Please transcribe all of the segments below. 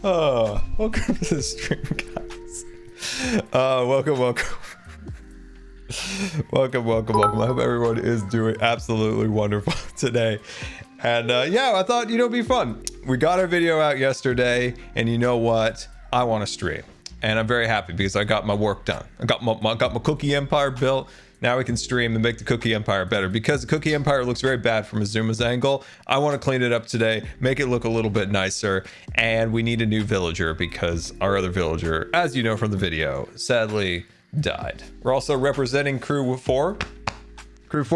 Oh, welcome to the stream, guys. Welcome. Welcome. I hope everyone is doing absolutely wonderful today. And yeah, I thought, it'd be fun. We got our video out yesterday, and you know what? I want to stream. And I'm very happy because I got my work done. I got my cookie empire built. Now we can stream and make the cookie empire better, because the cookie empire looks very bad from Azuma's angle. I want to clean it up today, make it look a little bit nicer, and we need a new villager because our other villager, as you know from the video, sadly died. We're also representing crew 4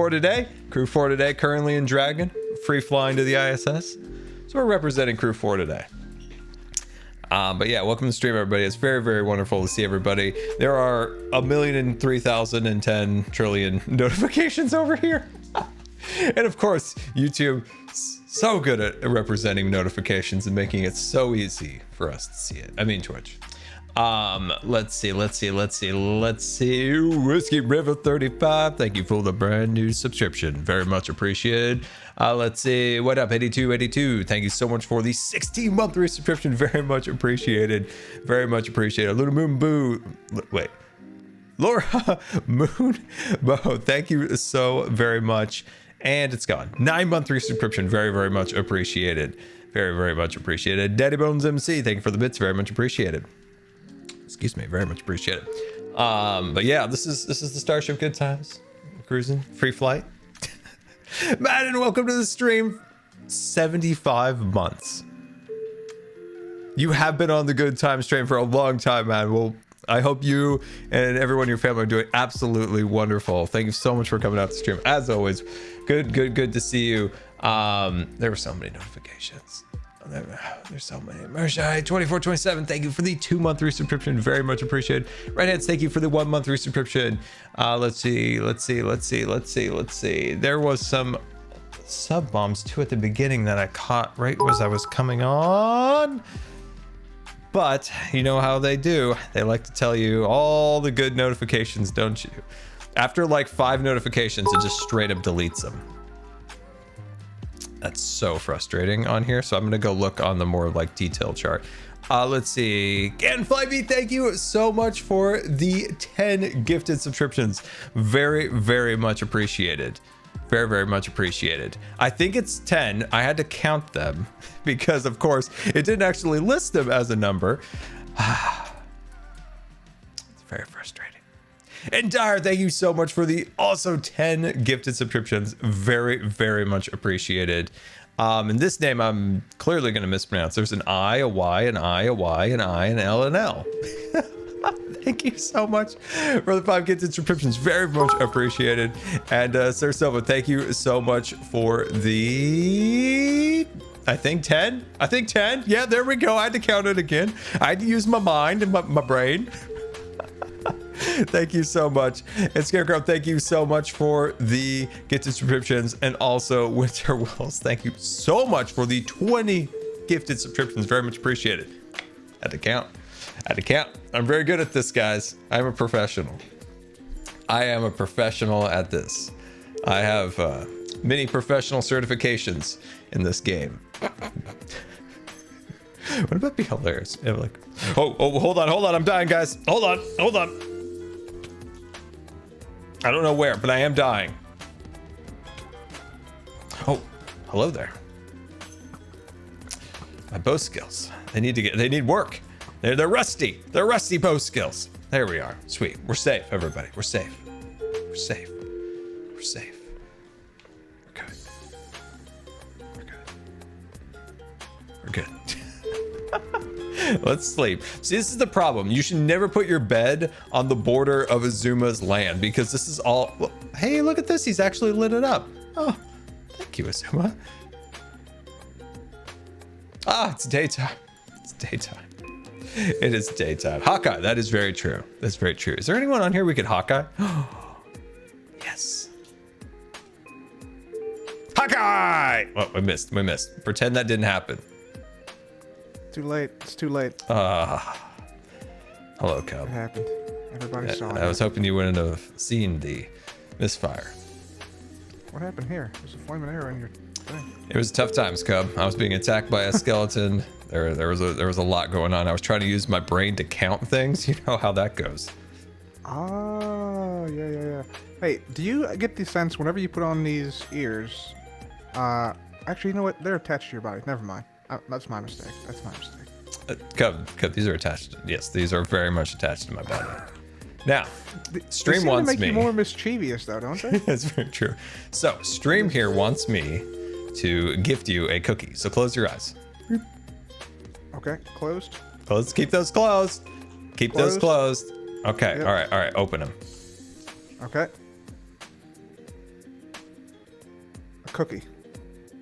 today. Crew 4 today, currently in Dragon, free flying to the ISS. So we're representing crew 4 today. But yeah, welcome to the stream, everybody. It's very, very wonderful to see everybody. There are 1,003,010 trillion notifications over here. And of course, YouTube, so good at representing notifications and making it so easy for us to see it. I mean, Twitch. Let's see. Whiskey River 35, thank you for the brand new subscription. Very much appreciated. Let's see. What up, 8282? Thank you so much for the 16-month resubscription. Very much appreciated. Very much appreciated. Little Moon Boo. Wait. Laura Moon Bo, thank you so very much. And it's gone. 9-month resubscription. Very, very much appreciated. Very, very much appreciated. Daddy Bones MC, thank you for the bits. Very much appreciated. Excuse me, very much appreciated. But yeah, this is the Starship Good Times. Cruising, free flight. Madden, welcome to the stream. 75 months. You have been on the Good Times stream for a long time, man. Well, I hope you and everyone in your family are doing absolutely wonderful. Thank you so much for coming out to stream. As always, good to see you. There were so many notifications. There's so many. Mershai 2427, thank you for the 2-month resubscription. Very much appreciated. Redheads, thank you for the 1-month resubscription. Let's see. There was some sub bombs too at the beginning that I caught right as I was coming on. But you know how they do. They like to tell you all the good notifications, don't you? After like 5 notifications, it just straight up deletes them. That's so frustrating on here. So I'm gonna go look on the more like detailed chart. Let's see. Ganflybeat, thank you so much for the 10 gifted subscriptions. Very, very much appreciated. Very, very much appreciated. I think it's 10. I had to count them because of course it didn't actually list them as a number. It's very frustrating. And Dire, thank you so much for the also 10 gifted subscriptions. Very, very much appreciated. And this name I'm clearly going to mispronounce. There's an I, a Y, an I, a Y, an I, an L, and L. Thank you so much for the 5 gifted subscriptions. Very much appreciated. And Sir Silva, thank you so much for the... I think 10. Yeah, there we go. I had to count it again. I had to use my mind and my brain. Thank you so much. And Scarecrow, thank you so much for the gifted subscriptions. And also Winter Wells, thank you so much for the 20 gifted subscriptions. Very much appreciated. Had to count. I'm very good at this, guys. I'm a professional. I am a professional at this. I have many professional certifications in this game. Wouldn't that be hilarious? Like, oh, hold on. I'm dying, guys. Hold on. I don't know where, but I am dying. Oh, hello there. My bow skills. They need work. They're rusty. They're rusty bow skills. There we are. Sweet. We're safe, everybody. We're safe. We're good. Let's sleep. See, this is the problem. You should never put your bed on the border of Azuma's land because this is all... Hey, look at this. He's actually lit it up. Oh, thank you, Azuma. It's daytime. It is daytime. Hawkeye, that is very true. That's very true. Is there anyone on here we could Hawkeye? Yes. Hawkeye! Oh, we missed. Pretend that didn't happen. It's too late. Hello, Cub. It happened. Everybody saw it. I was hoping you wouldn't have seen the misfire. What happened here? There's a flaming arrow in your thing. It was tough times, Cub. I was being attacked by a skeleton. There was a lot going on. I was trying to use my brain to count things. You know how that goes. Oh, yeah. Hey, do you get the sense whenever you put on these ears? Actually, you know what? They're attached to your body. Never mind. That's my mistake. Cub, these are attached. Yes, these are very much attached to my body. Now, Stream they wants make me. You more mischievous, though, don't they? That's very true. So, Stream here wants me to gift you a cookie. So close your eyes. Okay, closed. Keep those closed. Keep those closed. Okay. Yep. All right. Open them. Okay. A cookie.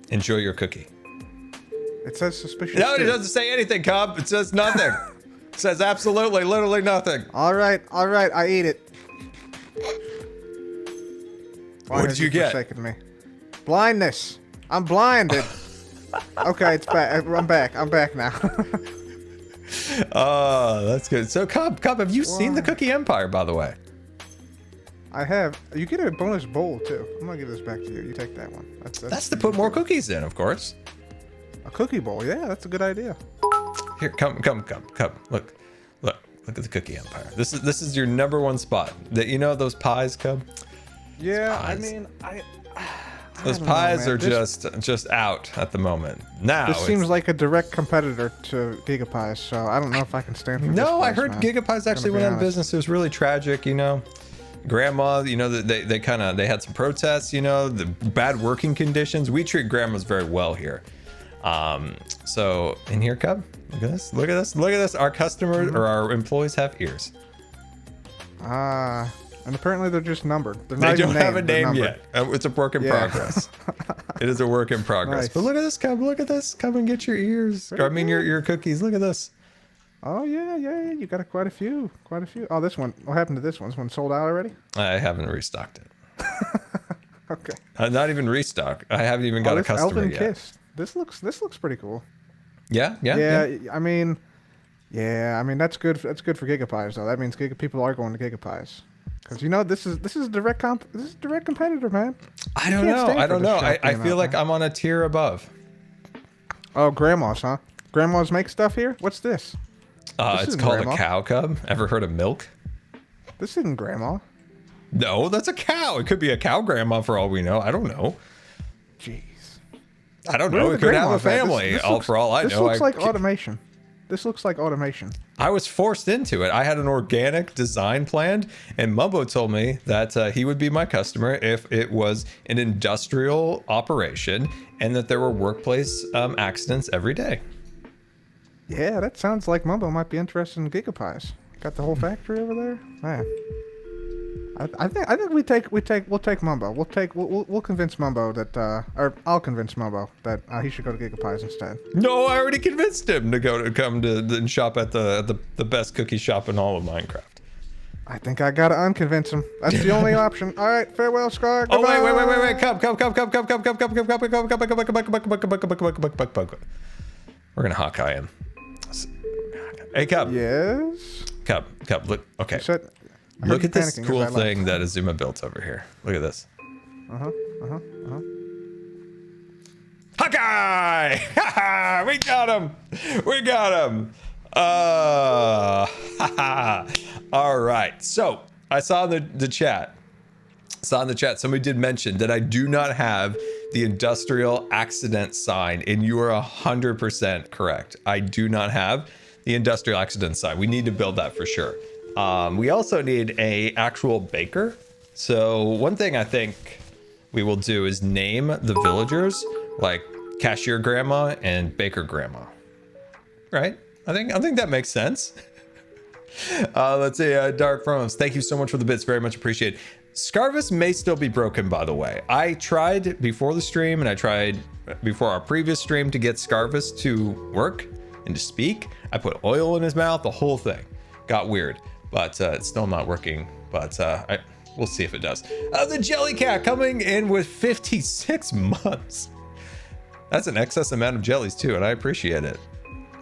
Enjoy your cookie. It says suspicious. No, it doesn't say anything, Cub. It says nothing. It says absolutely, literally nothing. All right. I eat it. What did you get? Forsaken me. Blindness. I'm blinded. Okay, it's back. I'm back now. Oh, that's good. So, Cub, have you seen the Cookie Empire, by the way? I have. You get a bonus bowl too. I'm gonna give this back to you. You take that one. That's to put more cookies in, of course. A cookie bowl. Yeah, that's a good idea. Here, come. Look at the Cookie Empire. This is your #1 spot. That those pies, Cub. Yeah, pies. I mean, those pies are just out at the moment. Now this seems like a direct competitor to Gigapies, so I don't know if I can stand for this. No, place, I heard man. Gigapies actually went out of business. It was really tragic, Grandma, they had some protests, the bad working conditions. We treat grandmas very well here. So in here, Cub, look at this. Our customers or our employees have ears. And apparently they're just numbered. They don't have a name yet. It's a work in progress. It is a work in progress. Nice. But look at this, Cub. Look at this. Come and get your ears. I mean, your cookies. Look at this. Oh yeah. You got quite a few. Oh, this one. What happened to this one? This one sold out already? I haven't restocked it. Okay. Not even restock. I haven't even got a customer Elven yet. Kiss. This looks pretty cool. Yeah. I mean, that's good. That's good for Gigapies though. That means people are going to Gigapies. Because this is a direct competitor, man. I don't know. I feel like I'm on a tier above. Oh, grandmas, huh? Grandmas make stuff here? What's this? It's called a cow cub. Ever heard of milk? This isn't grandma. No, that's a cow. It could be a cow grandma for all we know. I don't know. Jeez. I don't know. It could have a family. For all I know. This looks like automation. This looks like automation. I was forced into it. I had an organic design planned, and Mumbo told me that he would be my customer if it was an industrial operation and that there were workplace accidents every day. Yeah, that sounds like Mumbo might be interested in Gigapies. Got the whole factory over there, man. I think we'll take Mumbo. We'll convince Mumbo that or I'll convince Mumbo that he should go to Gigapies instead. No, I already convinced him to come and shop at the best cookie shop in all of Minecraft. I think I gotta unconvince him. That's the only option. All right, farewell, Scar. Oh wait, come. We're gonna Hawkeye him. Hey, Cub. Yes. Cub, look. Okay. Look at this cool thing that Azuma built over here. Look at this. Hawkeye! We got him! All right. So I saw in the chat. Somebody did mention that I do not have the industrial accident sign, and you are 100% correct. I do not have the industrial accident sign. We need to build that for sure. We also need a actual baker. So one thing I think we will do is name the villagers like Cashier Grandma and Baker Grandma. Right? I think that makes sense. Let's see, Dark Froms. Thank you so much for the bits. Very much appreciated. Scarvis may still be broken, by the way. I tried before the stream and I tried before our previous stream to get Scarvis to work and to speak. I put oil in his mouth, the whole thing. Got weird, but it's still not working. But we'll see if it does. The Jellycat coming in with 56 months. That's an excess amount of jellies too, and I appreciate it.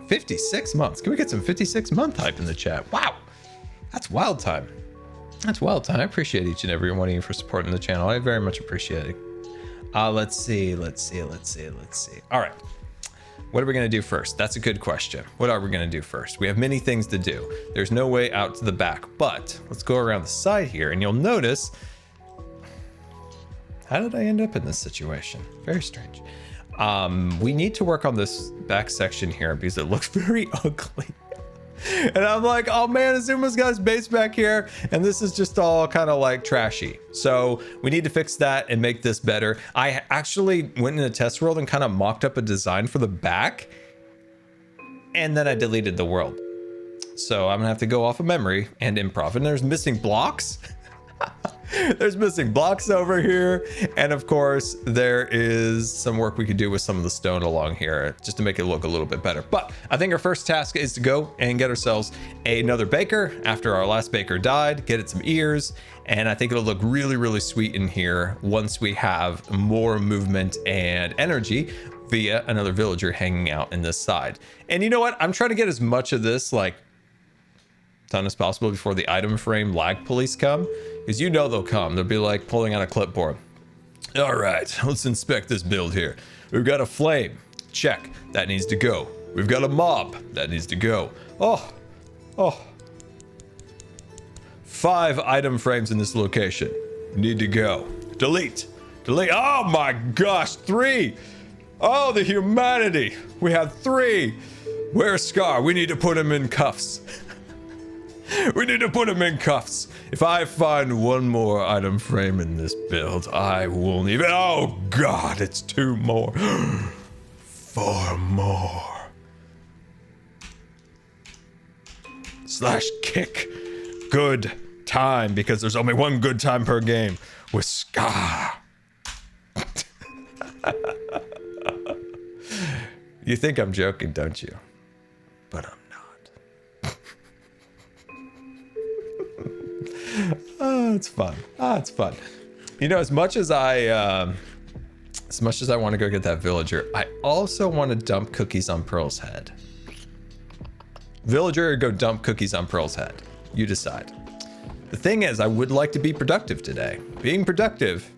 56 months. Can we get some 56-month hype in the chat? Wow, that's wild time. That's wild time. I appreciate each and every one of you for supporting the channel. I very much appreciate it. Let's see. All right. What are we going to do first? That's a good question. What are we going to do first? We have many things to do. There's no way out to the back, but let's go around the side here and you'll notice. How did I end up in this situation? Very strange. We need to work on this back section here because it looks very ugly. And I'm like, oh man, Azuma's got his base back here, and this is just all kind of like trashy. So we need to fix that and make this better. I actually went in a test world and kind of mocked up a design for the back, and then I deleted the world. So I'm gonna have to go off of memory and improv. And there's missing blocks. There's missing blocks over here. And of course, there is some work we could do with some of the stone along here just to make it look a little bit better. But I think our first task is to go and get ourselves another baker after our last baker died, get it some ears. And I think it'll look really, really sweet in here once we have more movement and energy via another villager hanging out in this side. And you know what? I'm trying to get as much of this like done as possible before the item frame lag police come, because you know they'll come. They'll be like pulling out a clipboard. All right, let's inspect this build here. We've got a flame, check, that needs to go. We've got a mob, that needs to go. Oh, 5 item frames in this location, need to go. Delete, oh my gosh, 3. Oh, the humanity, we have 3. Where's Scar? We need to put him in cuffs. We need to put him in cuffs. If I find one more item frame in this build, I won't even. Oh God, it's 2 more. 4 more. /kick. Good time, because there's only one good time per game with Scar. You think I'm joking, don't you? But I'm not. Oh, it's fun. It's fun. You know, as much as I want to go get that villager, I also want to dump cookies on Pearl's head. Villager, go dump cookies on Pearl's head. You decide. The thing is, I would like to be productive today. Being productive.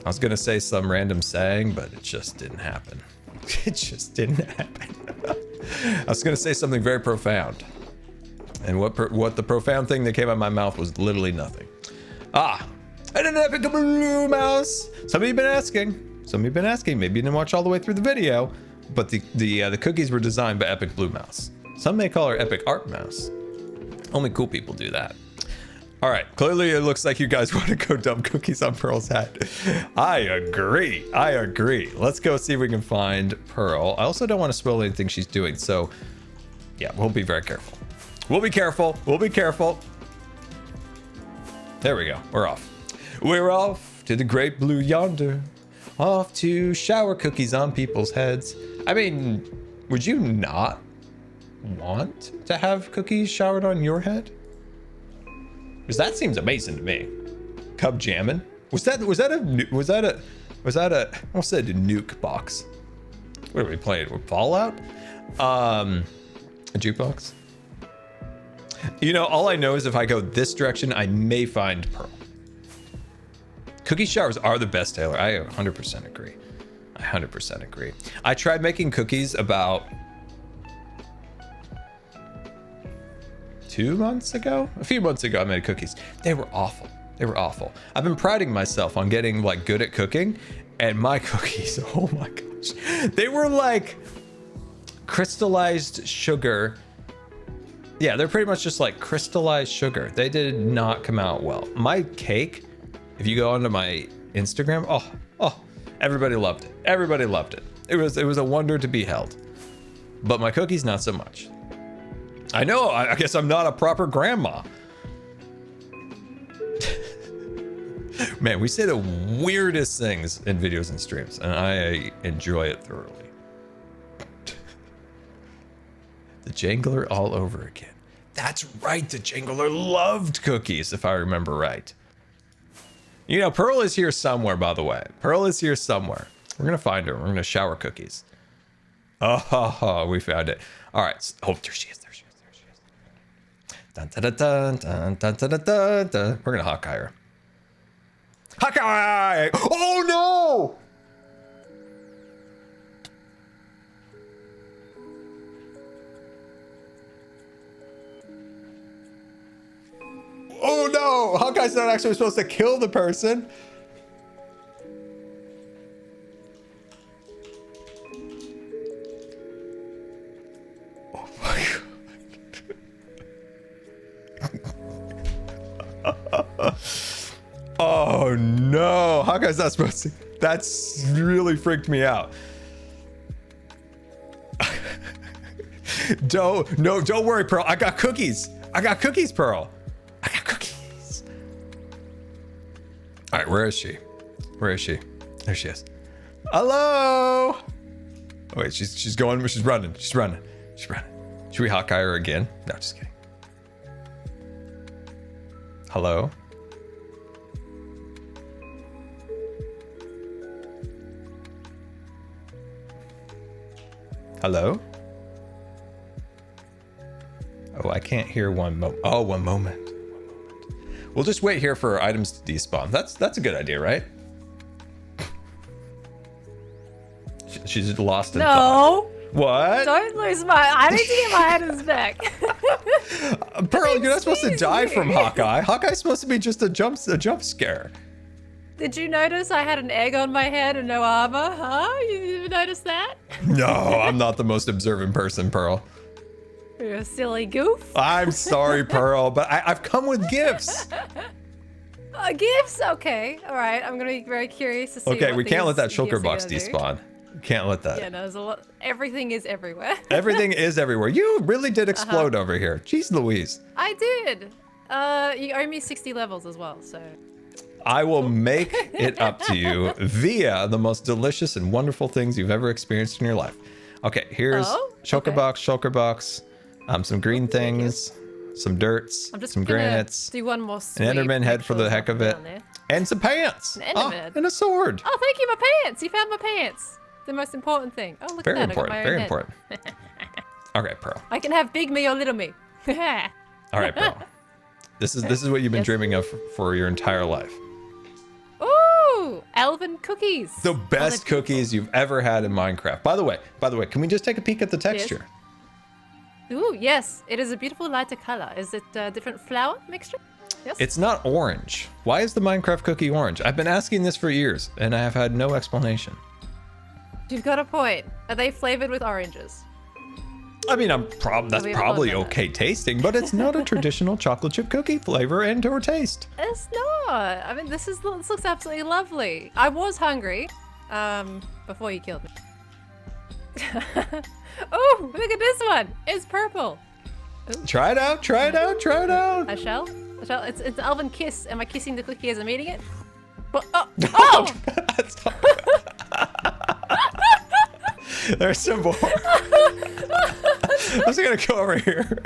I was gonna say some random saying, but it just didn't happen. It just didn't happen. I was gonna say something very profound. And what the profound thing that came out of my mouth was literally nothing. I didn't epic blue mouse. Some of you have been asking. Maybe you didn't watch all the way through the video, but the cookies were designed by Epic Blue Mouse. Some may call her Epic Art Mouse. Only cool people do that. All right, clearly it looks like you guys want to go dump cookies on Pearl's head. I agree. Let's go see if we can find Pearl. I also don't want to spoil anything she's doing, so yeah, we'll be very careful. We'll be careful. There we go. We're off. We're off to the great blue yonder. Off to shower cookies on people's heads. I mean, would you not want to have cookies showered on your head? Because that seems amazing to me. Cub jamming. Was that a I almost said a nuke box. What are we playing? With Fallout? A jukebox? You know, all I know is if I go this direction, I may find Pearl. Cookie showers are the best, Taylor. I 100% agree. I tried making cookies about 2 months ago? A few months ago, I made cookies. They were awful. I've been priding myself on getting like good at cooking, and my cookies, oh my gosh. They were like crystallized sugar. Yeah, they're pretty much just like crystallized sugar. They did not come out well. My cake, if you go onto my Instagram, oh, everybody loved it. It was a wonder to behold. But my cookies, not so much. I know, I guess I'm not a proper grandma. Man, we say the weirdest things in videos and streams, and I enjoy it thoroughly. The Jangler all over again. That's right, the Jangler loved cookies, if I remember right. You know, Pearl is here somewhere, by the way. We're gonna find her. We're gonna shower cookies. Oh, we found it. All right. Oh, there she is. Dun, dun, dun, dun, dun, dun, dun, dun, dun. We're gonna Hawkeye her. Hawkeye! Oh no! Oh no! Hawkeye's not actually supposed to kill the person. Oh my god. Oh no! Hawkeye's not supposed to. That's really freaked me out. Don't worry, Pearl. I got cookies. I got cookies, Pearl. I got cookies. All right, where is she? Where is she? There she is. Hello. Oh, wait, she's going. She's running. She's running. She's running. Should we Hawkeye her again? No, just kidding. Hello. Hello. Oh, I can't hear one moment. Oh, one moment. We'll just wait here for items to despawn. That's a good idea, right? She's lost in thought. What? Don't lose I need to get my items back. Pearl, you're not supposed to die from Hawkeye. Hawkeye's supposed to be just a jump scare. Did you notice I had an egg on my head and no armor? Huh? You noticed that? No, I'm not the most observant person, Pearl. You're a silly goof. I'm sorry, Pearl, but I've come with gifts. Gifts? Okay. All right. I'm going to be very curious to see. Okay, what we can't let that these shulker gifts are box gonna do. despawn. Can't let that. Yeah, no, there's a lot. Everything is everywhere. Everything is everywhere. You really did explode over here. Jeez Louise. I did. You owe me 60 levels as well, so. I will make it up to you via the most delicious and wonderful things you've ever experienced in your life. Okay, here's shulker box, some green things, some dirts, I'm just some gonna granites, do one more an sweep. Enderman head Make for sure the heck of it, down there. and some pants. An Enderman. and a sword. Oh, thank you, my pants. You found my pants. The most important thing. Oh, look Very at that. important. I got my Very own important. Okay, Pearl. I can have big me or little me. All right, Pearl. This is what you've been dreaming of for your entire life. Ooh, elven cookies. The best cookies you've ever had in Minecraft. By the way, can we just take a peek at the texture? Ooh, yes. It is a beautiful lighter color. Is it a different flour mixture? Yes. It's not orange. Why is the Minecraft cookie orange? I've been asking this for years, and I have had no explanation. You've got a point. Are they flavored with oranges? I mean, that's probably okay tasting, but it's not a traditional chocolate chip cookie flavor and/or taste. It's not. I mean, this looks absolutely lovely. I was hungry, before you killed me. Oh, look at this one. It's purple. Ooh. Try it out. Try it out. Try it out. I shall. It's an elven kiss. Am I kissing the cookie as I'm eating it? But, oh! There's some more. I'm just gonna go over here.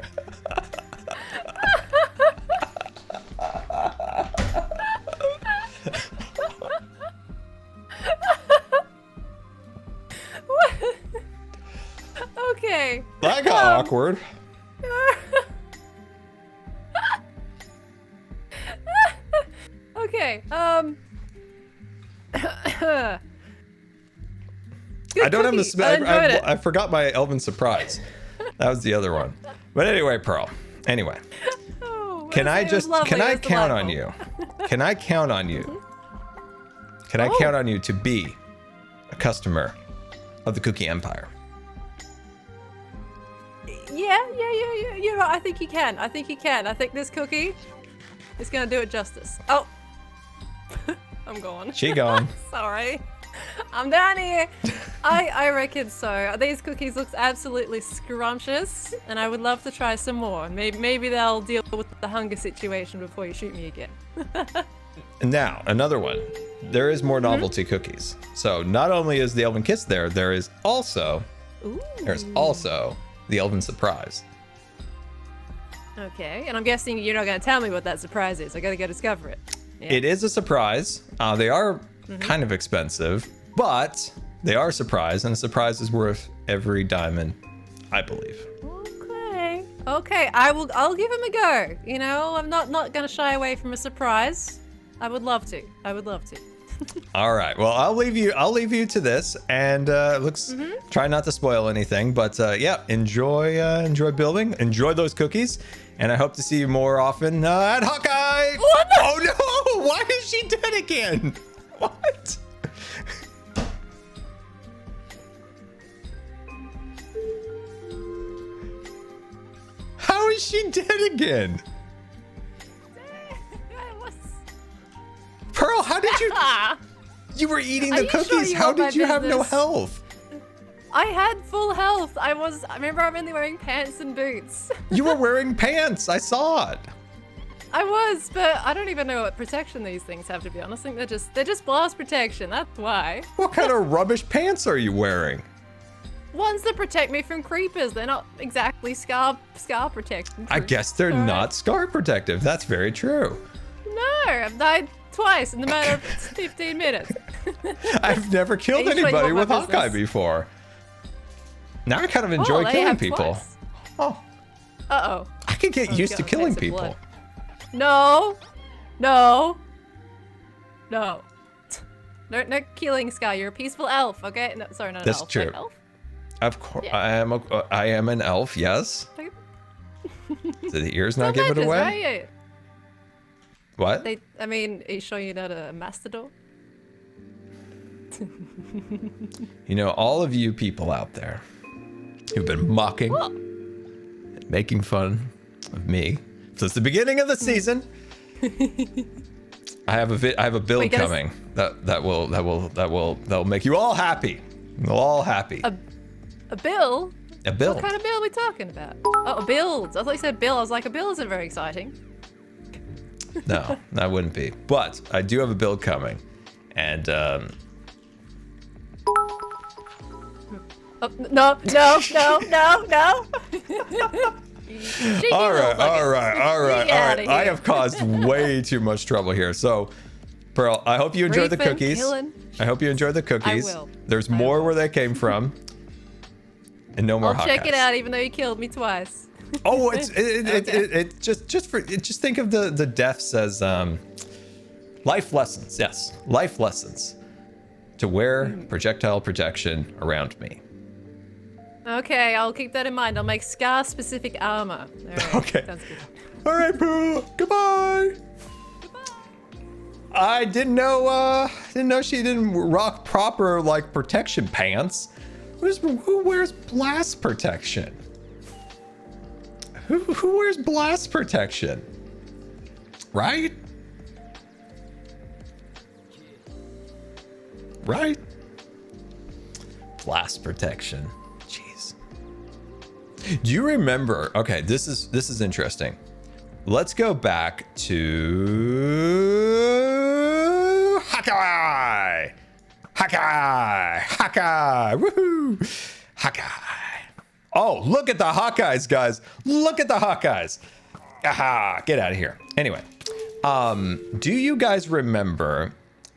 Okay. That got awkward. Okay. I don't have the enjoyed it. I forgot my elven surprise. That was the other one. But anyway, Pearl. Anyway, can I count on you? Can I count on you? Can I count on you to be a customer of the Cookie Empire? Yeah. You're right. I think you can. I think this cookie is gonna do it justice. Oh, I'm gone. She gone. Sorry. I'm down here. I reckon so. These cookies look absolutely scrumptious, and I would love to try some more. Maybe they'll deal with the hunger situation before you shoot me again. Now, another one. There is more novelty cookies. So not only is the Elven Kiss there's also the Elven Surprise. Okay, and I'm guessing you're not going to tell me what that surprise is. I got to go discover it. Yeah. It is a surprise. They are kind of expensive, but they are a surprise, and a surprise is worth every diamond, I believe. Okay, I'll give him a go. You know, I'm not going to shy away from a surprise. I would love to. I would love to. All right. Well, I'll leave you to this, and looks. Try not to spoil anything, but yeah, enjoy building. Enjoy those cookies, and I hope to see you more often at Hawkeye. What? Oh no! Why is she dead again? What? How is she dead again? I was... Pearl, how did you? You were eating Are the you sure cookies. you How want my did you have no business? health? I had full health. I remember I'm only wearing pants and boots. You were wearing pants. I saw it. I was, but I don't even know what protection these things have, to be honest. I think they're just blast protection. That's why. What kind of rubbish pants are you wearing? Ones that protect me from creepers. They're not exactly scar protection. I guess they're Sorry. not scar protective. That's very true. No, I've died twice in the matter of 15 minutes. I've never killed Are you sure you anybody want with my Hawkeye business? before. Now I kind of enjoy Oh, they killing have people. twice. Oh, Uh-oh. I could get Oh, used to God, killing taste of people. blood. No. No. No. No killing, Sky. You're a peaceful elf, okay? No, sorry, not an That's elf. true. Like elf? Of course, Yeah. I am an elf. Yes. Like- Did the ears not Still give it matches, away? right? What? I mean, are you sure you're not a mastodon? You know, all of you people out there who've been mocking, What? and making fun of me since the beginning of the season. I have a build Wait, guys. coming that'll make you all happy. You're all happy. A bill? A build. What kind of bill are we talking about? Oh, a build. I thought you said bill. I was like, a bill isn't very exciting. No, that wouldn't be. But I do have a build coming, and Oh, no. all right. Get outta I here. have caused way too much trouble here. So, Pearl, I hope you enjoyed the Reefing, cookies. killing. I hope you enjoyed the cookies. will. There's I more will. where they came from, and no more I'll check it Hawkeyes. out, even though you killed me twice. Oh, it's Okay. just think of the deaths as life lessons. Yes, life lessons to wear projectile protection around me. Okay, I'll keep that in mind. I'll make Scar-specific armor. All right, Okay. sounds good. All right, Pearl. Goodbye. I didn't know she didn't rock proper like protection pants. Who wears blast protection? Who wears blast protection? Right? Right? Blast protection. Jeez. Do you remember? Okay, this is interesting. Let's go back to Hawkeye. Woohoo! Hawkeye. Oh, look at the Hawkeyes, guys. Look at the Hawkeyes. Aha, get out of here. Anyway, do you guys remember,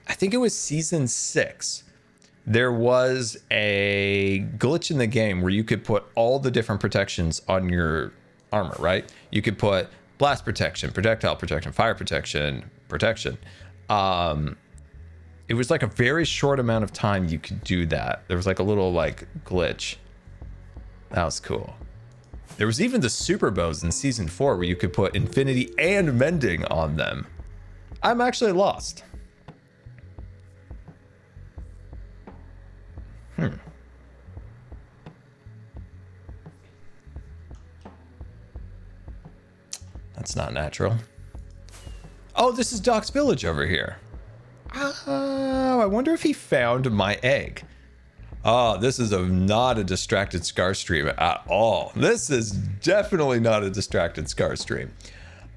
I think it was season 6, there was a glitch in the game where you could put all the different protections on your armor, right? You could put blast protection, projectile protection, fire protection. It was like a very short amount of time you could do that. There was like a little like glitch. That was cool. There was even the super bows in season 4 where you could put infinity and mending on them. I'm actually lost. That's not natural. Oh, this is Doc's village over here. Oh, I wonder if he found my egg. Oh, this is not a distracted Scar stream at all. This is definitely not a distracted Scar stream.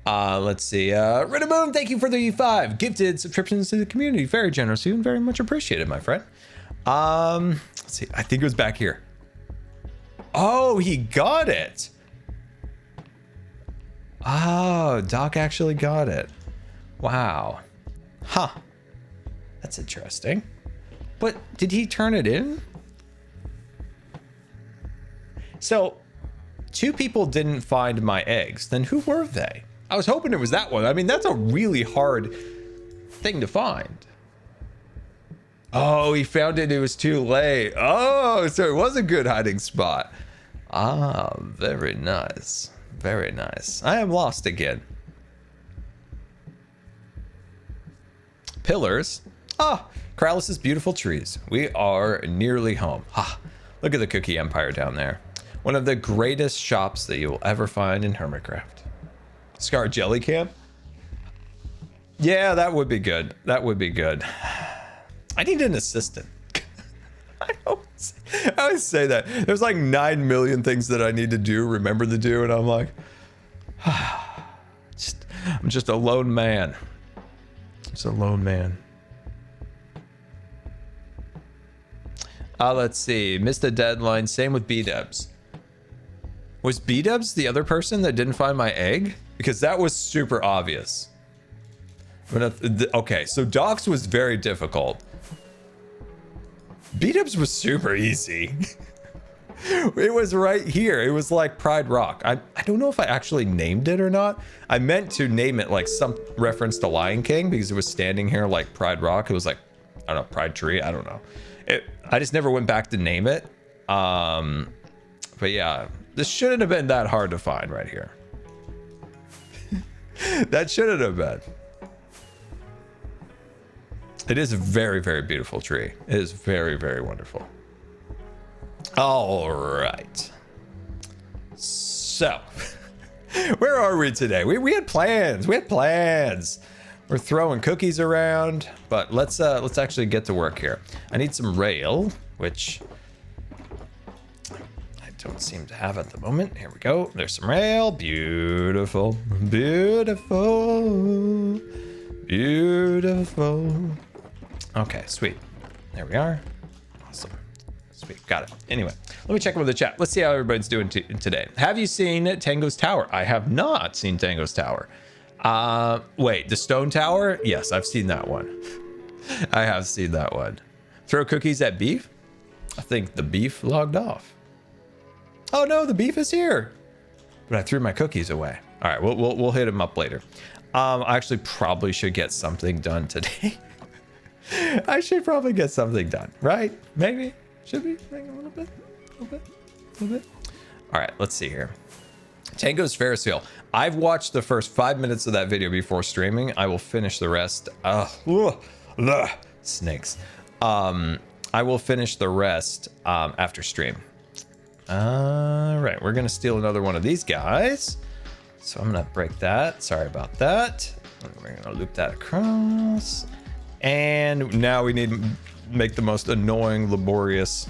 Let's see. Ridaboom, thank you for the 5 gifted subscriptions to the community. Very generous of you and very much appreciated, my friend. Let's see. I think it was back here. Oh, he got it. Oh, Doc actually got it. Wow. Huh. That's interesting. But did he turn it in? So, 2 people didn't find my eggs. Then who were they? I was hoping it was that one. I mean, that's a really hard thing to find. Oh, he found it. It was too late. Oh, so it was a good hiding spot. Ah, very nice. Very nice. I am lost again. Pillars. Ah, Kralis's beautiful trees. We are nearly home. Ah, look at the Cookie Empire down there. One of the greatest shops that you will ever find in Hermitcraft. Scar Jelly Camp? Yeah, that would be good. That would be good. I need an assistant. I always say that. There's like 9 million things that I need to do, remember to do, and I'm like, I'm just a lone man. Just a lone man. Let's see. Missed a deadline. Same with B-Dubs. Was B-Dubs the other person that didn't find my egg? Because that was super obvious. Okay, so Docs was very difficult. B-Dubs was super easy. It was right here. It was like Pride Rock. I don't know if I actually named it or not. I meant to name it like some reference to Lion King because it was standing here like Pride Rock. It was like, I don't know, Pride Tree. I don't know. I just never went back to name it. But yeah, this shouldn't have been that hard to find right here. That shouldn't have been. It is a very, very beautiful tree. It is very, very wonderful. All right. So, where are we today? We had plans. We had plans. We're throwing cookies around, but let's actually get to work here. I need some rail, which I don't seem to have at the moment. Here we go. There's some rail. Beautiful. Beautiful. Beautiful. Okay, sweet. There we are. Awesome. Sweet, got it. Anyway, let me check with the chat. Let's see how everybody's doing today. Have you seen Tango's Tower? I have not seen Tango's Tower. Wait, the stone tower? Yes, I've seen that one. I have seen that one. Throw cookies at beef? I think the beef logged off. Oh no, the beef is here. But I threw my cookies away. All right, we'll hit him up later. I actually probably should get something done today. I should probably get something done, right? Maybe. Should be a little bit. All right, let's see here. Tango's Ferris wheel. I've watched the first 5 minutes of that video before streaming. I will finish the rest. Snakes. I will finish the rest after stream. All right, we're gonna steal another one of these guys. So I'm gonna break that. Sorry about that. We're gonna loop that across. And now we need to make the most annoying, laborious.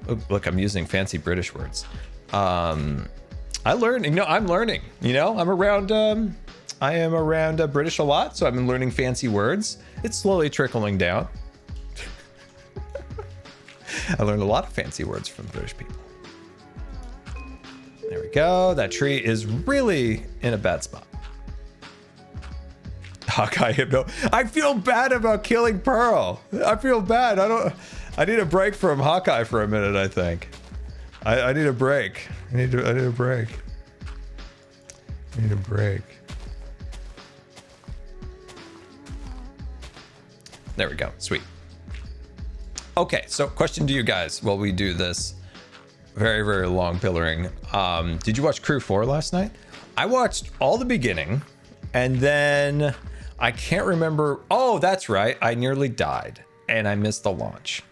Oh, look, I'm using fancy British words. I learned, I'm learning, I'm around, I am around British a lot. So I've been learning fancy words. It's slowly trickling down. I learned a lot of fancy words from British people. There we go. That tree is really in a bad spot. Hawkeye Hypno. I feel bad about killing Pearl. I feel bad. I need a break from Hawkeye for a minute, I think. I need a break. I need a break. I need a break. There we go. Sweet. Okay, so question to you guys while we do this very, very long pillaring. Did you watch Crew 4 last night? I watched all the beginning, and then I can't remember. Oh, that's right. I nearly died, and I missed the launch.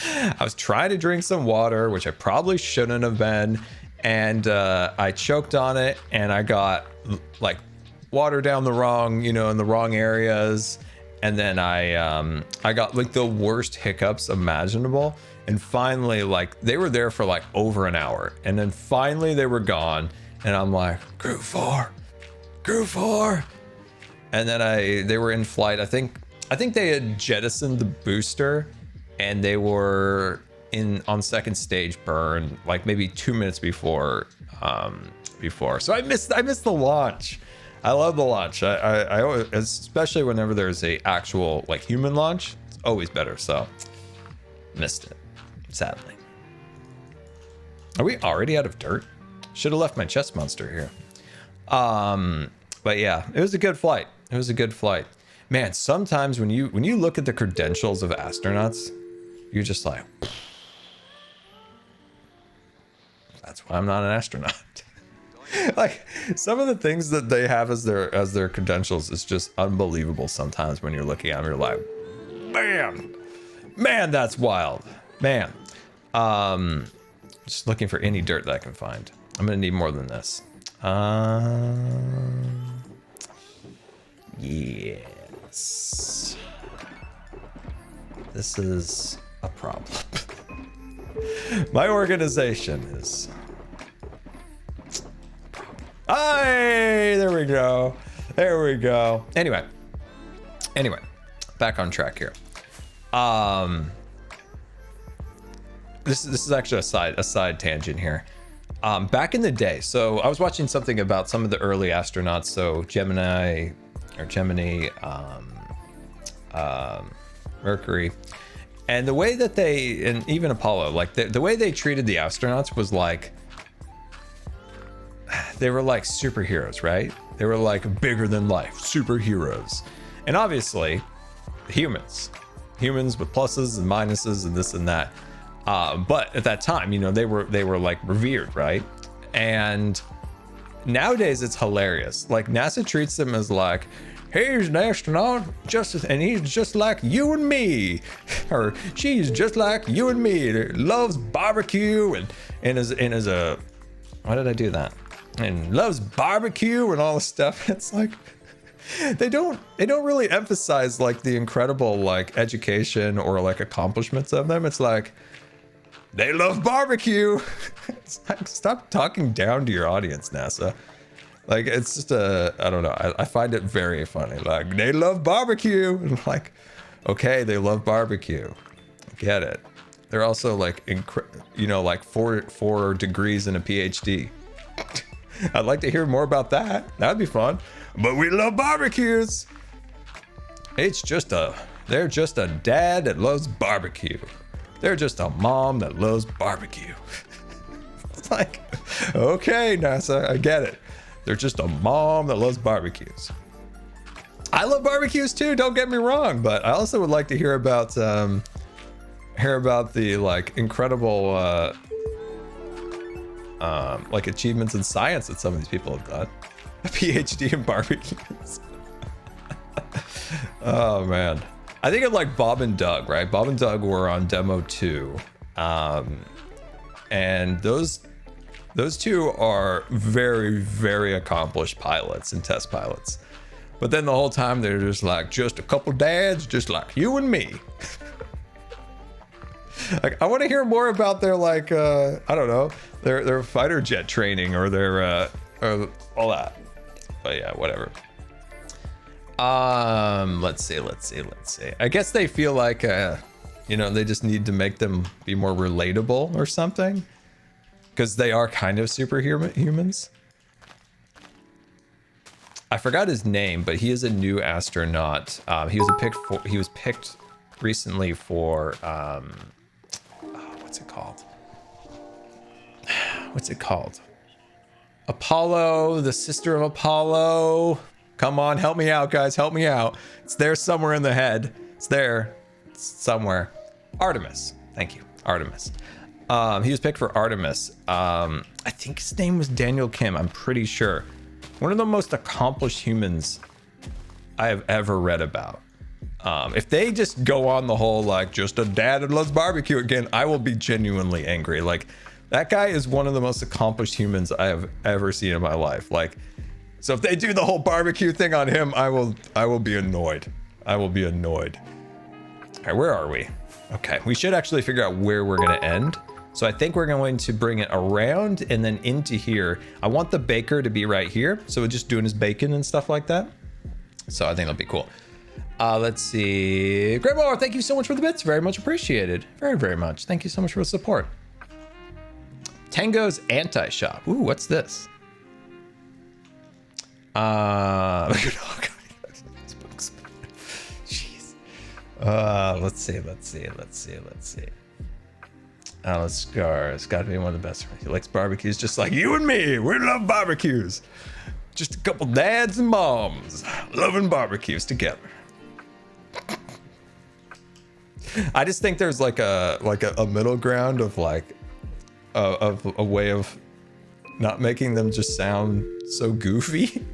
I was trying to drink some water, which I probably shouldn't have been, and I choked on it, and I got like water down the wrong, in the wrong areas, and then I got like the worst hiccups imaginable. And finally, like, they were there for like over an hour, and then finally they were gone, and I'm like, Crew 4, and then they were in flight. I think they had jettisoned the booster, and they were on second stage burn like maybe 2 minutes before. So I missed the launch. I love the launch. I always, especially whenever there's a actual like human launch, it's always better. So missed it, sadly. Are we already out of dirt? Should have left my chest monster here. But yeah, it was a good flight. man, sometimes when you look at the credentials of astronauts, you're just like, that's why I'm not an astronaut. Like some of the things that they have as their credentials is just unbelievable sometimes when you're looking at them. You're like, man, that's wild. Man. Just looking for any dirt that I can find. I'm gonna need more than this. Yes. This is a problem. My organization is... Hey, there we go. There we go. Anyway, back on track here. This is actually a side tangent here. Back in the day, so I was watching something about some of the early astronauts, so Gemini, Mercury, and the way that they, and even Apollo, like the way they treated the astronauts was like, they were like superheroes, right? They were like bigger than life superheroes. And obviously humans with pluses and minuses and this and that. But at that time, you know, they were like revered, right? And nowadays it's hilarious. Like NASA treats them as like, hey, he's an astronaut, and he's just like you and me, or she's just like you and me. Loves barbecue and is a, why did I do that? And loves barbecue and all this stuff. It's like they don't really emphasize like the incredible like education or like accomplishments of them. It's like they love barbecue. It's like, stop talking down to your audience, NASA. Like it's just I don't know. I find it very funny. Like they love barbecue, and like, okay, they love barbecue. Get it. They're also like like four degrees and a PhD. I'd like to hear more about that. That'd be fun. But we love barbecues. They're just a dad that loves barbecue. They're just a mom that loves barbecue. It's like, okay, NASA, I get it. They're just a mom that loves barbecues. I love barbecues too, don't get me wrong, but I also would like to hear about the like incredible like achievements in science that some of these people have got. A PhD in barbecues. Oh man. I think of like Bob and Doug, right? Bob and Doug were on demo 2. And those two are very, very accomplished pilots and test pilots. But then the whole time they're just like, just a couple dads, just like you and me. Like, I want to hear more about their like, I don't know, their fighter jet training or their, or all that. But yeah, whatever. Let's see. I guess they feel like, they just need to make them be more relatable or something. Because they are kind of superhumans. I forgot his name, but he is a new astronaut. He was picked recently for what's it called? Apollo, the sister of Apollo. Come on, help me out, guys. Help me out. It's there somewhere in the head. It's there. It's somewhere. Artemis. Thank you. Artemis. He was picked for Artemis. I think his name was Daniel Kim. I'm pretty sure. One of the most accomplished humans I have ever read about. If they just go on the whole, like, just a dad that loves barbecue again, I will be genuinely angry. Like, that guy is one of the most accomplished humans I have ever seen in my life. Like, so if they do the whole barbecue thing on him, I will be annoyed. I will be annoyed. All right, where are we? Okay, we should actually figure out where we're gonna end. So I think we're going to bring it around and then into here. I want the baker to be right here. So we're just doing his bacon and stuff like that. So I think that'll be cool. Let's see. Grandma, thank you so much for the bits. Very much appreciated. Very, very much. Thank you so much for the support. Tango's Anti-Shop. Ooh, what's this? Jeez. Let's see. Alice Scar. It's got to be one of the best. He likes barbecues just like you and me. We love barbecues. Just a couple dads and moms loving barbecues together. I just think there's like a middle ground of like of a way of not making them just sound so goofy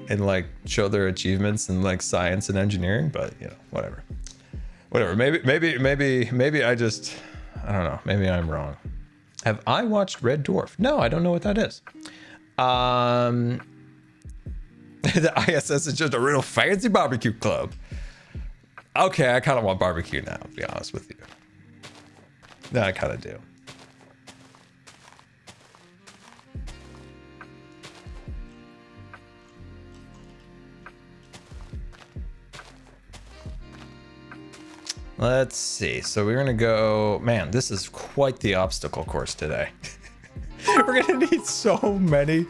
and like show their achievements in like science and engineering, but you know, whatever. Maybe I just, I don't know, maybe I'm wrong. Have I watched Red Dwarf? No, I don't know what that is. The ISS is just a real fancy barbecue club. Okay, I kind of want barbecue now, to be honest with you. No, I kind of do. Let's see. So we're gonna go, man, this is quite the obstacle course today. We're gonna need so many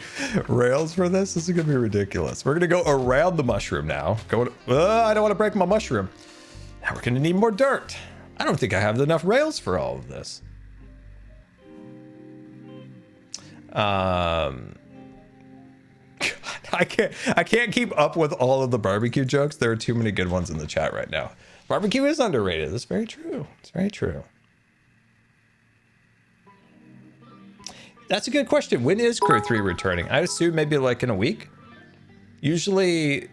rails for this. This is gonna be ridiculous. We're gonna go around the mushroom now. I don't want to break my mushroom. Now we're gonna need more dirt. I don't think I have enough rails for all of this. God, I can't keep up with all of the barbecue jokes. There are too many good ones in the chat right now. Barbecue is underrated. That's very true. It's very true. That's a good question. When is Crew 3 returning? I assume maybe like in a week. Usually,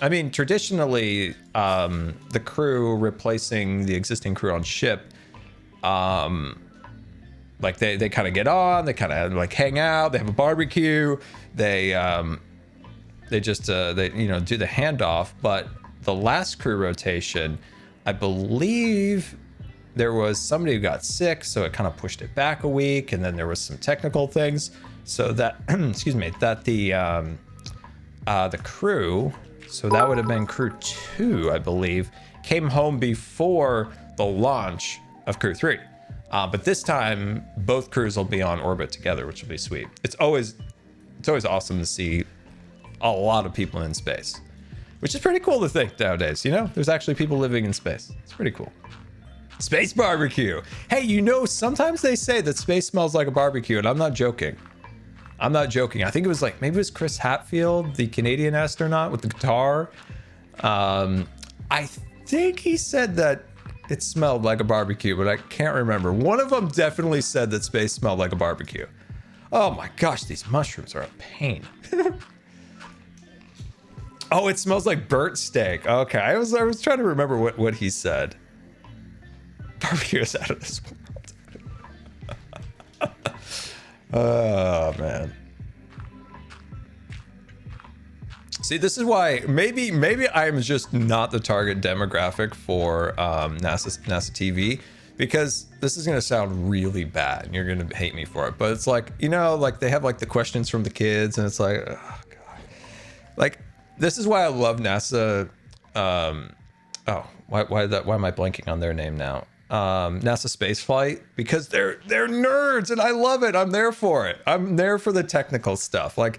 I mean, traditionally, the crew replacing the existing crew on ship, like they kind of get on, they kind of like hang out, they have a barbecue, they just they you know, do the handoff. But the last crew rotation, I believe there was somebody who got sick, so it kind of pushed it back a week, and then there was some technical things, so that excuse me, that the crew, so that would have been Crew 2, I believe, came home before the launch of Crew 3. But this time, both crews will be on orbit together, which will be sweet. It's always awesome to see a lot of people in space, which is pretty cool to think nowadays. You know, there's actually people living in space. It's pretty cool. Space barbecue. Hey, you know, sometimes they say that space smells like a barbecue, and I'm not joking. I'm not joking. I think it was like, maybe it was Chris Hadfield, the Canadian astronaut with the guitar. I think he said that it smelled like a barbecue, but I can't remember. One of them definitely said that space smelled like a barbecue. Oh my gosh, these mushrooms are a pain. Oh, it smells like burnt steak. Okay, I was trying to remember what he said. Barbecue is out of this world. Oh man. See, this is why maybe I'm just not the target demographic for NASA TV, because this is gonna sound really bad and you're gonna hate me for it. But it's like, you know, like they have like the questions from the kids, and it's like, oh god. Like, this is why I love NASA. Oh, why am I blanking on their name now? NASA Spaceflight, because they're nerds and I love it. I'm there for it. I'm there for the technical stuff. Like,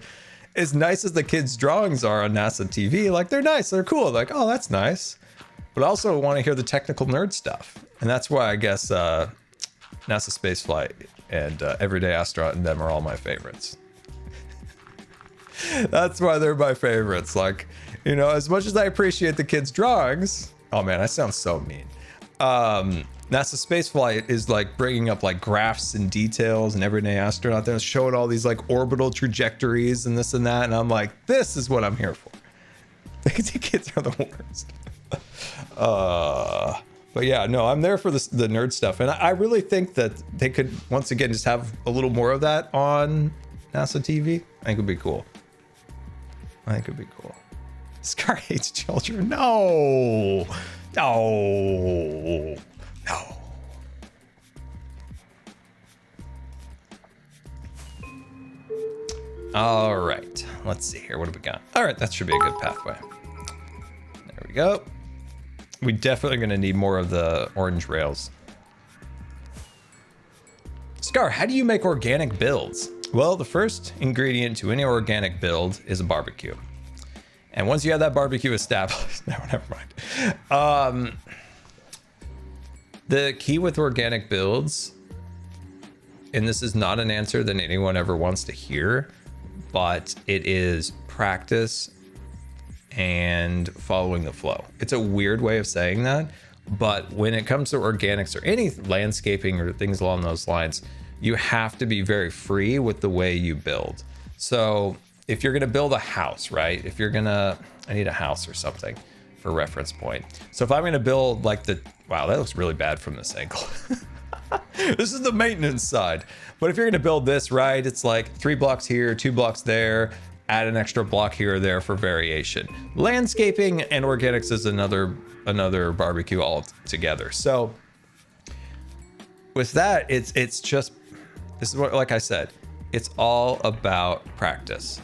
as nice as the kids' drawings are on NASA TV, like they're nice, they're cool. Like, oh, that's nice. But I also want to hear the technical nerd stuff. And that's why I guess NASA Spaceflight and Everyday Astronaut and them are all my favorites. That's why they're my favorites. Like, you know, as much as I appreciate the kids' drawings, oh man, I sound so mean. NASA Spaceflight is like bringing up like graphs and details, and Everyday Astronaut, they're showing all these like orbital trajectories and this and that, and I'm like, this is what I'm here for. The kids are the worst. But yeah, no, I'm there for the nerd stuff, and I really think that they could once again just have a little more of that on NASA TV. I think it'd be cool. I think it'd be cool. Scar hates children. No. No. No. All right. Let's see here. What do we got? All right. That should be a good pathway. There we go. We definitely going to need more of the orange rails. Scar, how do you make organic builds? Well, the first ingredient to any organic build is a barbecue. And once you have that barbecue established, no, never mind. The key with organic builds, and this is not an answer that anyone ever wants to hear, but it is practice and following the flow. It's a weird way of saying that, But when it comes to organics or any landscaping or things along those lines, you have to be very free with the way you build. So if you're going to build a house, right? If you're going to, I need a house or something for reference point. So if I'm going to build like wow, that looks really bad from this angle. This is the maintenance side. But if you're going to build this, right, it's like 3 blocks here, 2 blocks there, add an extra block here or there for variation. Landscaping and organics is another barbecue all together. So with that, it's just, this is what, like I said, it's all about practice,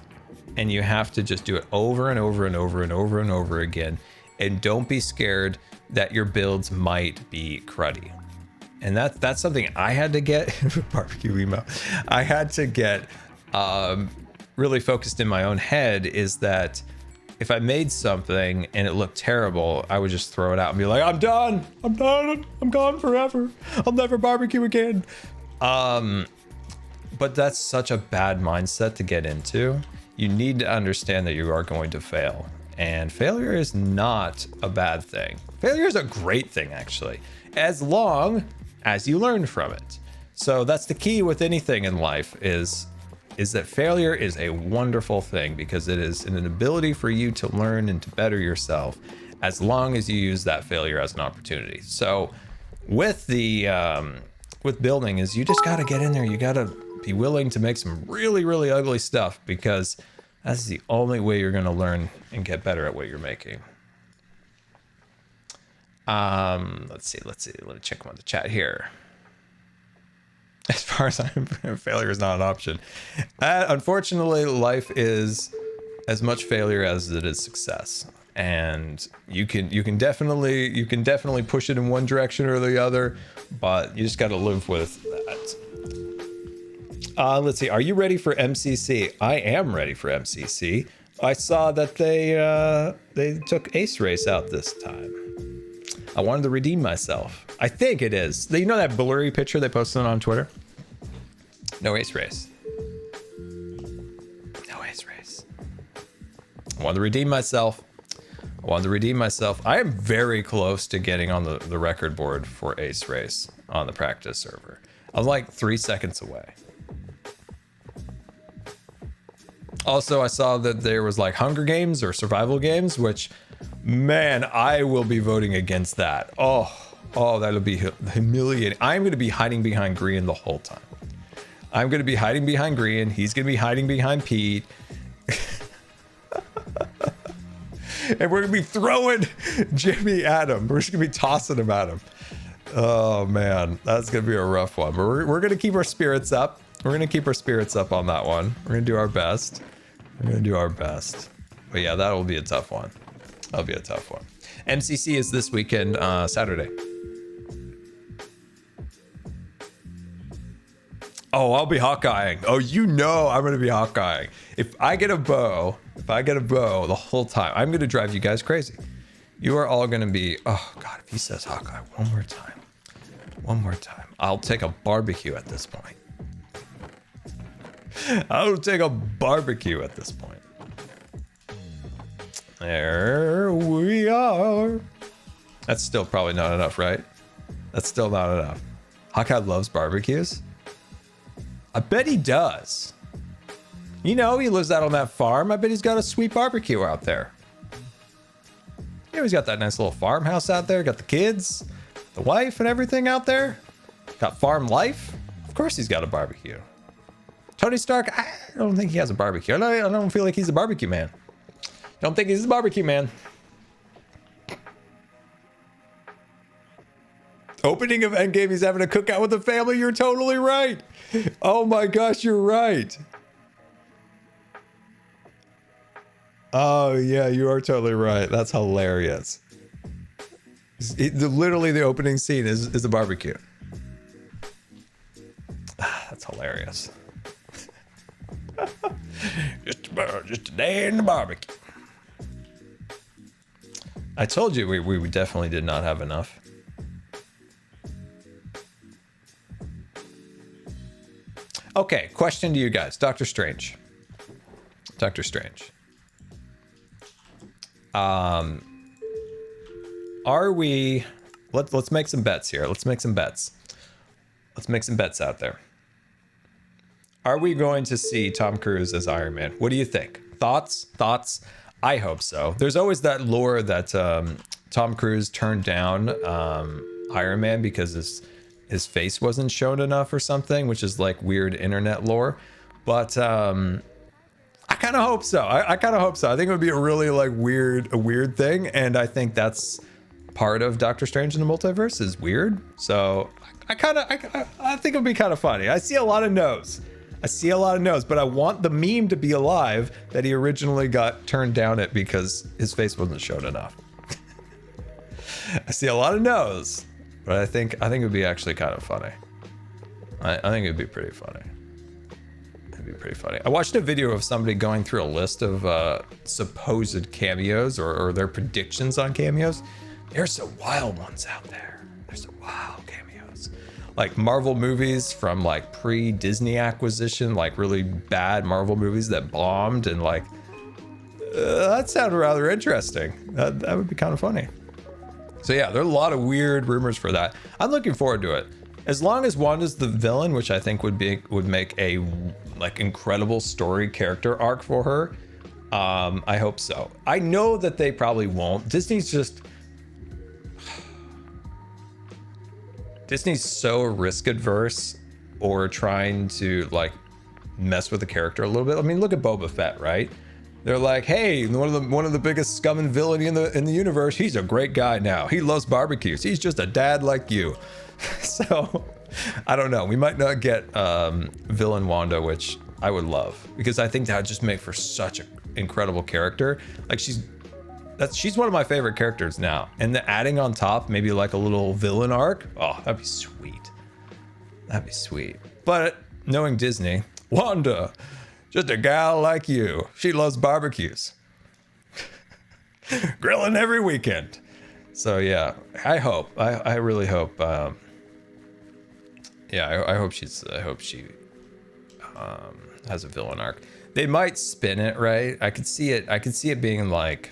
and you have to just do it over and over and over and over and over again. And don't be scared that your builds might be cruddy. And that's something I had to get barbecue email. I had to get really focused in my own head, is that if I made something and it looked terrible, I would just throw it out and be like, I'm done, I'm gone forever, I'll never barbecue again. But that's such a bad mindset to get into. You need to understand that you are going to fail, and failure is not a bad thing. Failure is a great thing, actually, as long as you learn from it. So that's the key with anything in life, is that failure is a wonderful thing, because it is an ability for you to learn and to better yourself, as long as you use that failure as an opportunity. So with with building, is you just got to get in there. You got to be willing to make some really, really ugly stuff, because that's the only way you're going to learn and get better at what you're making. Let's see. Let me check on the chat here. As far as I'm, failure is not an option. Unfortunately, life is as much failure as it is success, and you can definitely push it in one direction or the other, but you just got to live with that. Let's see. Are you ready for MCC? I am ready for MCC. I saw that they took Ace Race out this time. I wanted to redeem myself. I think it is. You know that blurry picture they posted on Twitter? No Ace Race. No Ace Race. I wanted to redeem myself. I am very close to getting on the record board for Ace Race on the practice server. I'm like 3 seconds away. Also, I saw that there was like Hunger Games or survival games, which, man, I will be voting against that. Oh, that'll be humiliating. I'm going to be hiding behind Green the whole time. I'm going to be hiding behind Green. He's going to be hiding behind Pete. And we're going to be throwing Jimmy at him. We're just going to be tossing him at him. Oh, man, that's going to be a rough one. But we're going to keep our spirits up. We're going to keep our spirits up on that one. We're going to do our best. But yeah, that will be a tough one. That'll be a tough one. MCC is this weekend, Saturday. Oh, I'll be Hawkeyeing. Oh, you know I'm going to be Hawkeyeing. If I get a bow the whole time, I'm going to drive you guys crazy. You are all going to be, oh, God, if he says Hawkeye one more time, I'll take a barbecue at this point. There we are. That's still probably not enough, right? That's still not enough. Hawkeye loves barbecues. I bet he does. You know, he lives out on that farm. I bet he's got a sweet barbecue out there. You know, he's got that nice little farmhouse out there. Got the kids, the wife, and everything out there. Got farm life. Of course he's got a barbecue. Tony Stark, I don't think he has a barbecue. I don't feel like he's a barbecue man. Don't think he's a barbecue man. Opening of Endgame, he's having a cookout with the family. You're totally right. Oh my gosh, you're right. Oh yeah, you are totally right. That's hilarious. Literally the opening scene is the barbecue. That's hilarious. just a day in the barbecue. I told you we definitely did not have enough. Okay, question to you guys. Doctor Strange. Are we Let's make some bets here. Let's make some bets. Let's make some bets out there. Are we going to see Tom Cruise as Iron Man? What do you think? Thoughts? I hope so. There's always that lore that Tom Cruise turned down Iron Man because his face wasn't shown enough or something, which is like weird internet lore. But I kind of hope so. I kind of hope so. I think it would be a really like weird thing, and I think that's part of Doctor Strange in the Multiverse is weird. So I think it would be kind of funny. I see a lot of no's. But I want the meme to be alive that he originally got turned down it because his face wasn't shown enough. I see a lot of no's, but I think it would be actually kind of funny. I think it'd be pretty funny. It'd be pretty funny. I watched a video of somebody going through a list of supposed cameos or their predictions on cameos. There's some wild ones out there. There's some wild cameos. Like Marvel movies from like pre-Disney acquisition, like really bad Marvel movies that bombed, and like that sounded rather interesting. That would be kind of funny. So yeah, there are a lot of weird rumors for that. I'm looking forward to it. As long as Wanda's the villain, which I think would make a like incredible story character arc for her. I hope so. I know that they probably won't. Disney's so risk adverse or trying to like mess with the character a little bit. I mean, look at Boba Fett, right? They're like, hey, one of the biggest scum and villainy in the universe. He's a great guy now. He loves barbecues. He's just a dad like you. So I don't know. We might not get villain Wanda, which I would love, because I think that would just make for such an incredible character. Like she's one of my favorite characters now, and the adding on top maybe like a little villain arc. Oh, that'd be sweet. That'd be sweet. But knowing Disney, Wanda, just a gal like you. She loves barbecues, grilling every weekend. So yeah, I hope. I really hope. I hope she has a villain arc. They might spin it right. I could see it being like,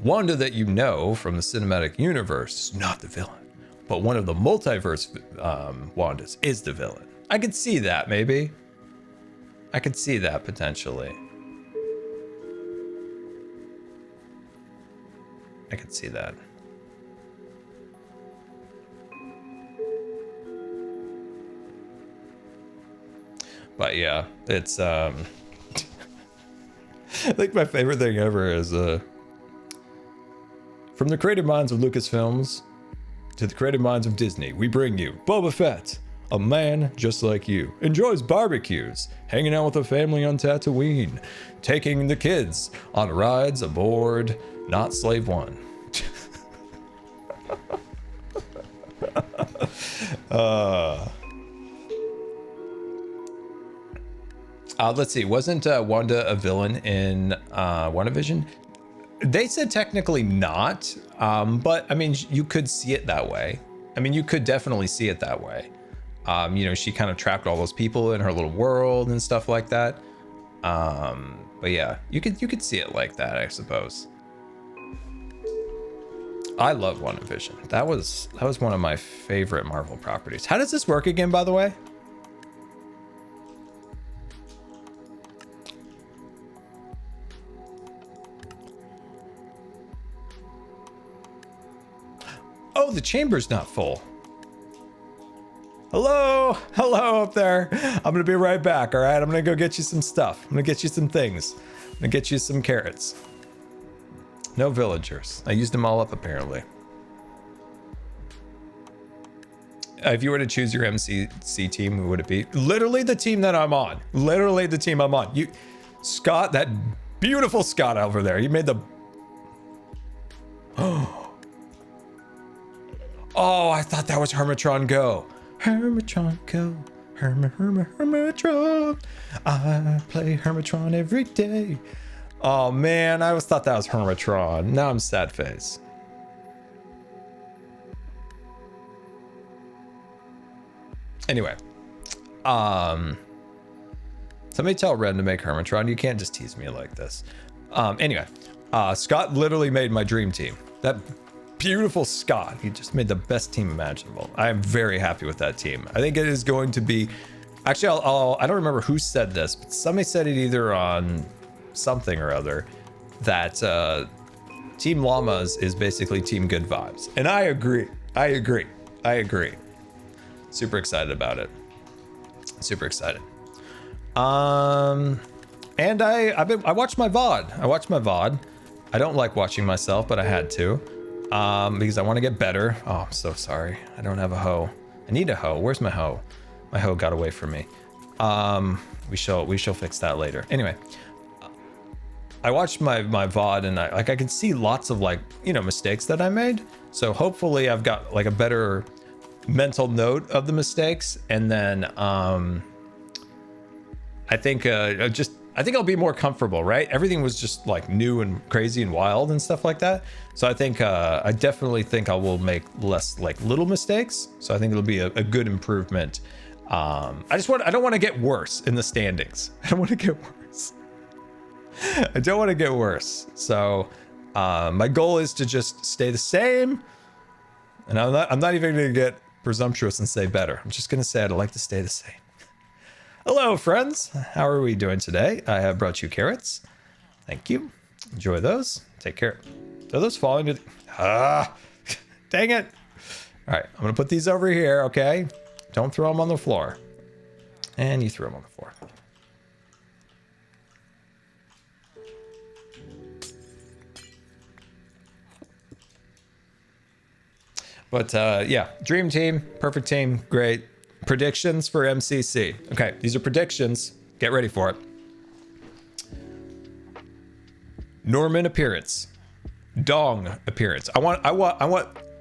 Wanda that you know from the cinematic universe is not the villain, but one of the multiverse Wandas is the villain. I could see that maybe. I could see that potentially. I could see that. But yeah, it's I think my favorite thing ever is from the creative minds of Lucasfilms to the creative minds of Disney, we bring you Boba Fett, a man just like you, enjoys barbecues, hanging out with a family on Tatooine, taking the kids on rides aboard Not Slave One. Let's see. Wasn't Wanda a villain in WandaVision? They said technically not, but I mean, you could see it that way. I mean, you could definitely see it that way. She kind of trapped all those people in her little world and stuff like that. But yeah, you could see it like that, I suppose. I love WandaVision. That was one of my favorite Marvel properties. How does this work again, by the way? Oh, the chamber's not full. Hello up there. I'm gonna be right back. All right, I'm gonna go get you some stuff. I'm gonna get you some things. I'm gonna get you some carrots. No villagers. I used them all up apparently. If you were to choose your MCC team, who would it be? Literally the team that I'm on. Literally the team I'm on. You, Scott, that beautiful Scott over there. You made the. Oh, I thought that was Hermitron Go. Hermitron Go. Hermitron. I play Hermitron every day. Oh man, I always thought that was Hermitron. Now I'm sad face. Anyway, somebody tell Ren to make Hermitron. You can't just tease me like this. Anyway, Scott literally made my dream team. That beautiful Scott. He just made the best team imaginable. I am very happy with that team. I think it is going to be, actually, I don't remember who said this, but somebody said it either on something or other, that Team Llamas is basically Team Good Vibes. And I agree. I agree. Super excited about it. Super excited. And I watched my VOD. I don't like watching myself, but I had to. Because I want to get better. Oh, I'm so sorry. I don't have a hoe. I need a hoe. Where's my hoe? My hoe got away from me. We shall fix that later. Anyway, I watched my VOD and I can see lots of mistakes that I made. So hopefully I've got like a better mental note of the mistakes, and then I think I'll be more comfortable, right? Everything was just like new and crazy and wild and stuff like that. So I think I definitely think I will make less like little mistakes. So I think it'll be a good improvement. I don't want to get worse in the standings. I don't want to get worse. I don't want to get worse. So my goal is to just stay the same. And I'm not even going to get presumptuous and say better. I'm just going to say I'd like to stay the same. Hello, friends. How are we doing today? I have brought you carrots. Thank you. Enjoy those. Take care. Are those falling to the... Dang it. All right, I'm going to put these over here, okay? Don't throw them on the floor. And you threw them on the floor. But yeah, dream team, perfect team, great. Predictions for MCC. Okay, these are predictions. Get ready for it. Norman appearance. Dong appearance. I want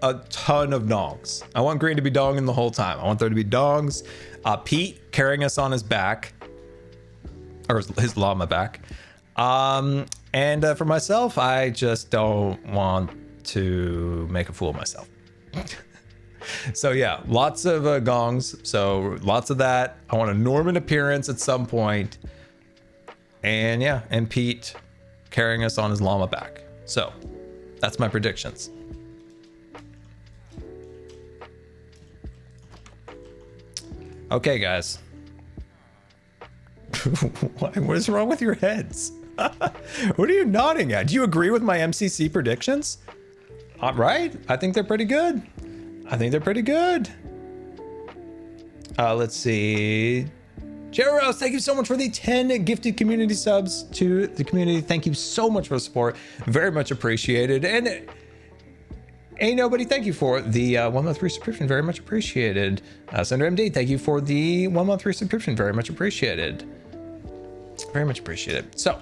a ton of dongs. I want Green to be donging the whole time. I want there to be dongs. Pete carrying us on his back. Or his llama back. And for myself, I just don't want to make a fool of myself. So yeah, lots of gongs. So lots of that. I want a Norman appearance at some point. And yeah, and Pete carrying us on his llama back. So that's my predictions. Okay, guys. What is wrong with your heads? What are you nodding at? Do you agree with my MCC predictions? Right? I think they're pretty good. Let's see. Jeros, thank you so much for the 10 gifted community subs to the community. Thank you so much for the support. Very much appreciated. And ain't nobody, thank you for the 1 month free subscription. Very much appreciated. Senator MD, thank you for the 1 month free subscription. Very much appreciated. Very much appreciated. So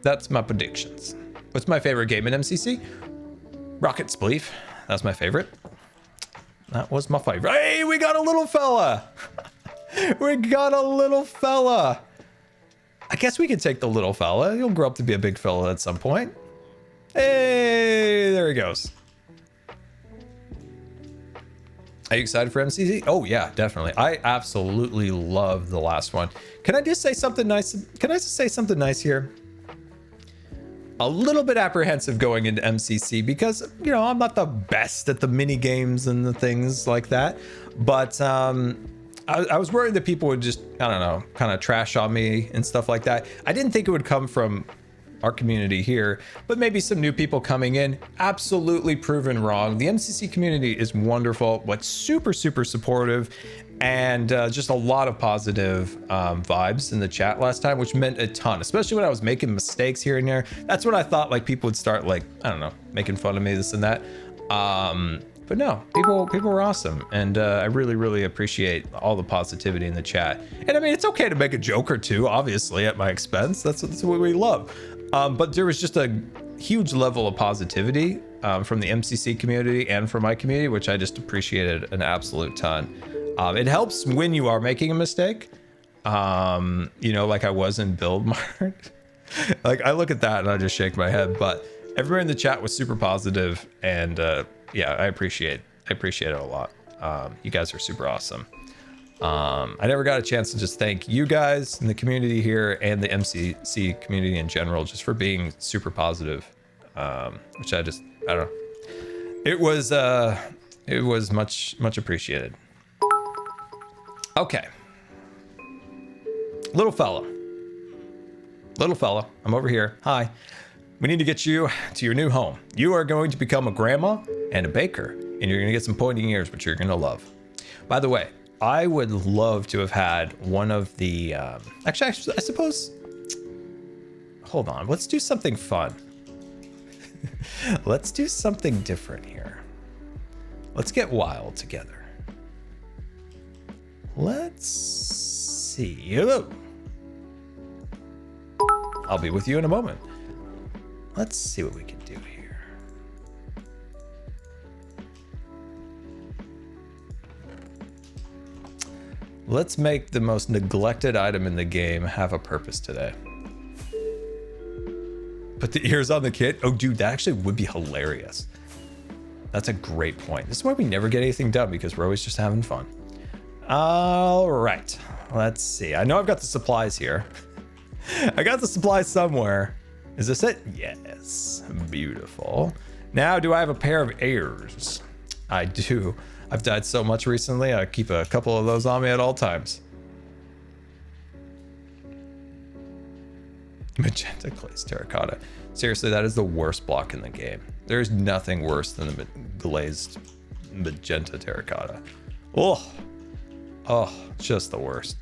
that's my predictions. What's my favorite game in MCC? Rocket Spleef. That's my favorite. That was my favorite. Hey, we got a little fella. We got a little fella. I guess we could take the little fella. He'll grow up to be a big fella at some point. Hey, there he goes. Are you excited for MCC? Oh yeah, definitely. I absolutely love the last one. Can I just say something nice? Can I just say something nice here? A little bit apprehensive going into MCC because, you know, I'm not the best at the mini games and the things like that. But I was worried that people would just, I don't know, kind of trash on me and stuff like that. I didn't think it would come from our community here, but maybe some new people coming in. Absolutely proven wrong. The MCC community is wonderful, but super, super supportive. And just a lot of positive vibes in the chat last time, which meant a ton, especially when I was making mistakes here and there. That's when I thought like people would start like, I don't know, making fun of me, this and that. But no, people were awesome. And I really, really appreciate all the positivity in the chat. And I mean, it's okay to make a joke or two, obviously, at my expense. That's what we love. But there was just a huge level of positivity from the MCC community and from my community, which I just appreciated an absolute ton. It helps when you are making a mistake, you know, like I was in Build Mart. Like I look at that and I just shake my head, but everyone in the chat was super positive, and yeah, I appreciate it a lot. You guys are super awesome. I never got a chance to just thank you guys in the community here and the MCC community in general just for being super positive, which I don't know. It was much appreciated. Okay. Little fella, I'm over here. Hi. We need to get you to your new home. You are going to become a grandma and a baker, and you're gonna get some pointy ears, which you're gonna love. By the way, I would love to have had one of the, actually, I suppose, hold on, let's do something fun. Let's do something different here. Let's get wild together. Let's see. Hello. I'll be with you in a moment. Let's see what we can do here. Let's make the most neglected item in the game have a purpose today. Put the ears on the kid. Oh, dude, that actually would be hilarious. That's a great point. This is why we never get anything done, because we're always just having fun. All right, let's see. I know I've got the supplies here. I got the supplies somewhere. Is this it? Yes, beautiful. Now, do I have a pair of ears? I do. I've died so much recently, I keep a couple of those on me at all times. Magenta glazed terracotta. Seriously, that is the worst block in the game. There's nothing worse than the glazed magenta terracotta. Oh, just the worst.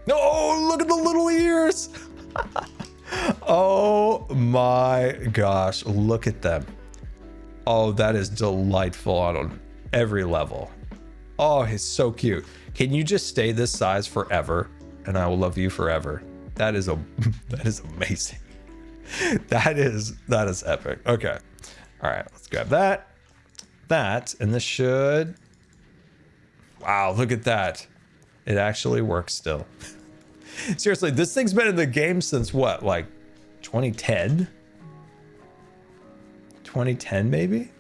No, look at the little ears. Oh my gosh, look at them. Oh, that is delightful on every level. Oh, he's so cute. Can you just stay this size forever? And I will love you forever. That is amazing. That is epic. Okay. All right, let's grab that. And this should, wow, look at that. It actually works still. Seriously, this thing's been in the game since what, like 2010? 2010 maybe?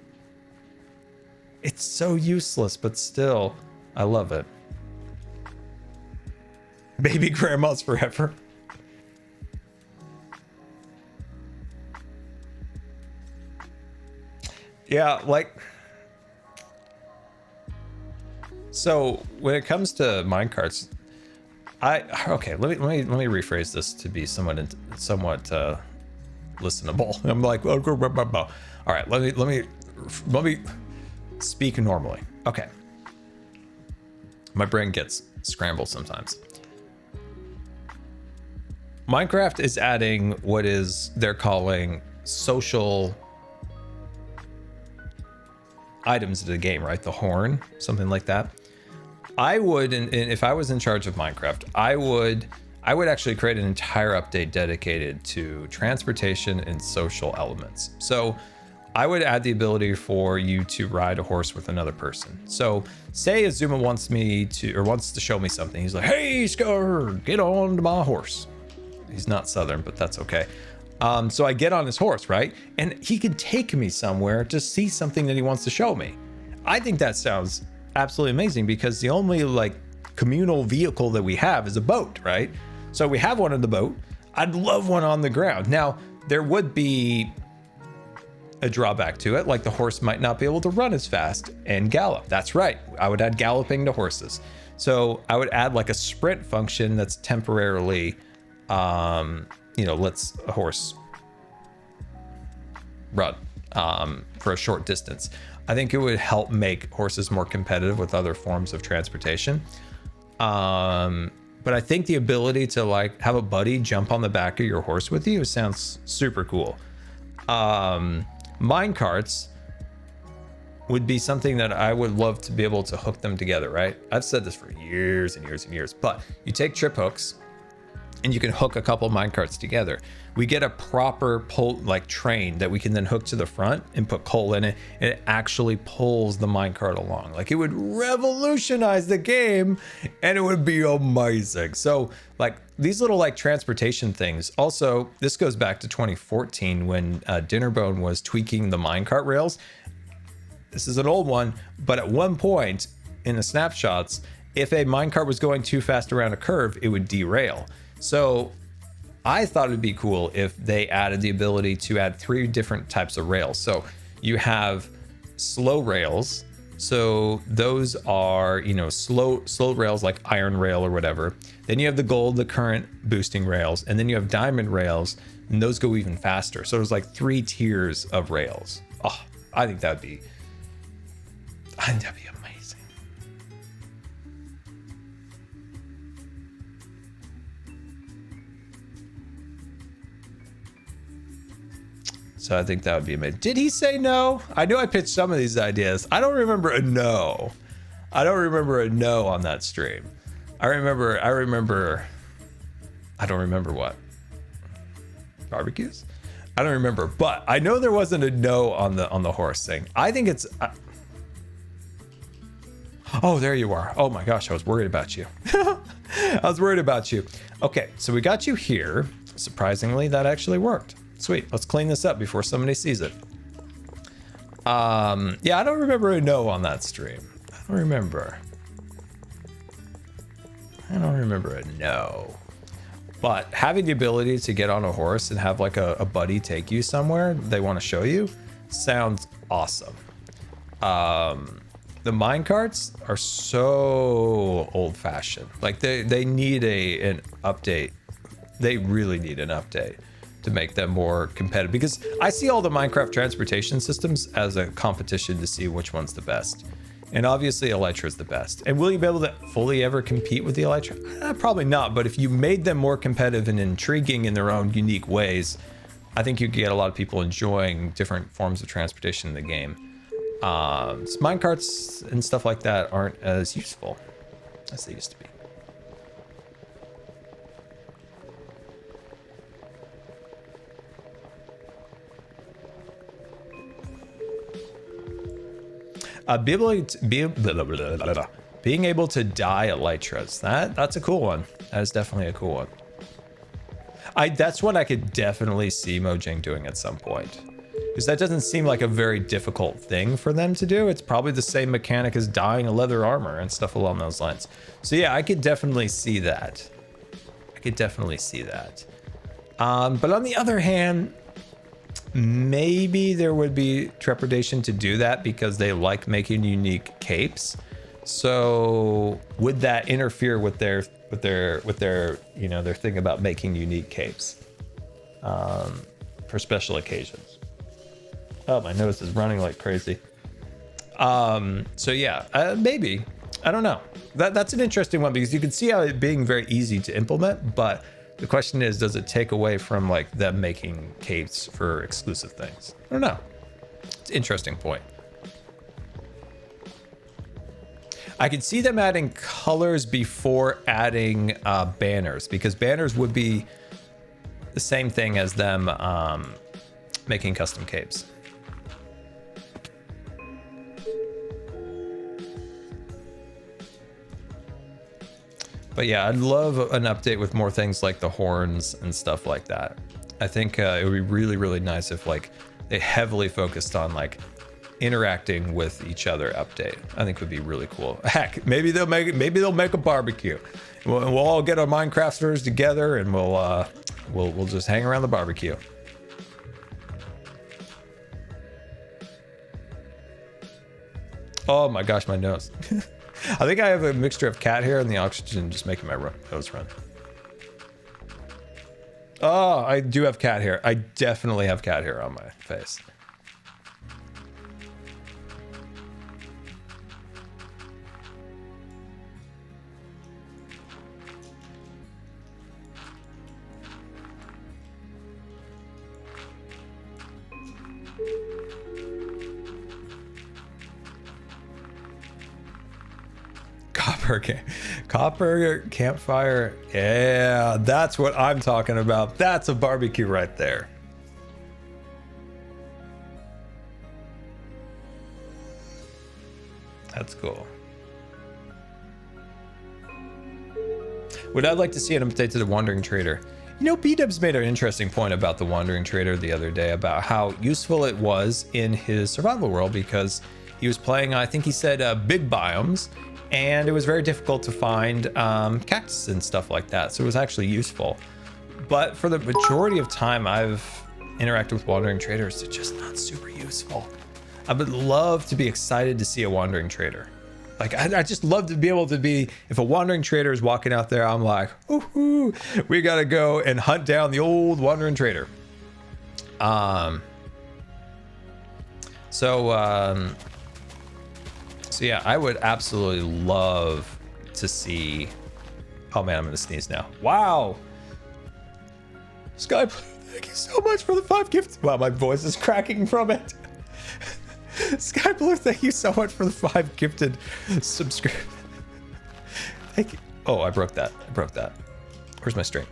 It's so useless, but still, I love it. Baby grandmas forever. Yeah, like, so when it comes to minecarts, okay, let me rephrase this to be somewhat listenable. I'm like, all right, let me speak normally. Okay, my brain gets scrambled sometimes. Minecraft is adding what they're calling social items to the game, right? The horn, something like that. I would, and if I was in charge of Minecraft, I would actually create an entire update dedicated to transportation and social elements. So I would add the ability for you to ride a horse with another person. So say Azuma wants to show me something. He's like, hey, Scar, get on to my horse. He's not Southern, but that's okay. So I get on his horse, right? And he can take me somewhere to see something that he wants to show me. I think that sounds absolutely amazing, because the only like communal vehicle that we have is a boat, right? So we have one on the boat. I'd love one on the ground. Now, there would be a drawback to it, like the horse might not be able to run as fast and gallop. That's right. I would add galloping to horses. So I would add like a sprint function that's temporarily, lets a horse run for a short distance. I think it would help make horses more competitive with other forms of transportation. But I think the ability to like have a buddy jump on the back of your horse with you sounds super cool. Minecarts would be something that I would love to be able to hook them together, right? I've said this for years and years and years, but you take trip hooks and you can hook a couple minecarts together. We get a proper train that we can then hook to the front and put coal in it, and it actually pulls the minecart along. Like, it would revolutionize the game, and it would be amazing. So like these little like transportation things. Also, this goes back to 2014 when Dinnerbone was tweaking the minecart rails. This is an old one, but at one point in the snapshots, if a minecart was going too fast around a curve, it would derail. So I thought it'd be cool if they added the ability to add 3 different types of rails. So you have slow rails. So those are, you know, slow rails like iron rail or whatever. Then you have the gold, the current boosting rails, and then you have diamond rails, and those go even faster. So there's like 3 tiers of rails. Oh, I think that'd be amazing. So I think that would be amazing. Did he say no? I knew I pitched some of these ideas. I don't remember a no. I don't remember a no on that stream. I don't remember what? Barbecues? I don't remember, but I know there wasn't a no on the horse thing. I think it's oh, there you are. Oh my gosh, I was worried about you. I was worried about you. Okay, so we got you here. Surprisingly, that actually worked. Sweet. Let's clean this up before somebody sees it. Yeah, I don't remember a no on that stream. I don't remember a no. But having the ability to get on a horse and have like a buddy take you somewhere they want to show you sounds awesome. The minecarts are so old-fashioned. Like they need an update. They really need an update to make them more competitive, because I see all the Minecraft transportation systems as a competition to see which one's the best. And obviously Elytra is the best. And will you be able to fully ever compete with the Elytra? Probably not, but if you made them more competitive and intriguing in their own unique ways, I think you could get a lot of people enjoying different forms of transportation in the game. Minecarts and stuff like that aren't as useful as they used to be. Being able to dye elytras, that's a cool one. That is definitely a cool one. That's what I could definitely see Mojang doing at some point, because that doesn't seem like a very difficult thing for them to do. It's probably the same mechanic as dyeing a leather armor and stuff along those lines. So yeah, I could definitely see that. But on the other hand, maybe there would be trepidation to do that because they like making unique capes. So would that interfere with their you know, their thing about making unique capes for special occasions? Oh, my nose is running like crazy. So yeah, maybe. I don't know. That's an interesting one, because you can see how it being very easy to implement, but the question is, does it take away from like them making capes for exclusive things? I don't know. It's an interesting point. I could see them adding colors before adding banners, because banners would be the same thing as them making custom capes. But yeah, I'd love an update with more things like the horns and stuff like that. I think it would be really, really nice if like they heavily focused on like interacting with each other update. I think would be really cool. Heck, maybe they'll make a barbecue. We'll all get our Minecrafters together and we'll just hang around the barbecue. Oh my gosh, my nose. I think I have a mixture of cat hair and the oxygen just making my nose run. Oh, I do have cat hair. I definitely have cat hair on my face. Copper campfire. Yeah, that's what I'm talking about. That's a barbecue right there. That's cool. Would I like to see an update to the Wandering Trader? You know, B-Dubs made an interesting point about the Wandering Trader the other day about how useful it was in his survival world, because he was playing, I think he said, big biomes, and it was very difficult to find cactus and stuff like that. So it was actually useful. But for the majority of time I've interacted with wandering traders, they're just not super useful. I would love to be excited to see a wandering trader. Like, I just love to be able to be, if a wandering trader is walking out there, I'm like, ooh, we gotta go and hunt down the old wandering trader. So yeah, I would absolutely love to see. Oh man, I'm gonna sneeze now. Wow. Sky, thank you so much for the 5 gifts. Wow, my voice is cracking from it. Sky Blue, thank you so much for the 5 gifted subscriptions. Thank you. Oh, I broke that. Where's my string?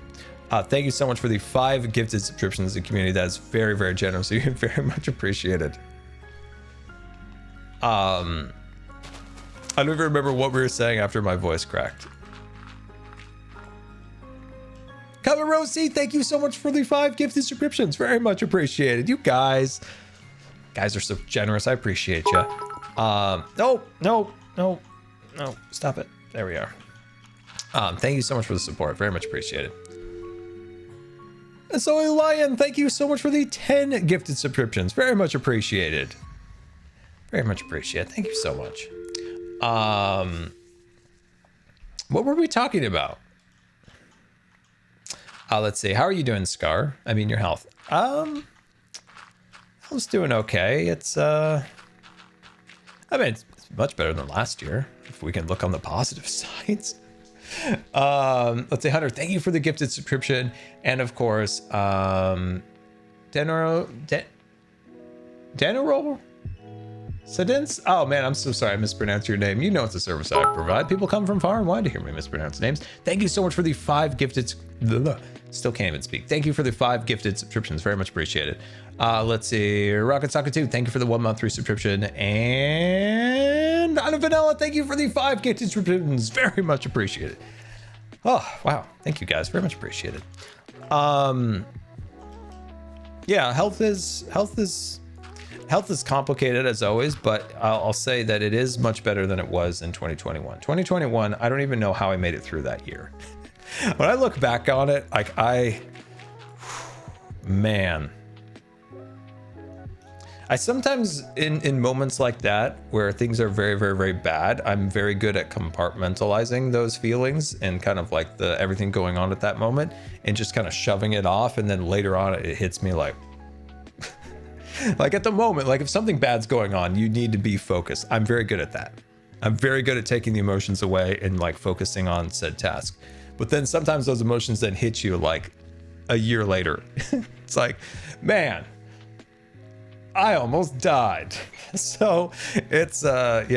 Thank you so much for the 5 gifted subscriptions to the community. That is very, very generous. You very much appreciated. I don't even remember what we were saying after my voice cracked. Kamarosi, thank you so much for the 5 gifted subscriptions. Very much appreciated. You guys are so generous. I appreciate you. No, stop it. There we are. Thank you so much for the support. Very much appreciated. And so, Lion, thank you so much for the 10 gifted subscriptions. Very much appreciated. Very much appreciated. Thank you so much. What were we talking about? Let's see. How are you doing, Scar? I mean, your health. I was doing okay. It's I mean, it's much better than last year, if we can look on the positive sides. Let's say, Hunter, thank you for the gifted subscription. And of course, Denaro Sedence? Oh man, I'm so sorry I mispronounced your name. You know it's a service I provide. People come from far and wide to hear me mispronounce names. Thank you so much for the 5 gifted... Still can't even speak. Thank you for the 5 gifted subscriptions. Very much appreciated. Let's see. Rocket Soccer 2, thank you for the 1 month free subscription. And Anna Vanilla, thank you for the 5 gifted subscriptions. Very much appreciated. Oh, wow. Thank you guys. Very much appreciated. Yeah, health is complicated as always, but I'll say that it is much better than it was in 2021. 2021, I don't even know how I made it through that year. When I look back on it, like man, I sometimes in moments like that where things are very, very, very bad, I'm very good at compartmentalizing those feelings and kind of like everything going on at that moment and just kind of shoving it off. And then later on, it hits me like, like at the moment, like if something bad's going on, you need to be focused. I'm very good at that. I'm very good at taking the emotions away and like focusing on said task. But then sometimes those emotions then hit you like a year later. It's like, man, I almost died. So it's, I'm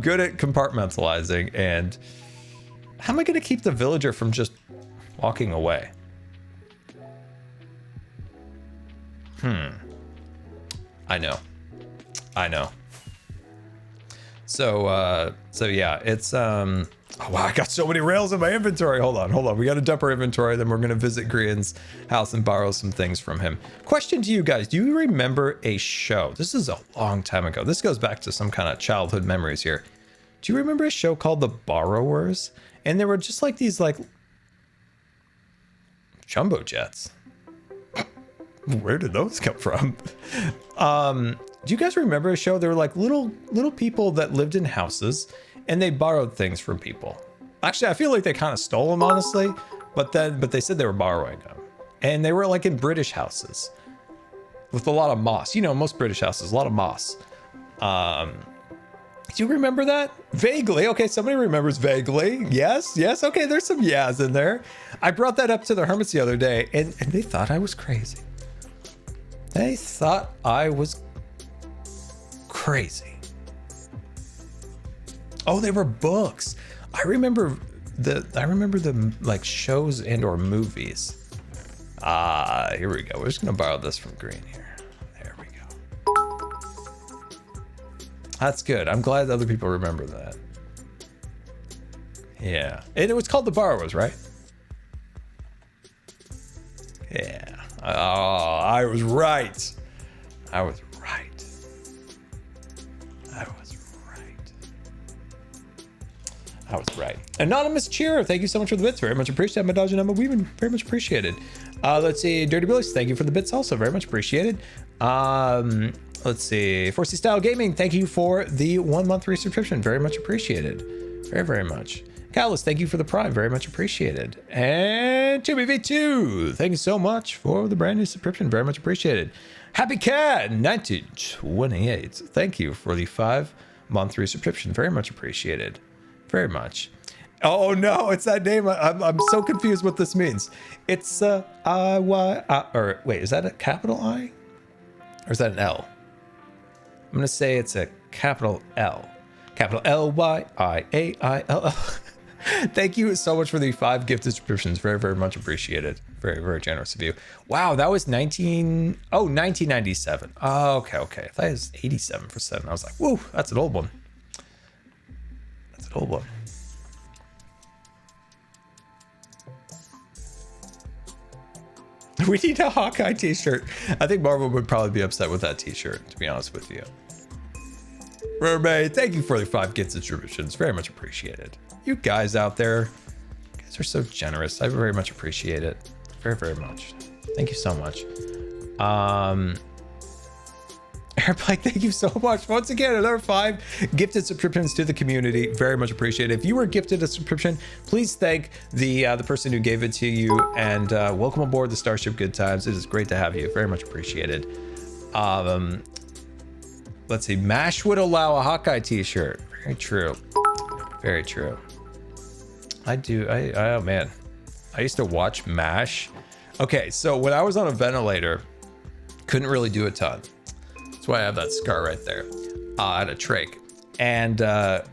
good at compartmentalizing. And how am I going to keep the villager from just walking away? I know. So yeah, it's, oh wow, I got so many rails in my inventory. Hold on. We got to dump our inventory. Then we're going to visit Grian's house and borrow some things from him. Question to you guys. Do you remember a show? This is a long time ago. This goes back to some kind of childhood memories here. Do you remember a show called The Borrowers? And there were just like these like jumbo jets. Where did those come from? Do you guys remember a show? There were like little people that lived in houses and they borrowed things from people. Actually, I feel like they kind of stole them, honestly, but they said they were borrowing them. And they were like in British houses with a lot of moss. You know, most British houses, a lot of moss. Do you remember that? Vaguely. Okay, somebody remembers vaguely. Yes. Okay, there's some yes in there. I brought that up to the hermits the other day and they thought I was crazy. They thought I was crazy. Oh, they were books. I remember the like shows and or movies. Here we go. We're just gonna borrow this from Green here. There we go. That's good. I'm glad other people remember that. Yeah. And it was called The Borrowers, right? Yeah. Oh, I was right. I was right. Anonymous Cheerer, thank you so much for the bits. Very much appreciated. My Dodge and Emma Weaving, very much appreciated. Let's see. Dirty Billies, thank you for the bits also. Very much appreciated. Let's see. 4C Style Gaming, thank you for the 1 month resubscription. Very much appreciated. Very, very much. Catalyst, thank you for the Prime. Very much appreciated. And 2BV2, thank you so much for the brand new subscription. Very much appreciated. Happy Cat 1928, thank you for the 5 month resubscription. Very much appreciated. Very much. Oh no, it's that name. I'm so confused what this means. It's or wait, is that a capital I? Or is that an L? I'm gonna say it's a capital L. Capital L-Y-I-A-I-L-L. Thank you so much for the 5 gifted subscriptions. Very, very much appreciated. Very, very generous of you. Wow, that was 1997. Oh, okay. I thought it was 87 for 7. I was like, whoa, that's an old one. That's an old one. We need a Hawkeye t-shirt. I think Marvel would probably be upset with that t-shirt, to be honest with you. Mermaid, thank you for the 5 gifted subscriptions. Very much appreciated. You guys out there, you guys are so generous. I very much appreciate it. Very, very much. Thank you so much. Airplane, thank you so much. Once again, another 5 gifted subscriptions to the community. Very much appreciated. If you were gifted a subscription, please thank the person who gave it to you, and welcome aboard the Starship Good Times. It is great to have you. Very much appreciated. Let's see. MASH would allow a Hawkeye t-shirt. Very true. Very true. Oh man. I used to watch MASH. Okay, so when I was on a ventilator, couldn't really do a ton. That's why I have that scar right there. I had a trach. And I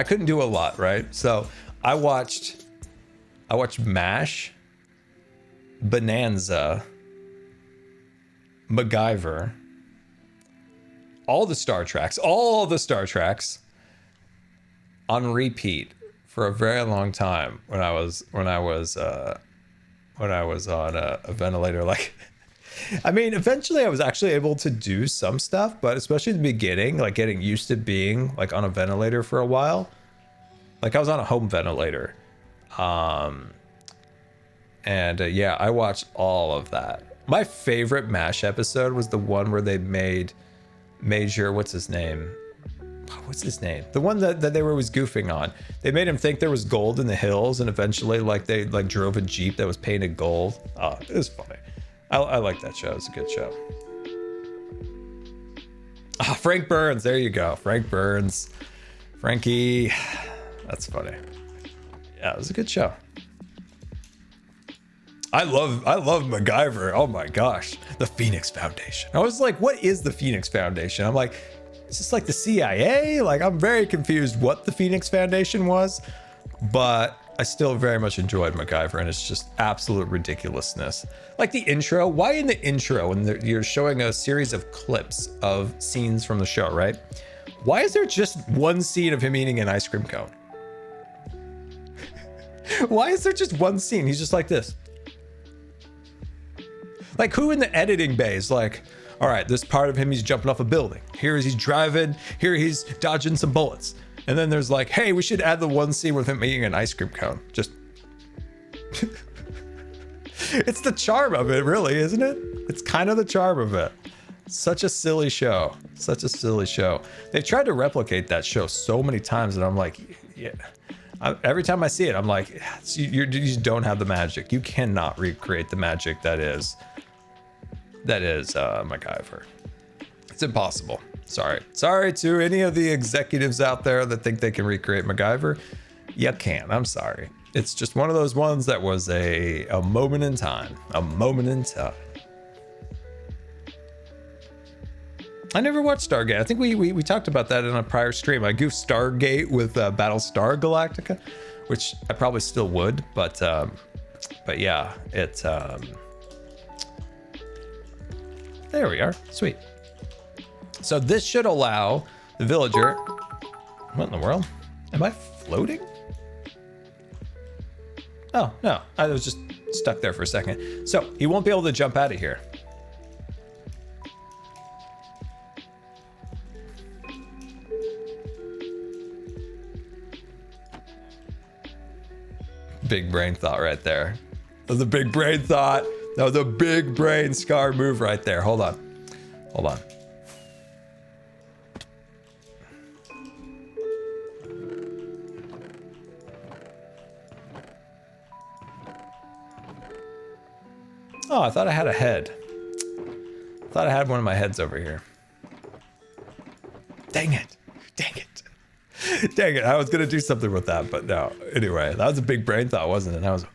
couldn't do a lot, right? So I watched MASH, Bonanza, MacGyver, all the Star Treks on repeat for a very long time when I was on a ventilator. Like, I mean, eventually I was actually able to do some stuff, but especially in the beginning, like getting used to being like on a ventilator for a while. Like I was on a home ventilator. Yeah, I watched all of that. My favorite MASH episode was the one where they made Major, what's his name? The one that they were always goofing on. They made him think there was gold in the hills, and eventually like they like drove a Jeep that was painted gold. It was funny. I like that show. It's a good show. Frank Burns. There you go. Frank Burns. Frankie. That's funny. Yeah, it was a good show. I love MacGyver. Oh my gosh. The Phoenix Foundation. I was like, what is the Phoenix Foundation? I'm like, is this like the CIA? Like, I'm very confused what the Phoenix Foundation was, but I still very much enjoyed MacGyver, and it's just absolute ridiculousness. Like the intro. Why in the intro, when you're showing a series of clips of scenes from the show, right? Why is there just one scene of him eating an ice cream cone? Why is there just one scene? He's just like this. Like, who in the editing bay is like, all right, this part of him, he's jumping off a building. Here he's driving. Here he's dodging some bullets. And then there's like, hey, we should add the one scene with him eating an ice cream cone. Just, it's the charm of it, really, isn't it? It's kind of the charm of it. Such a silly show. Such a silly show. They've tried to replicate that show so many times, and I'm like, yeah. Every time I see it, I'm like, you just don't have the magic. You cannot recreate the magic that is MacGyver. It's impossible. Sorry to any of the executives out there that think they can recreate MacGyver. You can't. I'm sorry. It's just one of those ones that was a moment in time. A moment in time. I never watched Stargate. I think we talked about that in a prior stream. I goofed Stargate with Battlestar Galactica, which I probably still would, but yeah, it. There we are. Sweet. So this should allow the villager. What in the world? Am I floating? Oh no, I was just stuck there for a second. So he won't be able to jump out of here. big brain thought right there. That was a big brain thought. That was a big brain Scar move right there. Hold on. Hold on. Oh, I thought I had a head. I thought I had one of my heads over here. Dang it. Dang it. Dang it. I was going to do something with that, but no. Anyway, that was a big brain thought, wasn't it? That was...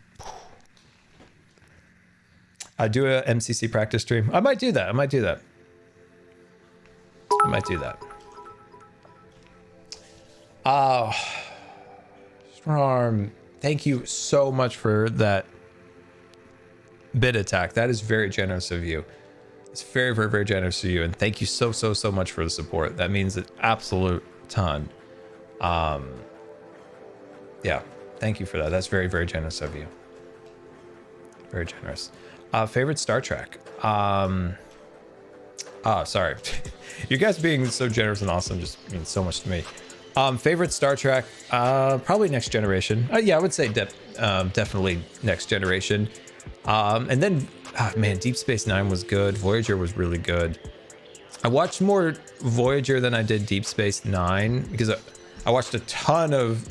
I do a MCC practice stream. I might do that. I might do that. I might do that. Storm, thank you so much for that bid attack. That is very generous of you. It's very, very, very generous of you. And thank you so, so, so much for the support. That means an absolute ton. Yeah, thank you for that. That's very, very generous of you. Very generous. Favorite Star Trek? Sorry. You guys being so generous and awesome just means so much to me. Favorite Star Trek? Probably Next Generation. Yeah, I would say definitely Next Generation. And then, man, Deep Space Nine was good. Voyager was really good. I watched more Voyager than I did Deep Space Nine because I watched a ton of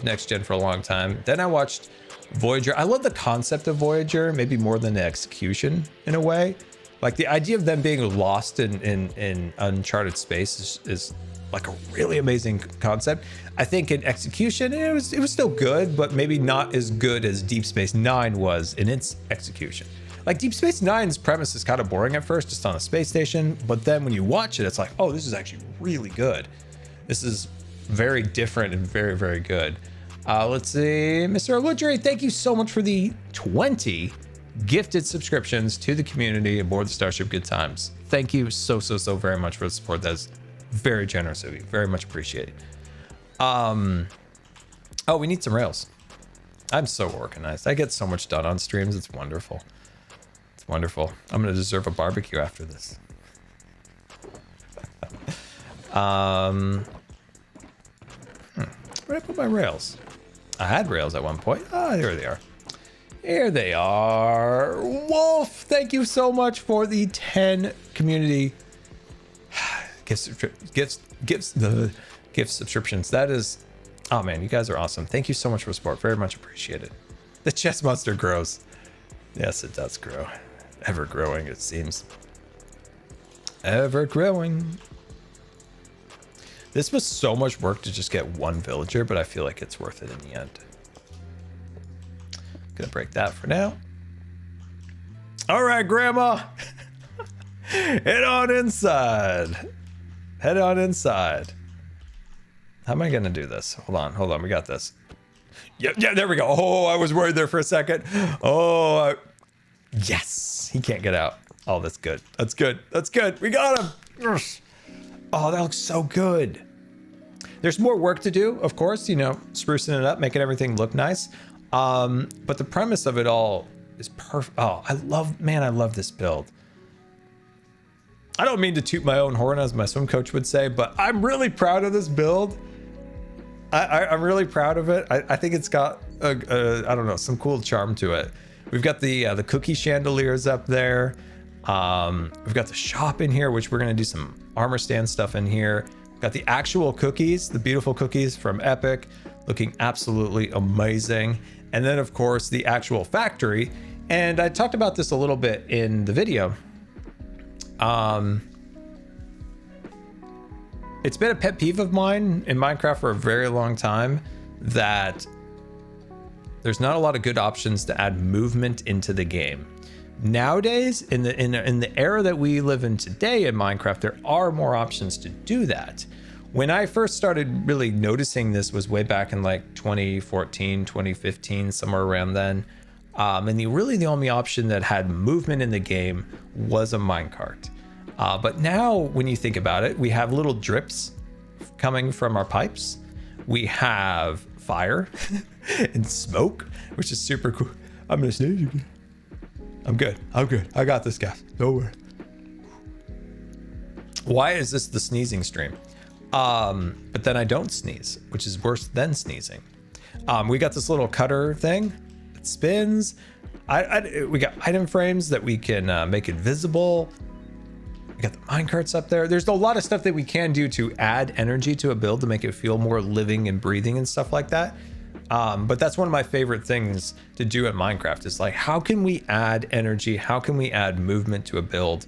Next Gen for a long time. Then I watched Voyager. I love the concept of Voyager, maybe more than the execution in a way. Like the idea of them being lost in uncharted space is like a really amazing concept. I think in execution, it was still good, but maybe not as good as Deep Space Nine was in its execution. Like Deep Space Nine's premise is kind of boring at first, just on a space station, but then when you watch it, it's like, oh, this is actually really good. This is very different and very, very good. Let's see, Mr. Woodry, thank you so much for the 20 gifted subscriptions to the community aboard the Starship Good Times. Thank you so, so, so very much for the support. That's very generous of you. Very much appreciated. Oh, we need some rails. I'm so organized. I get so much done on streams. It's wonderful. It's wonderful. I'm going to deserve a barbecue after this. Where did I put my rails? I had rails at one point. Ah, here they are. Here they are. Wolf, thank you so much for the 10 community gift subscriptions. That is, oh man, you guys are awesome. Thank you so much for support. Very much appreciated. The chest monster grows. Yes, it does grow. Ever growing, it seems. Ever growing. This was so much work to just get one villager, but I feel like it's worth it in the end. Gonna break that for now. All right, Grandma. Head on inside. Head on inside. How am I gonna do this? Hold on. We got this. Yeah, there we go. Oh, I was worried there for a second. Oh, yes. He can't get out. Oh, that's good. That's good. That's good. We got him. Yes. Oh, that looks so good. There's more work to do, of course, you know, sprucing it up, making everything look nice. But the premise of it all is perfect. Oh, I love this build. I don't mean to toot my own horn, as my swim coach would say, but I'm really proud of this build. I'm really proud of it. I think it's got I don't know, some cool charm to it. We've got the cookie chandeliers up there. We've got the shop in here, which we're gonna do some armor stand stuff in here. We've got the actual cookies, the beautiful cookies from Epic, looking absolutely amazing. And then of course the actual factory. And I talked about this a little bit in the video. It's been a pet peeve of mine in Minecraft for a very long time that there's not a lot of good options to add movement into the game. Nowadays, in the era that we live in today in Minecraft, there are more options to do that. When I first started really noticing this was way back in like 2014, 2015, somewhere around then. And the only option that had movement in the game was a minecart. But now when you think about it, we have little drips coming from our pipes. We have fire and smoke, which is super cool. I'm gonna sneeze again. I'm good. I got this, guys. Don't worry. Why is this the sneezing stream? But then I don't sneeze, which is worse than sneezing. We got this little cutter thing that spins. We got item frames that we can make invisible. We got the minecarts up there. There's a lot of stuff that we can do to add energy to a build to make it feel more living and breathing and stuff like that. But that's one of my favorite things to do in Minecraft is like, how can we add energy? How can we add movement to a build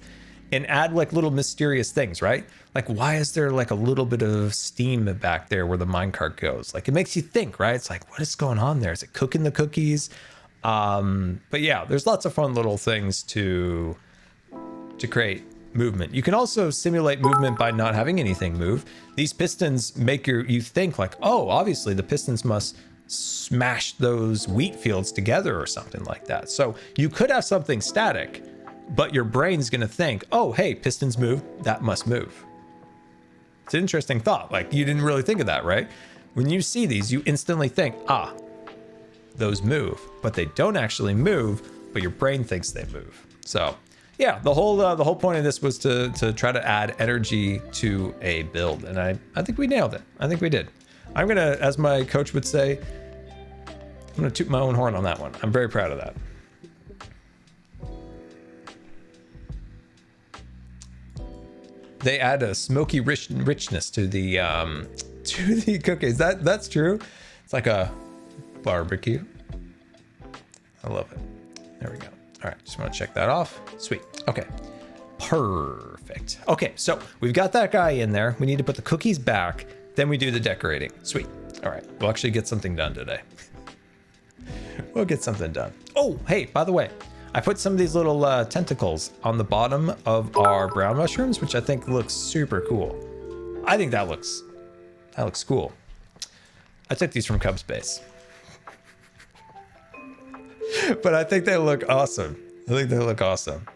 and add like little mysterious things, right? Like, why is there like a little bit of steam back there where the minecart goes? Like, it makes you think, right? It's like, what is going on there? Is it cooking the cookies? But yeah, there's lots of fun little things to create movement. You can also simulate movement by not having anything move. These pistons make you think like, oh, obviously the pistons must smash those wheat fields together or something like that. So you could have something static, but your brain's gonna think, oh, hey, pistons move, that must move. It's an interesting thought. Like, you didn't really think of that, right? When you see these, you instantly think, ah, those move, but they don't actually move, but your brain thinks they move. So yeah, the whole point of this was to try to add energy to a build, and I think we nailed it. I think we did. I'm gonna, as my coach would say, I'm gonna toot my own horn on that one. I'm very proud of that. They add a smoky richness to the cookies. That's true. It's like a barbecue. I love it. There we go. All right, just want to check that off. Sweet. Okay, perfect. Okay, so we've got that guy in there. We need to put the cookies back. Then we do the decorating. Sweet. All right, we'll actually get something done today. We'll get something done. Oh, hey, by the way, I put some of these little tentacles on the bottom of our brown mushrooms, which I think looks super cool. I think that looks cool. I took these from Cubspace. But I think they look awesome. I think they look awesome.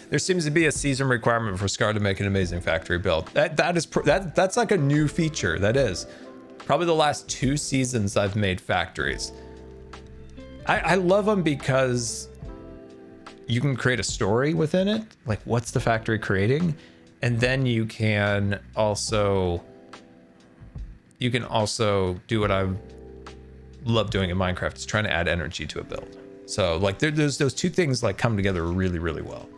There seems to be a season requirement for Scar to make an amazing factory build. That's like a new feature. That is probably the last 2 seasons I've made factories. I love them because you can create a story within it. Like, what's the factory creating? And then you can also do what I love doing in Minecraft, is trying to add energy to a build. So like there's those 2 things like come together really, really well.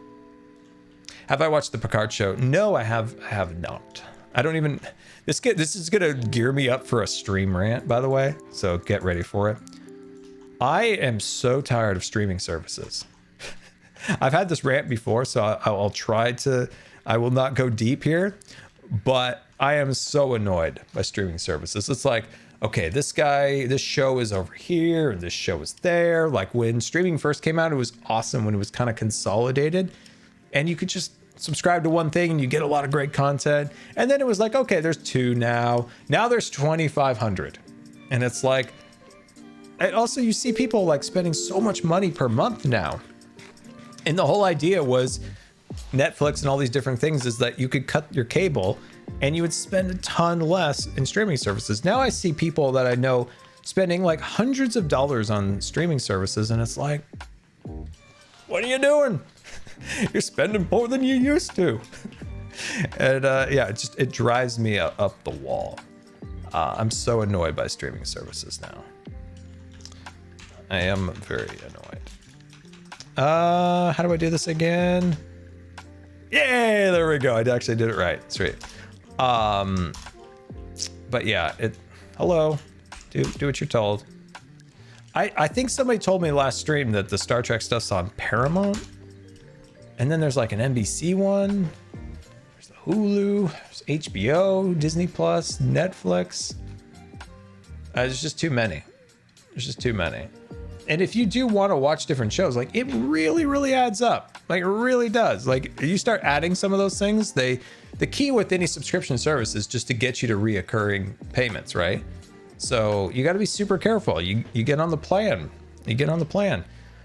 Have I watched the Picard show? No, I have not. I don't even, this is gonna gear me up for a stream rant, by the way, so get ready for it. I am so tired of streaming services. I've had this rant before, so I will not go deep here, but I am so annoyed by streaming services. It's like, okay, this show is over here and this show is there. Like, when streaming first came out, it was awesome when it was kind of consolidated and you could just subscribe to one thing and you get a lot of great content. And then it was like, okay, there's 2 now. Now there's 2,500. And it's like, and also you see people like spending so much money per month now. And the whole idea was Netflix and all these different things is that you could cut your cable and you would spend a ton less in streaming services. Now I see people that I know spending like hundreds of dollars on streaming services, and it's like, what are you doing? You're spending more than you used to. And yeah, it drives me up the wall. I'm so annoyed by streaming services now. I am very annoyed. How do I do this again? Yay, there we go. I actually did it right. Sweet. But yeah, hello, do what you're told. I think somebody told me last stream that the Star Trek stuff's on Paramount, and then there's like an NBC one, there's the Hulu, there's HBO, Disney Plus, Netflix. There's just too many. There's just too many. And if you do want to watch different shows, like, it really, really adds up. Like, it really does. Like, you start adding some of those things, the key with any subscription service is just to get you to reoccurring payments, right? So you got to be super careful. You get on the plan. You get on the plan.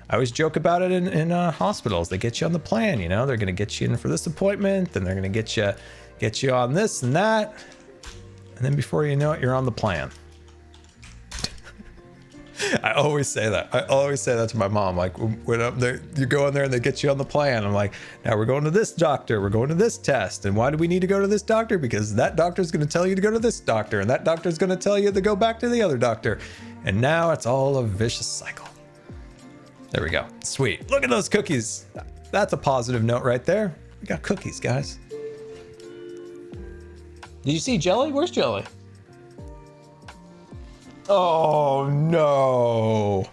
I always joke about it in hospitals. They get you on the plan, you know? They're going to get you in for this appointment, then they're going to get you on this and that. And then before you know it, you're on the plan. I always say that. I always say that to my mom. Like when I'm there, you go in there and they get you on the plan. I'm like, now we're going to this doctor. We're going to this test. And why do we need to go to this doctor? Because that doctor is going to tell you to go to this doctor. And that doctor is going to tell you to go back to the other doctor. And now it's all a vicious cycle. There we go. Sweet. Look at those cookies. That's a positive note right there. We got cookies, guys. Did you see Jelly? Where's Jelly? Oh, no.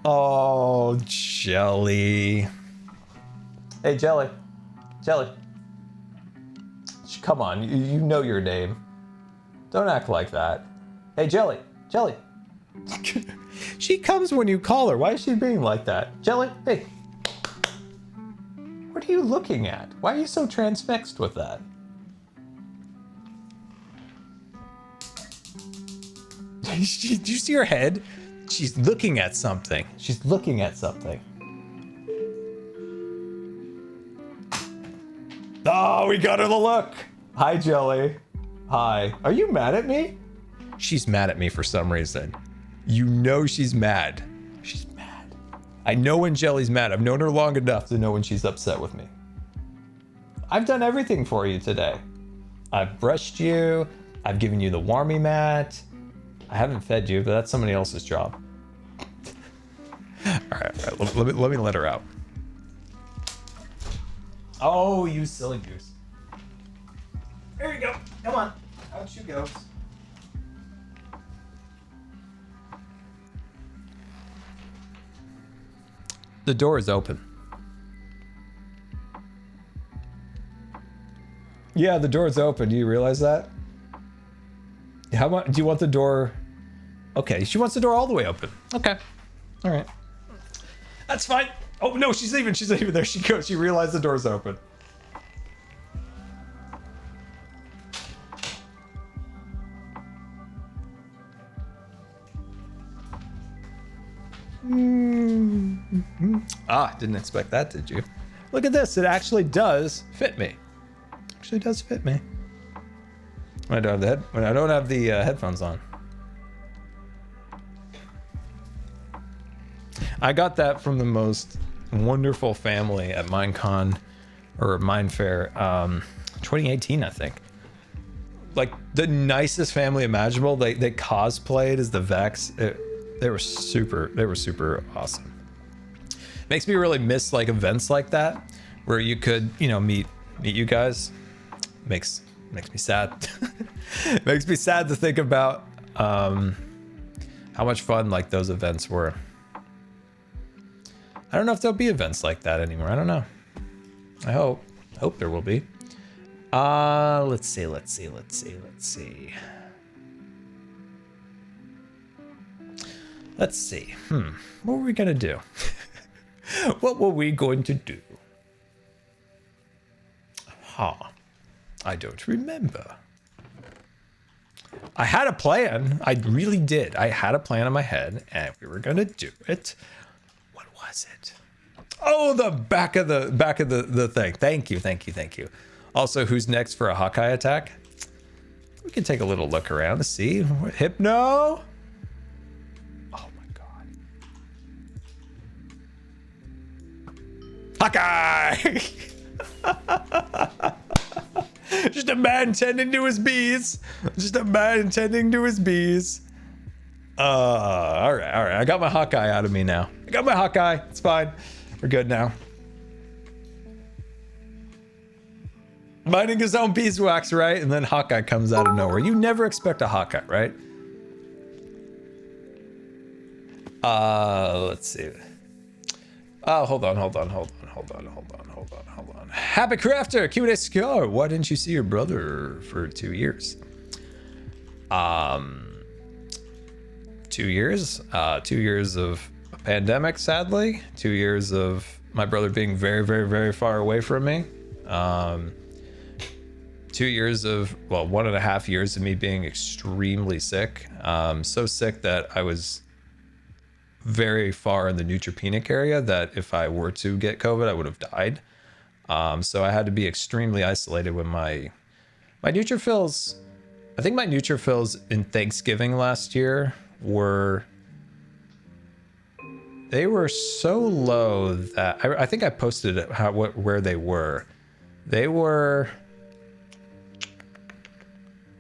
Oh, Jelly. Hey, Jelly. Jelly. Come on, you know your name. Don't act like that. Hey, Jelly. Jelly. She comes when you call her. Why is she being like that? Jelly, hey. What are you looking at? Why are you so transfixed with that? Did you see her head? She's looking at something. She's looking at something. Oh, we got her the look. Hi, Jelly. Hi. Are you mad at me? She's mad at me for some reason. You know she's mad. She's mad. I know when Jelly's mad. I've known her long enough to know when she's upset with me. I've done everything for you today. I've brushed you. I've given you the warmie mat. I haven't fed you, but that's somebody else's job. All right. Let me let her out. Oh, you silly goose. There you go. Come on. Out she goes. The door is open. Yeah, the door is open. Do you realize that? How much do you want the door? Okay, she wants the door all the way open. Okay. All right. That's fine. Oh, no, she's leaving. She's leaving. There she goes. She realized the door's open. Ah, didn't expect that, did you? Look at this. It actually does fit me. Actually does fit me. When I don't have the headphones on. I got that from the most wonderful family at Minecon or Minefair 2018, I think. Like the nicest family imaginable. They cosplayed as the Vex. They were super awesome. Makes me really miss like events like that where you could, you know, meet you guys. Makes me sad. Makes me sad to think about how much fun like those events were. I don't know if there'll be events like that anymore. I don't know. I hope there will be. Let's see. What were we gonna do? What were we going to do? I don't remember. I had a plan. I really did. I had a plan in my head and we were gonna do it. What was it? Oh, the back of the thing. Thank you. Also, who's next for a Hawkeye attack? We can take a little look around to see. Hypno? Oh my god. Hawkeye! Just a man tending to his bees. All right. I got my Hawkeye out of me now. I got my Hawkeye. It's fine. We're good now. Minding his own beeswax, right? And then Hawkeye comes out of nowhere. You never expect a Hawkeye, right? Let's see. Oh, hold on. Happy Crafter, GoodTimesWithScar. Why didn't you see your brother for 2 years? 2 years. 2 years of a pandemic, sadly. 2 years of my brother being very far away from me. 2 years of, well, 1.5 years of me being extremely sick. So sick that I was very far in the neutropenic area that if I were to get COVID, I would have died. So I had to be extremely isolated with my neutrophils. I think my neutrophils in Thanksgiving last year were so low that I think I posted it where they were. They were,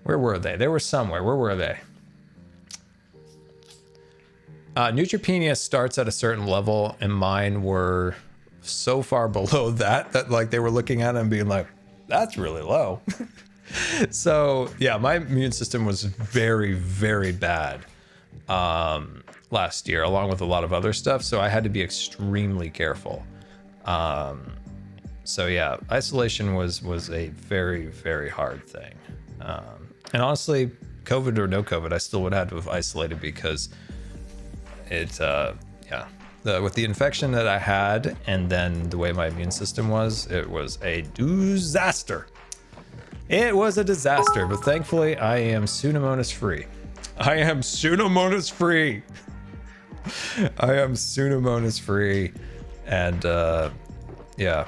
where were they? They were somewhere. Where were they? Neutropenia starts at a certain level, and mine were so far below that like they were looking at it and being like, that's really low. So yeah, my immune system was very, very bad last year, along with a lot of other stuff. So I had to be extremely careful. So yeah, isolation was a very, very hard thing. And honestly, COVID or no COVID, I still would have to have isolated because it, with the infection that I had and then the way my immune system was, it was a disaster. It was a disaster, but thankfully I am Pseudomonas free. I am Pseudomonas free. I am Pseudomonas free. And yeah.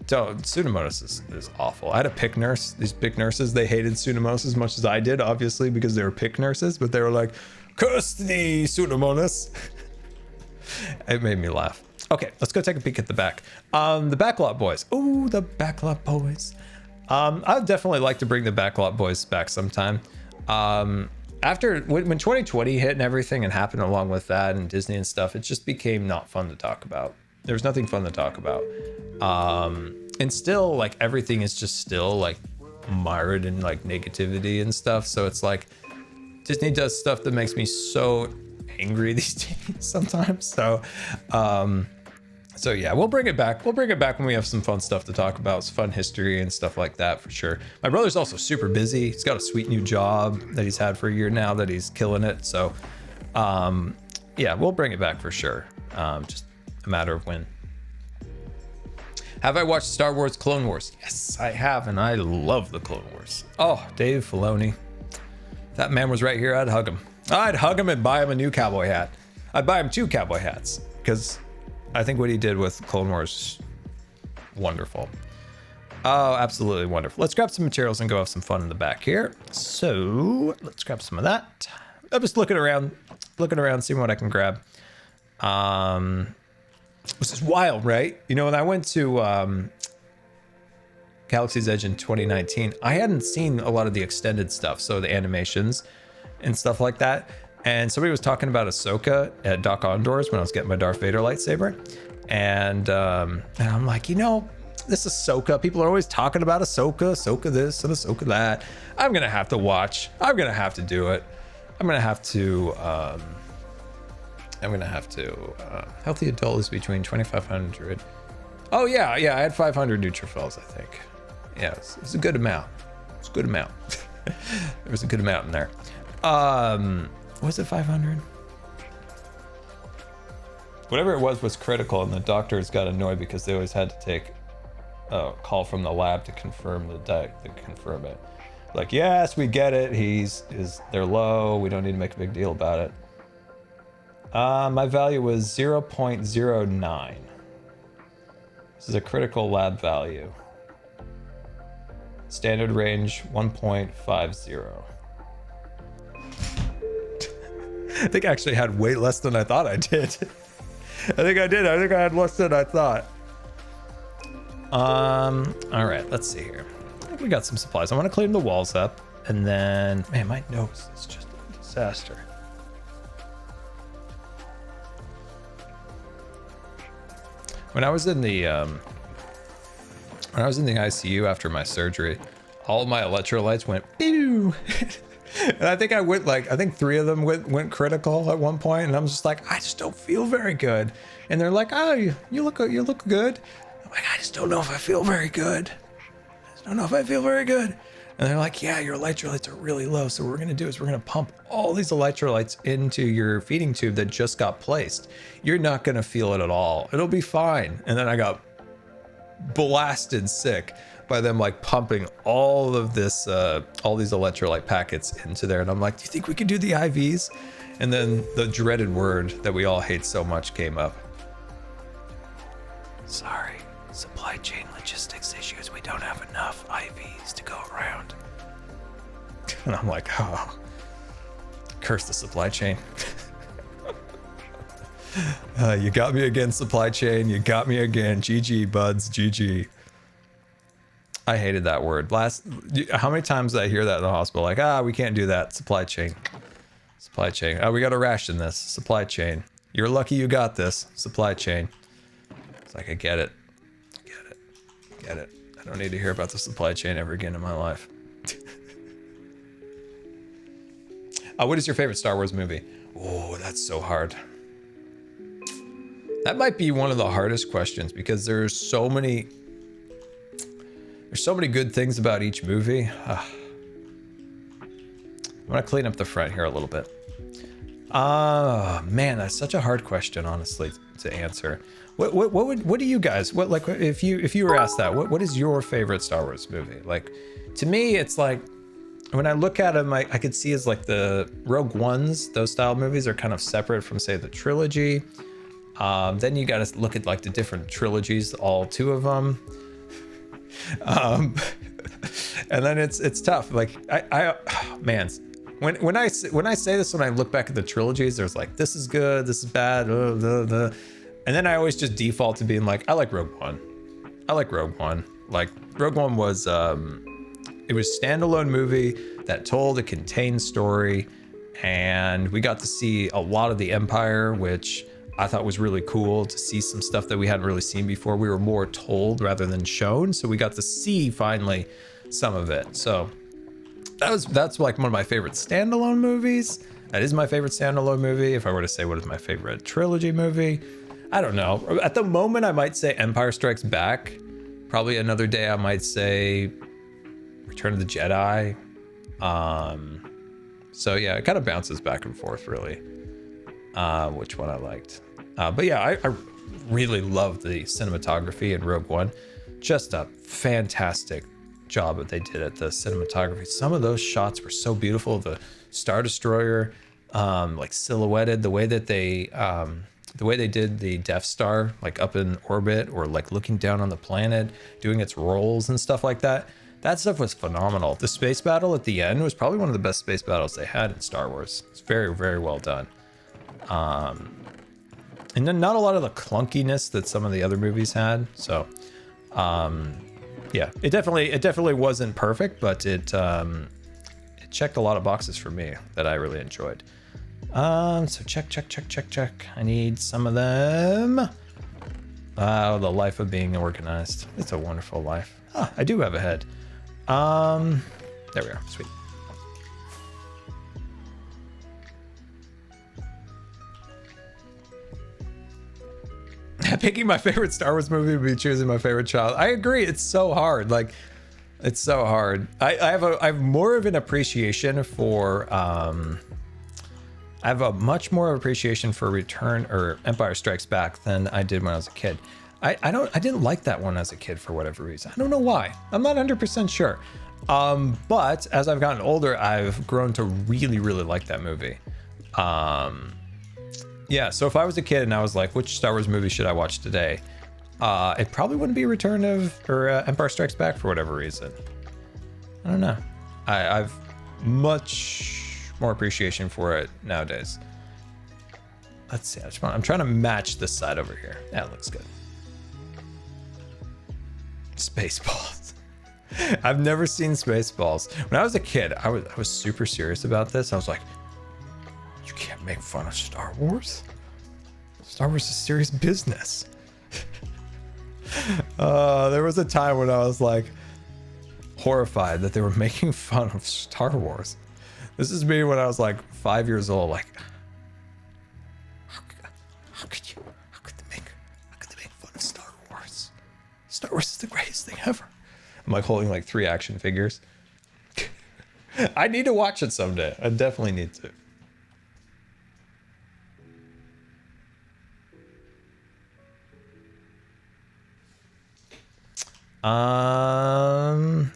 Pseudomonas is awful. I had a pick nurse. These pick nurses, they hated Pseudomonas as much as I did, obviously, because they were pick nurses, but they were like, curse thee, Pseudomonas. It made me laugh. Okay, let's go take a peek at the back. The Backlot Boys. Oh, the Backlot Boys. I'd definitely like to bring the Backlot Boys back sometime. After when 2020 hit and everything and happened along with that and Disney and stuff, it just became not fun to talk about. There's nothing fun to talk about. And still, like, everything is just still like mired in like negativity and stuff. So it's like Disney does stuff that makes me so angry these days sometimes. So so yeah, we'll bring it back. We'll bring it back when we have some fun stuff to talk about, some fun history and stuff like that for sure. My brother's also super busy. He's got a sweet new job that he's had for a year now that he's killing it. So yeah, we'll bring it back for sure. Just a matter of when. Have I watched Star Wars Clone Wars? Yes, I have, and I love the Clone Wars. Oh, Dave Filoni. If that man was right here, I'd hug him. I'd hug him and buy him a new cowboy hat. I'd buy him 2 cowboy hats because I think what he did with Clone Wars, wonderful. Oh, absolutely wonderful. Let's grab some materials and go have some fun in the back here. So let's grab some of that. I'm just looking around, seeing what I can grab. This is wild, right? You know, when I went to Galaxy's Edge in 2019, I hadn't seen a lot of the extended stuff, so the animations and stuff like that. And somebody was talking about Ahsoka at Doc Ondor's when I was getting my Darth Vader lightsaber. And I'm like, you know, this Ahsoka, people are always talking about Ahsoka this and Ahsoka that. I'm going to have to watch. I'm going to have to do it. I'm going to have to... healthy adult is between 2,500. Oh yeah, I had 500 neutrophils, I think. Yeah, it was a good amount. It's a good amount. There was a good amount in there. Was it 500? Whatever it was critical, and the doctors got annoyed because they always had to take a call from the lab to confirm confirm it. Like, yes, we get it. They're low. We don't need to make a big deal about it. My value was 0.09. This is a critical lab value. Standard range 1.50. I think I actually had way less than I thought I did. I think I did. I think I had less than I thought. All right, let's see here. I think we got some supplies. I want to clean the walls up, and then, man, my nose is just a disaster. When I was in the ICU after my surgery, all of my electrolytes went pew. And I think 3 of them went critical at one point, and I'm just like, I just don't feel very good. And they're like, oh, you look good. I'm like, I just don't know if I feel very good. And they're like, yeah, your electrolytes are really low. So what we're gonna do is we're gonna pump all these electrolytes into your feeding tube that just got placed. You're not gonna feel it at all. It'll be fine. And then I got blasted sick by them like pumping all of this, all these electrolyte packets into there. And I'm like, do you think we could do the IVs? And then the dreaded word that we all hate so much came up. Sorry, supply chain logistics issues. We don't have enough IVs to go around. And I'm like, oh, Curse the supply chain. You got me again, supply chain. You got me again. GG, buds. GG. I hated that word. How many times did I hear that in the hospital? Like, we can't do that. Supply chain. Supply chain. Oh, we got to ration this. Supply chain. You're lucky you got this. Supply chain. It's like, I get it. I get it. I get it. I don't need to hear about the supply chain ever again in my life. What is your favorite Star Wars movie? Oh, that's so hard. That might be one of the hardest questions because there's so many good things about each movie. I'm gonna clean up the front here a little bit. Man, that's such a hard question, honestly, to answer. What do you guys, like, if you were asked that, what is your favorite Star Wars movie? Like, to me, it's like, when I look at them, I could see as like the Rogue Ones, those style movies are kind of separate from, say, the trilogy. Then you got to look at like the different trilogies, all two of them. And then it's tough. Like man, when I say this, when I look back at the trilogies, there's like, this is good, this is bad, and then I always just default to being like, I like Rogue One. I like Rogue One. Like, Rogue One was it was a standalone movie that told a contained story, and we got to see a lot of the Empire, which I thought was really cool to see some stuff that we hadn't really seen before. We were more told rather than shown, so we got to see finally some of it. So that's like one of my favorite standalone movies. That is my favorite standalone movie. If I were to say what is my favorite trilogy movie, I don't know. At the moment, I might say Empire Strikes Back. Probably another day, I might say Return of the Jedi. So yeah, it kind of bounces back and forth, really, which one I liked. But yeah, I really loved the cinematography in Rogue One. Just a fantastic job that they did at the cinematography. Some of those shots were so beautiful. The Star Destroyer, like silhouetted, the way they did the Death Star, like up in orbit or like looking down on the planet, doing its rolls and stuff like that. That stuff was phenomenal. The space battle at the end was probably one of the best space battles they had in Star Wars. It's very, very well done. And then not a lot of the clunkiness that some of the other movies had. So, yeah, it definitely wasn't perfect, but it checked a lot of boxes for me that I really enjoyed. So check. I need some of them. Oh, the life of being organized. It's a wonderful life. Ah, I do have a head. There we are. Sweet. Picking my favorite Star Wars movie would be choosing my favorite child. I agree. It's so hard. Like, it's so hard. I have more of an appreciation for I have a much more appreciation for Return or Empire Strikes Back than I did when I was a kid. I didn't like that one as a kid for whatever reason. I don't know why. I'm not 100% sure. But as I've gotten older, I've grown to really, really like that movie. Yeah, so if I was a kid and I was like, which Star Wars movie should I watch today? It probably wouldn't be Empire Strikes Back for whatever reason. I don't know. I've much more appreciation for it nowadays. Let's see. I'm trying to match this side over here. That looks good. Spaceballs. I've never seen Spaceballs. When I was a kid, I was super serious about this. I was like, you can't make fun of Star Wars. Star Wars is serious business. There was a time when I was like horrified that they were making fun of Star Wars. This is me when I was like 5 years old. Like, how could they make fun of Star Wars? Star Wars is the greatest thing ever. I'm like holding like 3 action figures. I need to watch it someday. I definitely need to.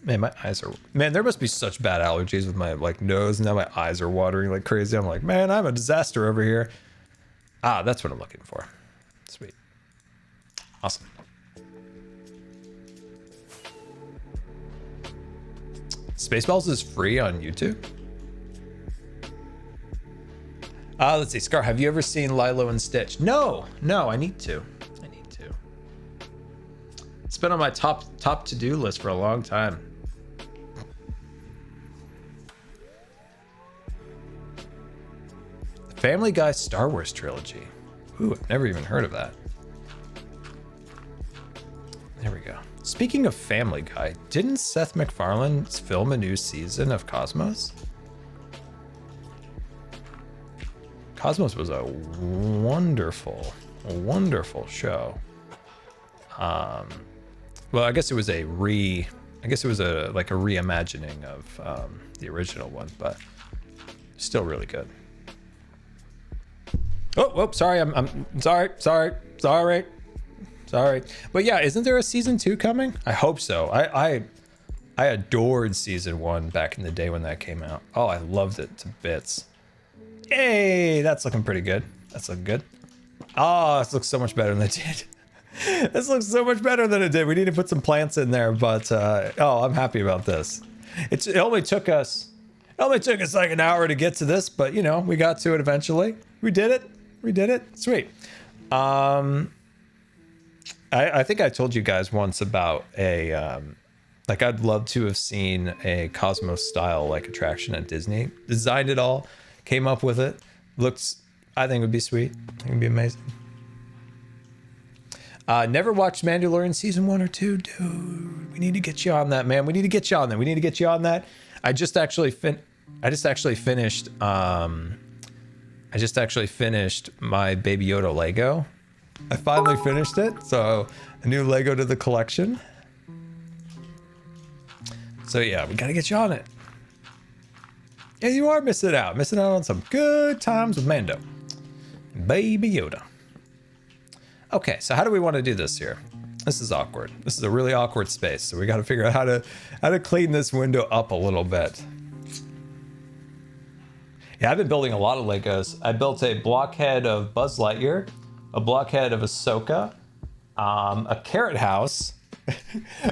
Man, my eyes are, man, there must be such bad allergies with my like nose. Now my eyes are watering like crazy. I'm like, man, I'm a disaster over here. Ah, that's what I'm looking for. Sweet. Awesome. Spaceballs is free on YouTube. Let's see, Scar, have you ever seen Lilo and Stitch? No, I need to. It's been on my top to-do list for a long time. Family Guy Star Wars trilogy. Ooh, I've never even heard of that. There we go. Speaking of Family Guy, didn't Seth MacFarlane film a new season of Cosmos? Cosmos was a wonderful show. Well, I guess it was like a reimagining of the original one, but still really good. Oh, sorry. I'm sorry. But yeah, isn't there a season 2 coming? I hope so. I adored season 1 back in the day when that came out. Oh, I loved it to bits. Yay, that's looking pretty good. That's looking good. Oh, this looks so much better than it did. This looks so much better than it did. We need to put some plants in there, but oh, I'm happy about this. It only took us like an hour to get to this, but you know, we got to it eventually. We did it. Sweet. I think I told you guys once about a like I'd love to have seen a Cosmos style like attraction at Disney. Designed it all, came up with it. Looks, I think it would be sweet. I think it would be amazing. Never watched Mandalorian season 1 or 2, dude. We need to get you on that, man. We need to get you on that. I just actually finished my Baby Yoda Lego. I finally finished it, so a new Lego to the collection. So yeah, we gotta get you on it. Yeah, you are missing out on some good times with Mando. Baby Yoda. Okay, so how do we want to do this here? This is awkward. This is a really awkward space, so we got to figure out how to clean this window up a little bit. Yeah, I've been building a lot of Legos. I built a blockhead of Buzz Lightyear, a blockhead of Ahsoka, a carrot house,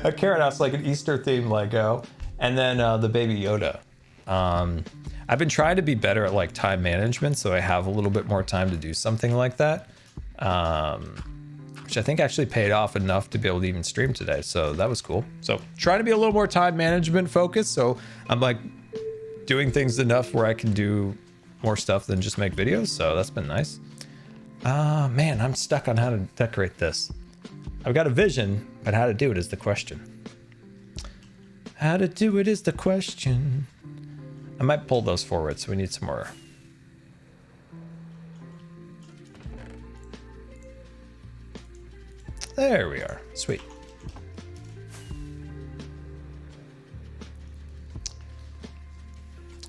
a carrot house like an Easter themed Lego, and then the Baby Yoda. I've been trying to be better at like time management, so I have a little bit more time to do something like that. Which I think actually paid off enough to be able to even stream today. So that was cool. So trying to be a little more time management focused. So I'm like doing things enough where I can do more stuff than just make videos. So that's been nice. Man, I'm stuck on how to decorate this. I've got a vision, but how to do it is the question. How to do it is the question. I might pull those forward, so we need some more. There we are. Sweet.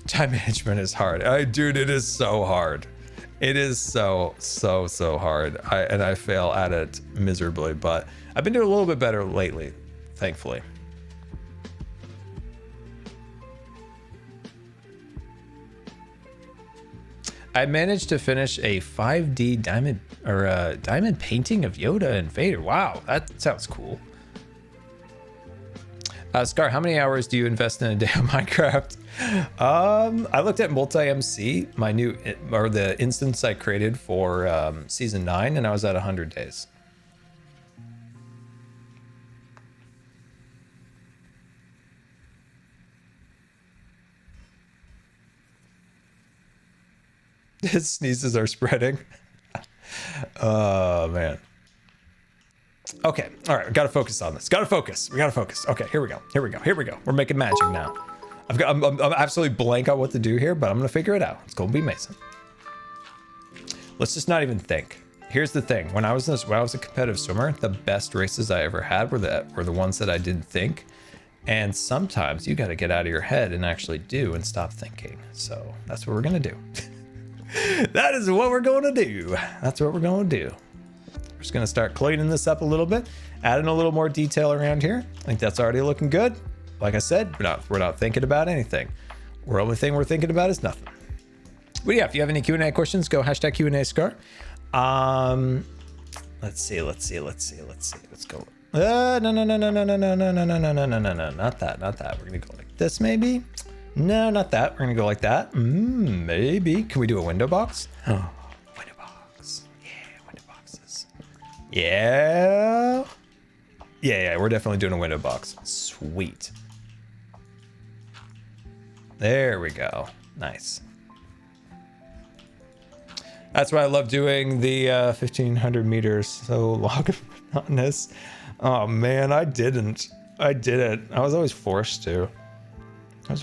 Time management is hard. Dude, it is so hard. It is so hard. I fail at it miserably, but I've been doing a little bit better lately, thankfully. I managed to finish a 5D diamond painting of Yoda and Vader. Wow, that sounds cool. Scar, how many hours do you invest in a day of Minecraft? I looked at multi-MC, the instance I created for season 9, and I was at 100 days. His sneezes are spreading. Oh man. Okay, all right, we gotta focus on this. We gotta focus. Okay, here we go. We're making magic now. I'm absolutely blank on what to do here, but I'm gonna figure it out. It's gonna be amazing. Let's just not even think. Here's the thing: when I was a competitive swimmer, the best races I ever had were the ones that I didn't think. And sometimes you got to get out of your head and actually do and stop thinking. So that's what we're gonna do. That is what we're going to do. That's what we're going to do. We're just going to start cleaning this up a little bit, adding a little more detail around here. I think that's already looking good. Like I said, we're not thinking about anything. The only thing we're thinking about is nothing. But yeah, if you have any Q&A questions, go hashtag Q&A Scar. Let's see. Let's go. No, not that. We're going to go like this maybe. No, not that. We're gonna go like that. Maybe. Can we do a window box? Oh, window box. Yeah, window boxes. Yeah. Yeah, we're definitely doing a window box. Sweet. There we go. Nice. That's why I love doing the 1500 meters. So long and monotonous. Oh man, I didn't. I was always forced to. I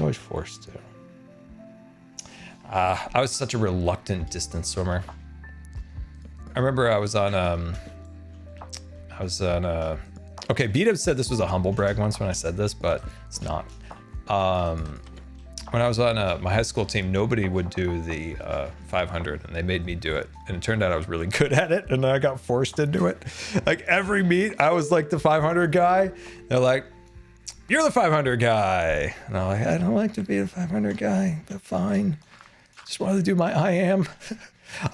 was such a reluctant distance swimmer. I remember I was on okay, Beat said this was a humble brag once when I said this, but it's not. When I was on my high school team, nobody would do the 500, and they made me do it. And it turned out I was really good at it, and I got forced into it. Like every meet, I was like the 500 guy. They're like, "You're the 500 guy," and I'm like, "I don't like to be the 500 guy, but fine. Just wanted to do my I am."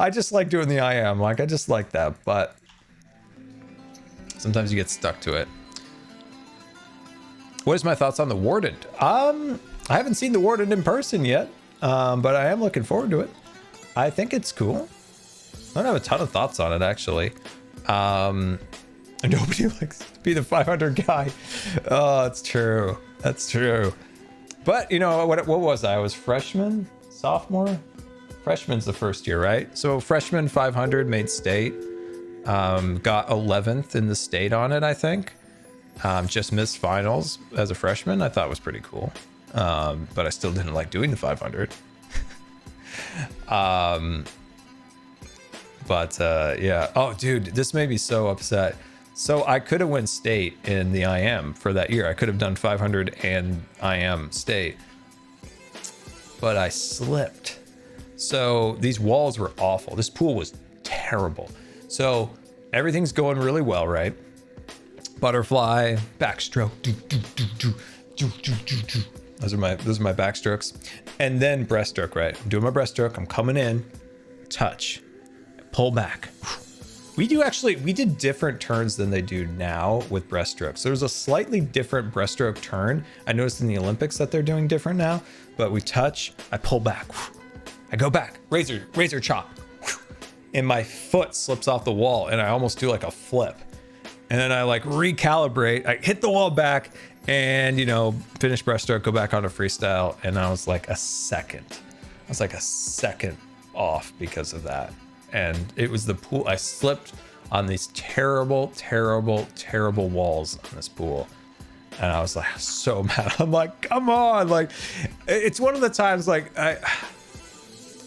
I just like doing the I am. Like I just like that, but sometimes you get stuck to it. What is my thoughts on the Warden? I haven't seen the Warden in person yet, but I am looking forward to it. I think it's cool. I don't have a ton of thoughts on it, actually. Nobody likes to be the 500 guy. Oh, it's true. That's true. But, you know, what was I? I was freshman? Sophomore? Freshman's the first year, right? So freshman 500 made state. Got 11th in the state on it, I think. Just missed finals as a freshman. I thought it was pretty cool. But I still didn't like doing the 500. Yeah. Oh, dude, this made me so upset. So I could have won state in the IM for that year. I could have done 500 and IM state, but I slipped. So these walls were awful. This pool was terrible. So everything's going really well, right? Butterfly, backstroke, Those are my backstrokes. And then breaststroke, right? I'm doing my breaststroke. I'm coming in, touch, pull back. We did different turns than they do now with breaststroke. So there's a slightly different breaststroke turn. I noticed in the Olympics that they're doing different now, but we touch, I pull back. I go back, razor chop. And my foot slips off the wall and I almost do like a flip. And then I like recalibrate, I hit the wall back, and, you know, finish breaststroke, go back onto freestyle, and I was like a second off because of that. And it was the pool. I slipped on these terrible walls in this pool, and I was like so mad. I'm like, come on, like it's one of the times like I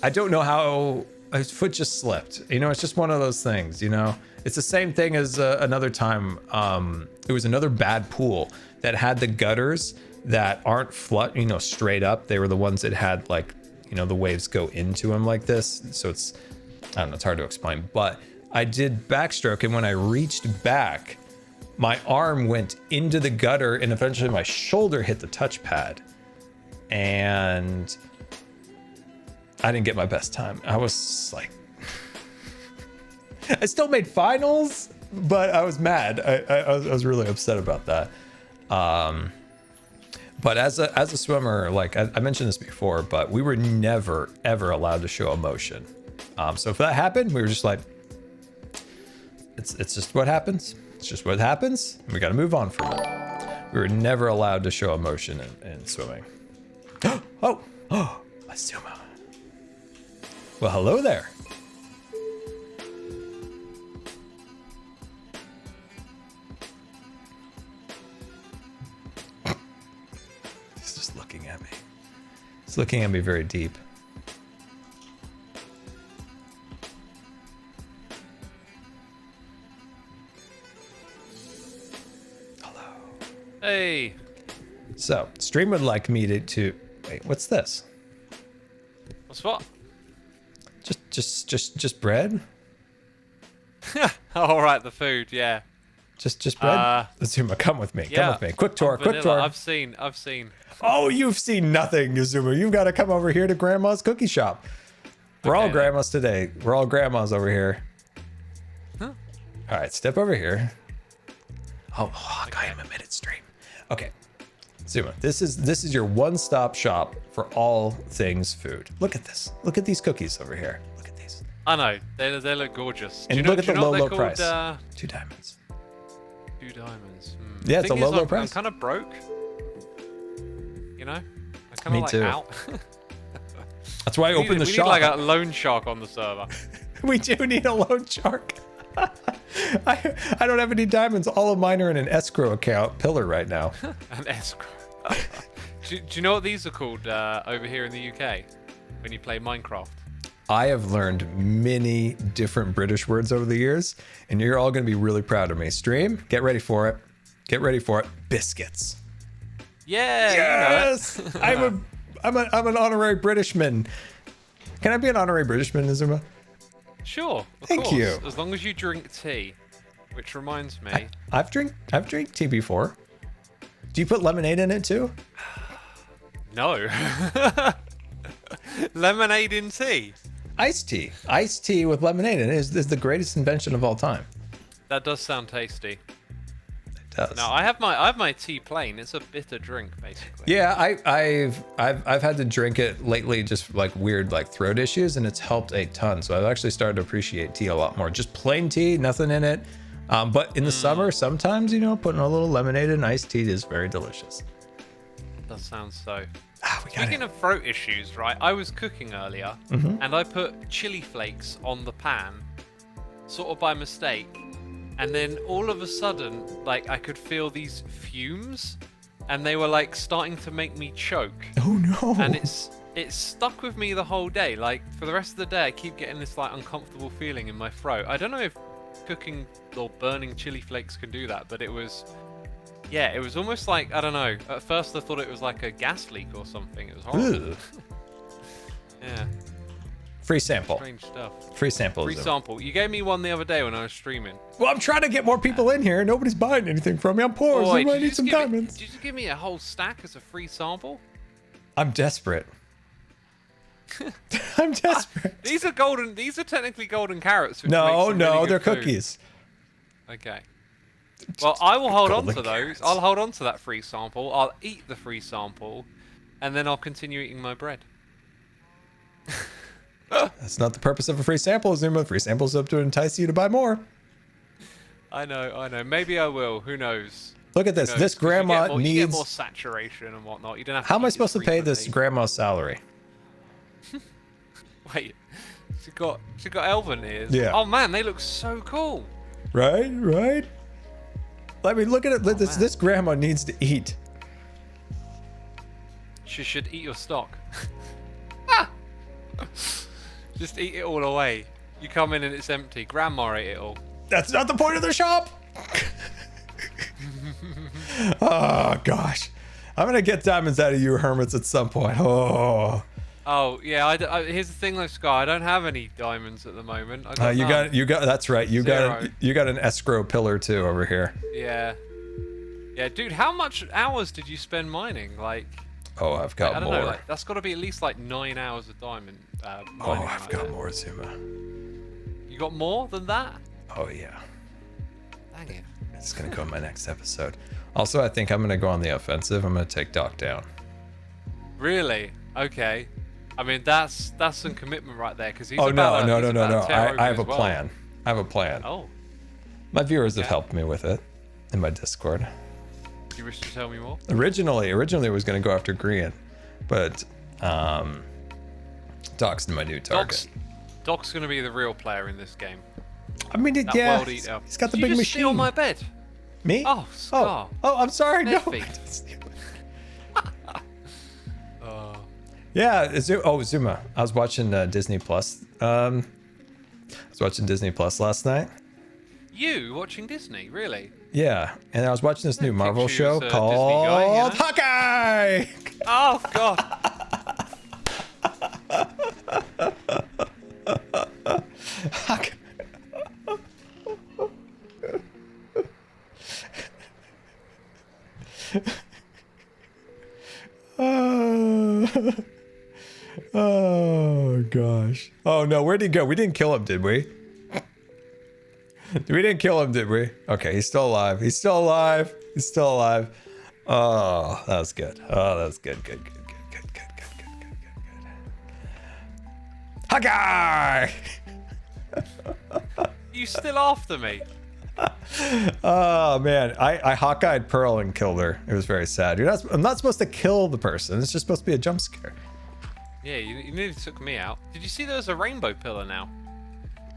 don't know how his foot just slipped. You know, it's just one of those things. You know, it's the same thing as another time. It was another bad pool that had the gutters that aren't flat, you know, straight up. They were the ones that had like, you know, the waves go into them like this. So it's, I don't know, it's hard to explain, but I did backstroke, and when I reached back, my arm went into the gutter and eventually my shoulder hit the touchpad, and I didn't get my best time. I was like, I still made finals, but I was mad. I was really upset about that. But as a swimmer, like I mentioned this before, but we were never ever allowed to show emotion. So if that happened, we were just like, it's just what happens. It's just what happens. We got to move on from it. We were never allowed to show emotion in swimming. Oh, Asuma. Well, hello there. He's just looking at me. He's looking at me very deep. Hey. So, stream would like me to wait, what's this? What's what? Just bread? All right, the food, yeah. Just bread? Azuma, come with me. Yeah, Come with me. Quick tour, vanilla. quick tour. I've seen. Oh, you've seen nothing, Azuma. You've got to come over here to Grandma's cookie shop. We're all Okay, grandmas today. We're all grandmas over here. Huh? All right, step over here. Oh, I am a minute stream. Okay. Zuma, this is your one-stop shop for all things food. Look at this. Look at these cookies over here. Look at these. I know. They look gorgeous. And do you look at the know what low they're price. called? 2 diamonds. 2 diamonds. Yeah, it's a Thing is, low I'm price. kind of broke. You know? I kind Me of like too. out. That's why I opened the we shop. need like a loan shark on the server. We do need a loan shark. I don't have any diamonds. All of mine are in an escrow account pillar right now. An escrow. do you know what these are called over here in the UK when you play Minecraft? I have learned many different British words over the years, and you're all going to be really proud of me. Stream, get ready for it. Get ready for it. Biscuits. Yeah. Yes, You know it. I'm an honorary Britishman. Can I be an honorary Britishman, Izuma? Sure. Of Thank course, you. As long as you drink tea, which reminds me. I've drank tea before. Do you put lemonade in it too? No. Lemonade in tea. Iced tea with lemonade in it is the greatest invention of all time. That does sound tasty. It does. No, I have my tea plain. It's a bitter drink, basically. Yeah, I've had to drink it lately, just like weird like throat issues, and it's helped a ton. So I've actually started to appreciate tea a lot more. Just plain tea, nothing in it. But in the summer, sometimes putting a little lemonade in iced tea is very delicious. Does sound so. We got Speaking of throat issues, right? I was cooking earlier, and I put chili flakes on the pan, sort of by mistake, and then all of a sudden, like I could feel these fumes, and they were like starting to make me choke. Oh no! And it's stuck with me the whole day. Like for the rest of the day, I keep getting this like uncomfortable feeling in my throat. I don't know if cooking or burning chili flakes can do that, but it was almost like, I don't know. At first, I thought it was like a gas leak or something. It was horrible. Yeah, Free sample. strange stuff. Free sample. Free Izuma. sample. You gave me one the other day when I was streaming. Well, I'm trying to get more people in here. Nobody's buying anything from me. I'm poor, so I did you need just some give me- diamonds. Did you just give me a whole stack as a free sample? I'm desperate. I'm desperate. These are golden. These are technically golden carrots. Which No, makes them really they're good food. cookies. Okay. Well, I will hold on Golden to those. carrots. I'll hold on to that free sample. I'll eat the free sample, and then I'll continue eating my bread. That's not the purpose of a free sample, Zuma. Free samples up to entice you to buy more. I know. Maybe I will. Who knows? Look at this. Who knows? This 'Cause you get grandma more- you get more needs. saturation and whatnot. You don't have to How am I eat as supposed to pay this frequently. grandma's salary? Wait, she got elven ears. Yeah. Oh man, they look so cool. Right. I mean, look at it. man. This grandma needs to eat. She should eat your stock. Just eat it all away. You come in and it's empty. Grandma ate it all. That's not the point of the shop. Oh gosh, I'm gonna get diamonds out of you hermits at some point. Oh, Yeah. Here's the thing, though, Scar. I don't have any diamonds at the moment. I got you none. got. That's right. You got Zero. an escrow pillar too over here. Yeah. Yeah, dude. How much hours did you spend mining? Like, Oh, I've I got don't more. know. Like, that's got to be at least like 9 hours of diamond. Oh, Mining I've right got there. more, Zuma. You got more than that? Oh yeah. Dang it. It's gonna go in my next episode. Also, I think I'm gonna go on the offensive. I'm gonna take Doc down. Really? Okay. I mean, that's some commitment right there, because he's Oh about no. to tear open I have a as well. plan. I have a plan. Oh, My viewers have Okay. helped me with it in my Discord. do you wish to tell me more? Originally it was gonna go after Grian, but Doc's my new target. Doc's gonna be the real player in this game. I mean, That yeah, world eater. he's got the Did big you just machine. steal my bed? Me? Oh, Scar. Oh, I'm sorry. No. Deadbeat. Yeah. Zuma. I was watching Disney Plus. I was watching Disney Plus last night. You watching Disney? Really? Yeah, and I was watching this new Didn't Marvel picture you show as a Disney called guy, you know? Hawkeye. Oh God. Hawkeye. Oh gosh. Oh no, where'd he go? We didn't kill him, did we? We didn't kill him, did we? Okay, he's still alive. He's still alive. He's still alive. Oh, that was good. Oh, that was good. Good, good, good, good, good, good, good, good, good, good. Hawkeye! You still after me? Oh man, I Hawkeyed Pearl and killed her. It was very sad. I'm not supposed to kill the person. It's just supposed to be a jump scare. Yeah, you nearly took me out. Did you see there's a rainbow pillar now?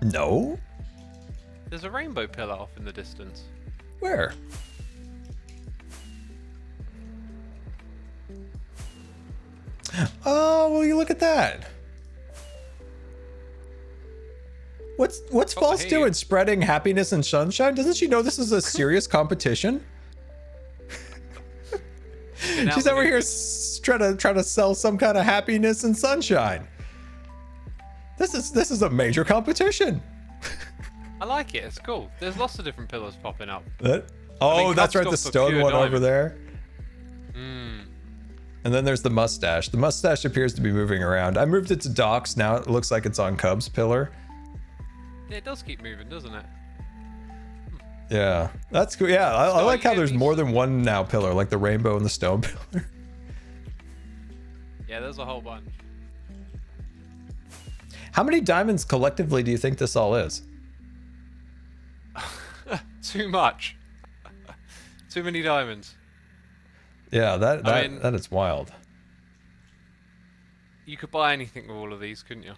No? There's a rainbow pillar off in the distance. Where? Oh, well, you look at that. What's False hey. doing? Spreading happiness and sunshine? Doesn't she know this is a serious competition? She's over here trying to sell some kind of happiness and sunshine. This is a major competition. I like it. It's cool. There's lots of different pillars popping up. Oh, that's right. The Cub's got stone pure one over diamond. there. And then there's the mustache. The mustache appears to be moving around. I moved it to docks. Now it looks like it's on Cub's pillar. Yeah, it does keep moving, doesn't it? Yeah, that's cool. Yeah, I like how you there's get more these- than one now pillar, like the rainbow and the stone pillar. Yeah, there's a whole bunch. How many diamonds collectively do you think this all is? Too much. Too many diamonds. Yeah, that I mean- that is wild. You could buy anything with all of these, couldn't you?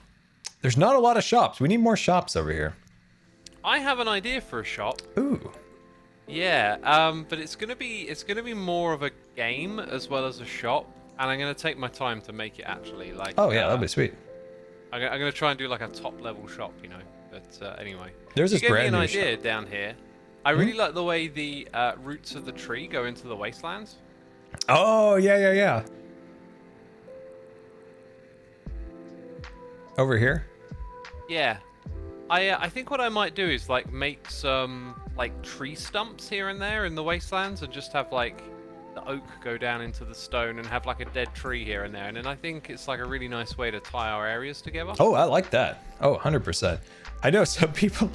There's not a lot of shops. We need more shops over here. I have an idea for a shop. Ooh. Yeah, but it's gonna be more of a game as well as a shop, and I'm gonna take my time to make it actually like. Oh yeah, that'd be sweet. I'm gonna try and do like a top level shop, you know. But anyway, There's you this gave me brand an new idea shop. down here. I really like the way the roots of the tree go into the wastelands. Oh yeah. Over here. Yeah, I think what I might do is like make some like tree stumps here and there in the wastelands, and just have like the oak go down into the stone and have like a dead tree here and there, and then I think it's like a really nice way to tie our areas together. Oh, I like that. Oh, 100%. I know some people,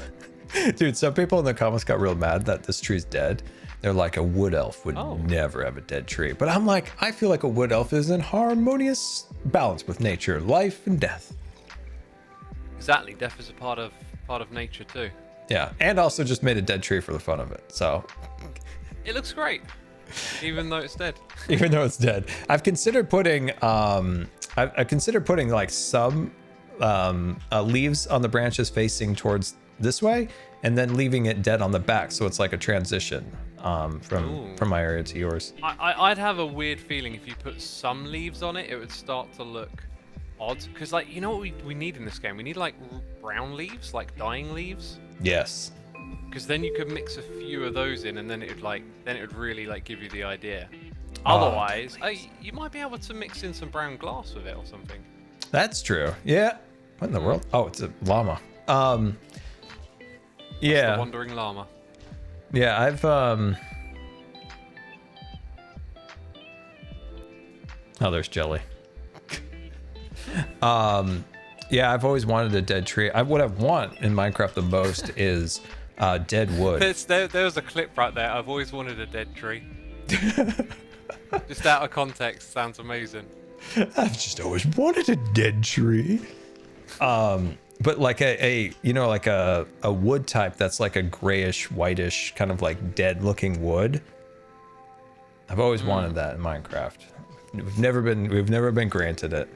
dude, some people in the comments got real mad that this tree's dead. They're like, a wood elf would never have a dead tree. But I'm like, I feel like a wood elf is in harmonious balance with nature, life and death. Exactly, death is a part of nature too. Yeah, and also just made a dead tree for the fun of it. So It looks great, even though it's dead. even though it's dead, I've considered putting I've considered putting like some leaves on the branches facing towards this way, and then leaving it dead on the back, so it's like a transition from my area to yours. I'd have a weird feeling if you put some leaves on it, it would start to look odd. Because, like, you know what we need in this game? We need, like, brown leaves, like dying leaves. Yes. Because then you could mix a few of those in, and then it would really, like, give you the idea. Otherwise, you might be able to mix in some brown glass with it or something. That's true. Yeah. What in the world? Oh, it's a llama. The Yeah. wandering llama. Yeah, I've Oh, there's Jelly. Yeah, I've always wanted a dead tree. What I want in Minecraft the most is dead wood. There's a clip right there. I've always wanted a dead tree. Just out of context, sounds amazing. I've just always wanted a dead tree. But like a like a wood type that's like a grayish, whitish, kind of like dead looking wood. I've always wanted that in Minecraft. We've never been granted it.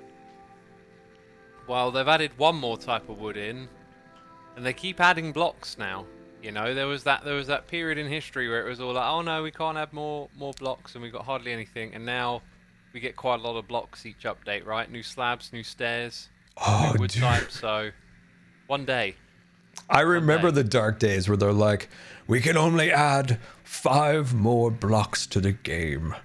Well, they've added one more type of wood in, and they keep adding blocks now. You know, there was that period in history where it was all like, oh no, we can't add more blocks, and we got hardly anything, and now we get quite a lot of blocks each update, right? New slabs, new stairs, Oh, new wood dude. types. So one day. I remember day. the dark days where they're like, we can only add 5 more blocks to the game.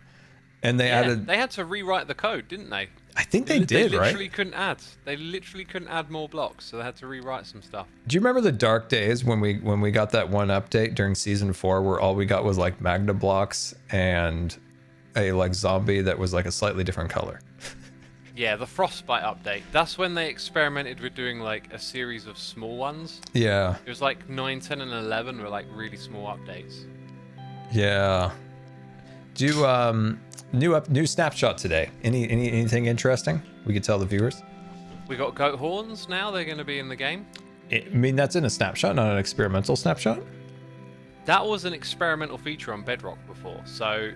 And they Yeah, added, they had to rewrite the code, didn't they? I think they did, They right? literally couldn't add. They literally couldn't add more blocks, so they had to rewrite some stuff. Do you remember the dark days when we got that one update during season 4 where all we got was like magna blocks and a like zombie that was like a slightly different color? Yeah, the Frostbite update. That's when they experimented with doing like a series of small ones. Yeah. It was like 9, 10, and 11 were like really small updates. Yeah. new snapshot today. Anything interesting we could tell the viewers? We got goat horns now. They're going to be in the game. I mean, that's in a snapshot, not an experimental snapshot. That was an experimental feature on Bedrock before, so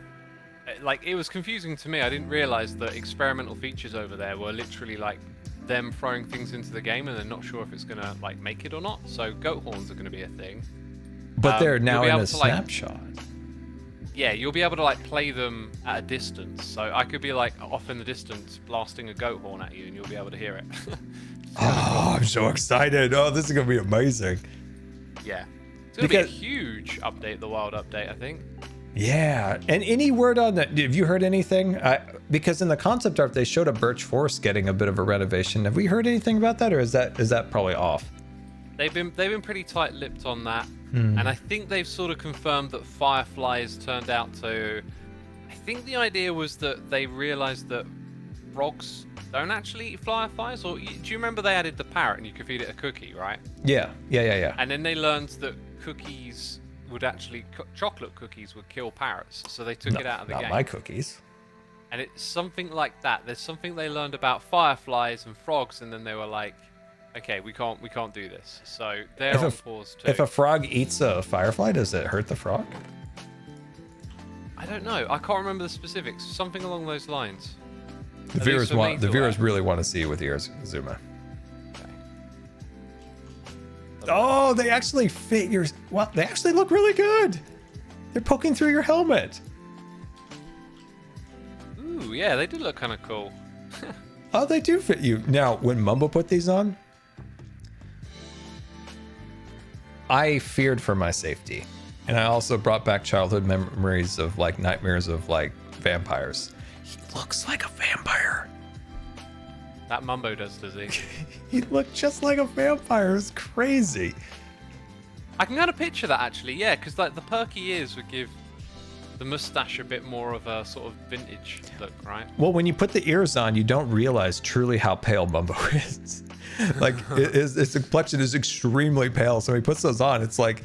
like it was confusing to me. I didn't realize that experimental features over there were literally like them throwing things into the game and they're not sure if it's gonna like make it or not. So goat horns are gonna be a thing. But they're now in a snapshot. snapshot. Yeah, you'll be able to like play them at a distance. So I could be like off in the distance blasting a goat horn at you and you'll be able to hear it. Oh, I'm so excited. Oh, this is gonna be amazing. Yeah. It's gonna be a huge update, the wild update, I think. Yeah, and any word on that? Have you heard anything? Because in the concept art they showed a Birch Forest getting a bit of a renovation. Have we heard anything about that, or is that probably off? They've been pretty tight-lipped on that, and I think they've sort of confirmed that fireflies turned out to. I think the idea was that they realized that frogs don't actually eat fireflies. Or do you remember they added the parrot and you could feed it a cookie, right? Yeah. And then they learned that cookies would actually chocolate cookies would kill parrots, so they took it out of the game. Not my cookies. And it's something like that. There's something they learned about fireflies and frogs, and then they were like, "Okay, we can't do this." So they're on pause too. If a frog eats a firefly, does it hurt the frog? I don't know. I can't remember the specifics. Something along those lines. The viewers really want to see it with ears, Zuma. Oh, they actually fit your. Well, they actually look really good. They're poking through your helmet. Ooh, yeah, they do look kind of cool. Oh, they do fit you. Now, when Mumbo put these on, I feared for my safety, and I also brought back childhood memories of like nightmares of like vampires. He looks like a vampire. That Mumbo does he? He looked just like a vampire. It's crazy. I can kind of picture that actually, yeah, because like the perky ears would give the mustache a bit more of a sort of vintage look, right? Well, when you put the ears on, you don't realize truly how pale Mumbo is. Like his complexion is extremely pale. So when he puts those on, it's like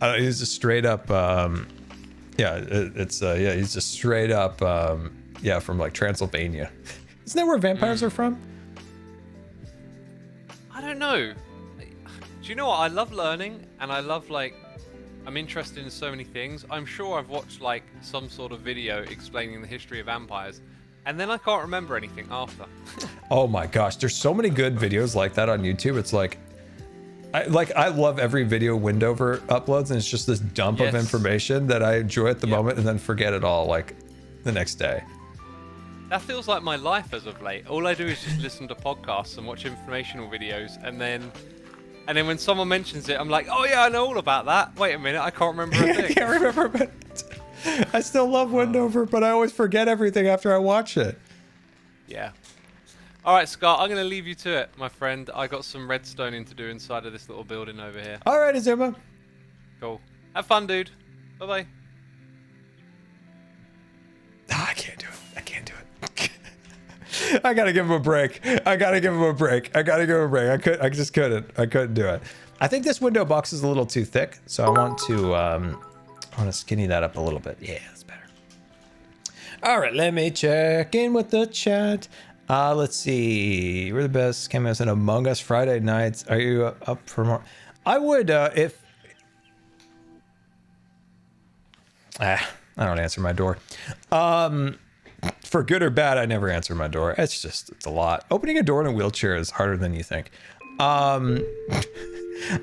he's just straight up. He's just straight up. From like Transylvania. Isn't that where vampires are from? I don't know. Do you know what? I love learning, and I love I'm interested in so many things. I'm sure I've watched like some sort of video explaining the history of vampires, and then I can't remember anything after. Oh my gosh, there's so many good videos like that on YouTube. It's like I love every video Windover uploads, and it's just this dump of information that I enjoy at the moment and then forget it all like the next day. That feels like my life as of late. All I do is just listen to podcasts and watch informational videos, and then when someone mentions it, I'm like, oh yeah, I know all about that. Wait a minute, I can't remember a thing. I can't remember, but I still love Windover, but I always forget everything after I watch it. Yeah. All right, Scott, I'm going to leave you to it, my friend. I got some redstoning to do inside of this little building over here. All right, Azuma. Cool. Have fun, dude. Bye-bye. I can't do it. I gotta give him a break. I just couldn't do it. I think this window box is a little too thick, so I want to skinny that up a little bit. Yeah, that's better. All right, let me check in with the chat. Let's see. We're the best cameos in Among Us Friday nights. Are you up for more? I would if. I don't answer my door. For good or bad, I never answer my door. It's a lot. Opening a door in a wheelchair is harder than you think. I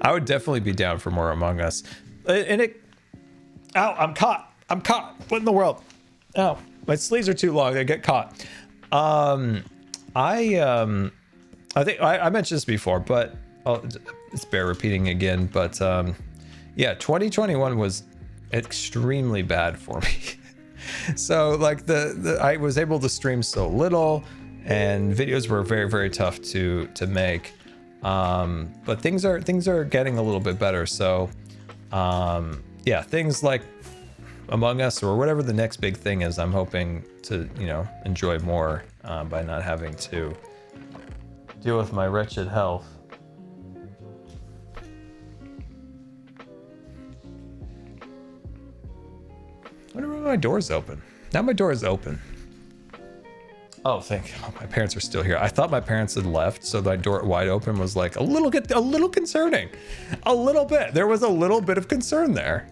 would definitely be down for more Among Us. Ow, I'm caught. What in the world? Oh, my sleeves are too long. They get caught. I think I mentioned this before, but it's bear repeating again. But 2021 was extremely bad for me. So like I was able to stream so little, and videos were very, very tough to make. But things are getting a little bit better. So things like Among Us or whatever the next big thing is, I'm hoping to enjoy more by not having to deal with my wretched health. I wonder why my door's open. Now my door is open. Oh, my parents are still here. I thought my parents had left, so my door wide open was like a little concerning. A little bit. There was a little bit of concern there.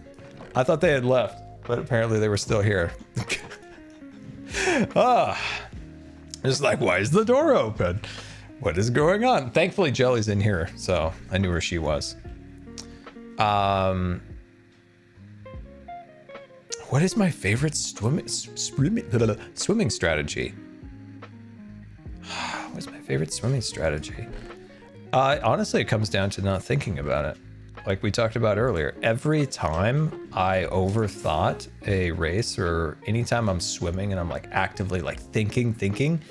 I thought they had left, but apparently they were still here. Just like, why is the door open? What is going on? Thankfully, Jelly's in here, so I knew where she was. What is my favorite swimming strategy? What's my favorite swimming strategy? Honestly, it comes down to not thinking about it. Like we talked about earlier, every time I overthought a race or anytime I'm swimming and I'm like actively like thinking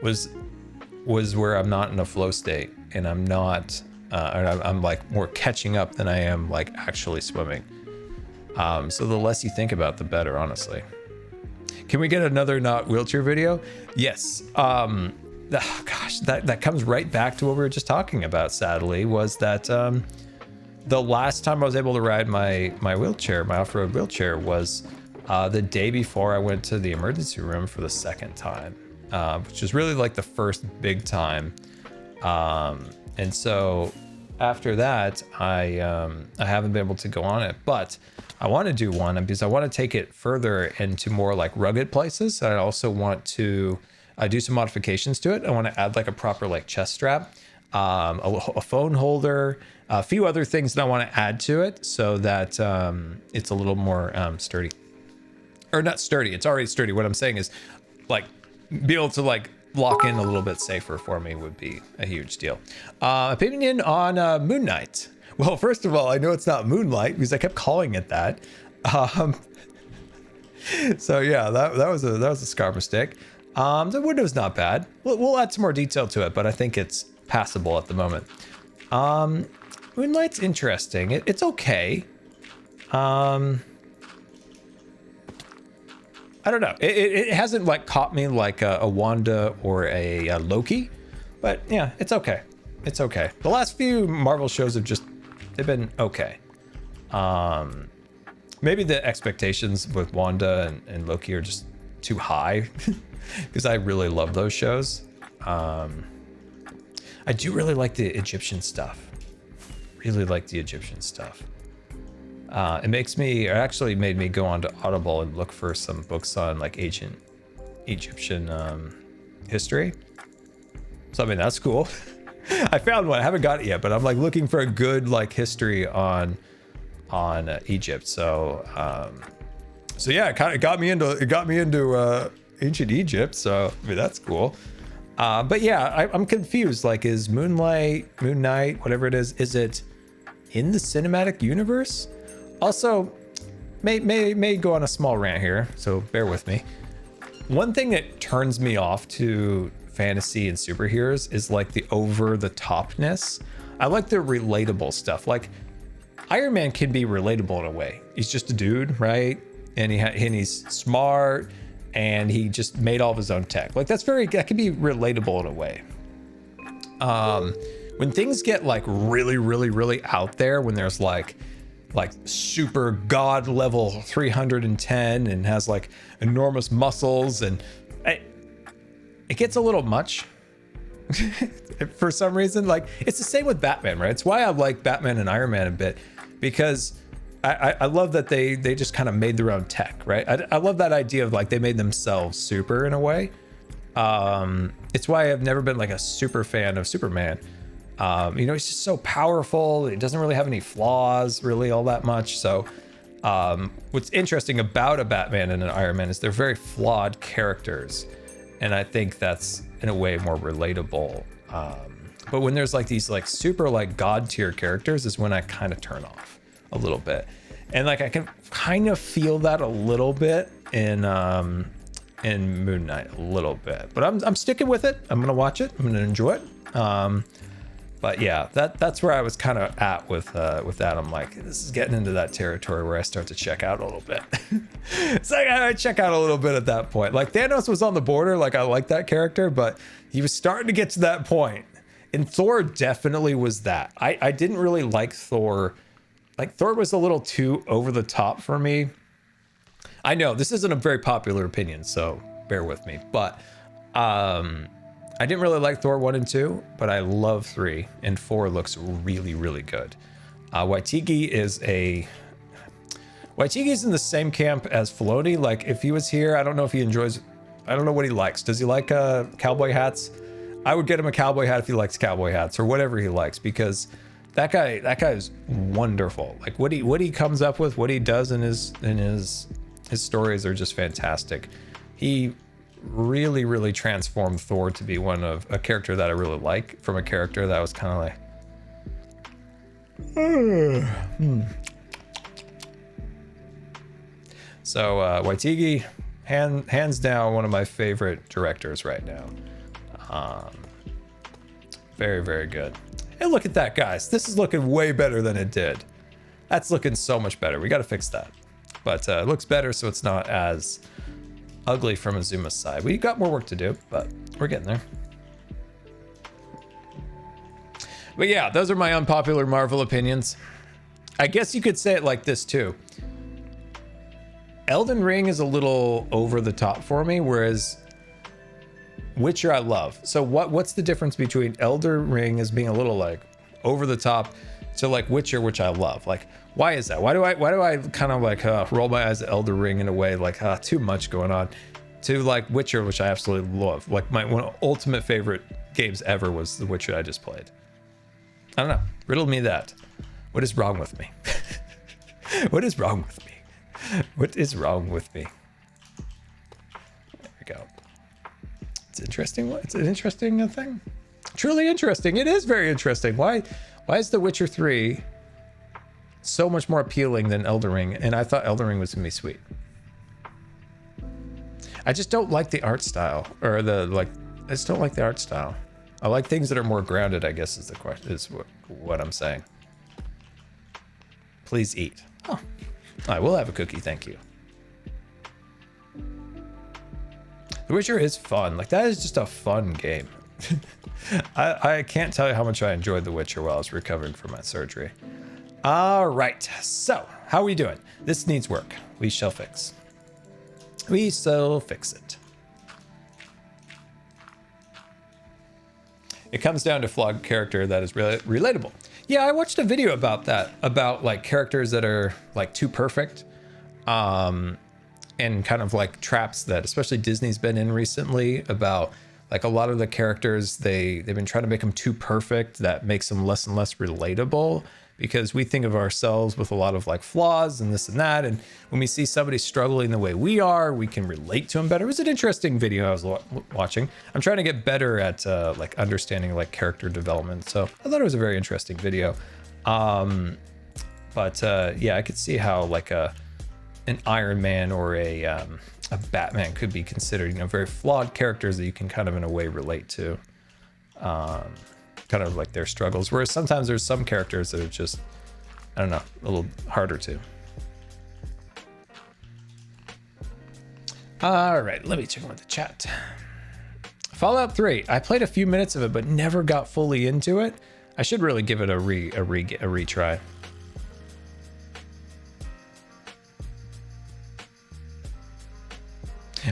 was where I'm not in a flow state and I'm not, I'm like more catching up than I am like actually swimming. So the less you think about, the better, honestly. Can we get another not wheelchair video? Yes. Gosh, that comes right back to what we were just talking about, sadly, was that the last time I was able to ride my wheelchair, my off-road wheelchair, was the day before I went to the emergency room for the second time, which was really like the first big time. And so after that, I haven't been able to go on it, but I want to do one because I want to take it further into more like rugged places. I also want to do some modifications to it. I want to add like a proper like chest strap, a phone holder, a few other things that I want to add to it so that it's a little more sturdy. Or not sturdy, it's already sturdy. What I'm saying is like be able to like lock in a little bit safer for me would be a huge deal. Opinion on Moon Knight. Well, first of all, I know it's not Moonlight because I kept calling it that. So yeah, that was a Scar mistake. The window's not bad. We'll add some more detail to it, but I think it's passable at the moment. Moonlight's interesting. It's okay. I don't know. It hasn't like caught me like a Wanda or a Loki, but yeah, it's okay. It's okay. The last few Marvel shows they've been okay. Maybe the expectations with Wanda and Loki are just too high because I really love those shows. I do really like the Egyptian stuff. Really like the Egyptian stuff. It actually made me go onto Audible and look for some books on like ancient Egyptian history. So I mean, that's cool. I found one. I haven't got it yet, but I'm like looking for a good like history on Egypt. So yeah, it kind of got me into ancient Egypt. So I mean, that's cool. But yeah, I'm confused. Like, is Moon Knight, whatever it is it in the cinematic universe? Also, may go on a small rant here, so bear with me. One thing that turns me off to fantasy and superheroes is like the over-the-topness. I like the relatable stuff. Like Iron Man can be relatable in a way. He's just a dude, right? And he's smart, and he just made all of his own tech. Like that can be relatable in a way. When things get like really, really, really out there, when there's like super god level 310 and has like enormous muscles, and it gets a little much for some reason. Like it's the same with Batman, right? It's why I like Batman and Iron Man a bit, because I love that they just kind of made their own tech, right? I love that idea of like they made themselves super in a way. It's why I've never been like a super fan of Superman. He's just so powerful. He doesn't really have any flaws really all that much. So what's interesting about a Batman and an Iron Man is they're very flawed characters. And I think that's in a way more relatable. But when there's like these like super like god tier characters is when I kind of turn off a little bit. And like I can kind of feel that a little bit in Moon Knight a little bit. But I'm sticking with it. I'm gonna watch it. I'm gonna enjoy it. But yeah, that's where I was kind of at with that. I'm like, this is getting into that territory where I start to check out a little bit. It's like I check out a little bit at that point. Like Thanos was on the border, like I like that character, but he was starting to get to that point. And Thor definitely was that. I didn't really like Thor. Like Thor was a little too over the top for me. I know this isn't a very popular opinion, so bear with me. But I didn't really like Thor 1 and 2, but I love 3, and 4 looks really, really good. Waititi is in the same camp as Filoni. Like, if he was here, I don't know if he enjoys, I don't know what he likes. Does he like cowboy hats? I would get him a cowboy hat if he likes cowboy hats or whatever he likes, because that guy is wonderful. Like what he comes up with, what he does in his stories are just fantastic. He really, really transformed Thor to be a character that I really like, from a character that was kind of like So Waititi, hands down, one of my favorite directors right now. Very, very good. And look at that, guys. This is looking way better than it did. That's looking so much better. We got to fix that. But it looks better, so it's not as ugly from Azuma's side. We got more work to do, but we're getting there. But yeah, those are my unpopular Marvel opinions. I guess you could say it like this too. Elden Ring is a little over the top for me, whereas Witcher I love. So what's the difference between Elden Ring as being a little like over the top to like Witcher, which I love? Like, why is that? Why do I kind of like roll my eyes at Elden Ring in a way like too much going on, to like Witcher, which I absolutely love. Like my one ultimate favorite games ever was The Witcher I just played. I don't know. Riddle me that. What is wrong with me? What is wrong with me? What is wrong with me? There we go. It's interesting. It's an interesting thing. Truly interesting. It is very interesting. Why is The Witcher 3 so much more appealing than Elden Ring? And I thought Elden Ring was gonna be sweet. I just don't like the art style, or I just don't like the art style. I like things that are more grounded, I guess is the question, is what I'm saying. Please eat. Oh. All right, we'll have a cookie, thank you. The Witcher is fun. Like, that is just a fun game. I can't tell you how much I enjoyed The Witcher while I was recovering from my surgery. All right, so how are we doing? This needs work. We shall fix. We shall fix it. It comes down to flawed character that is relatable. Yeah, I watched a video about that, about like characters that are like too perfect, and kind of like traps that especially Disney's been in recently, about like a lot of the characters, they've been trying to make them too perfect. That makes them less and less relatable, because we think of ourselves with a lot of like flaws and this and that. And when we see somebody struggling the way we are, we can relate to them better. It was an interesting video I was watching. I'm trying to get better at like understanding like character development. So I thought it was a very interesting video. Yeah, I could see how like an Iron Man or a Batman could be considered, you know, very flawed characters that you can kind of in a way relate to. Kind of like their struggles, whereas sometimes there's some characters that are just, I don't know, a little harder to. All right, let me check in with the chat. Fallout 3, I played a few minutes of it, but never got fully into it. I should really give it a retry.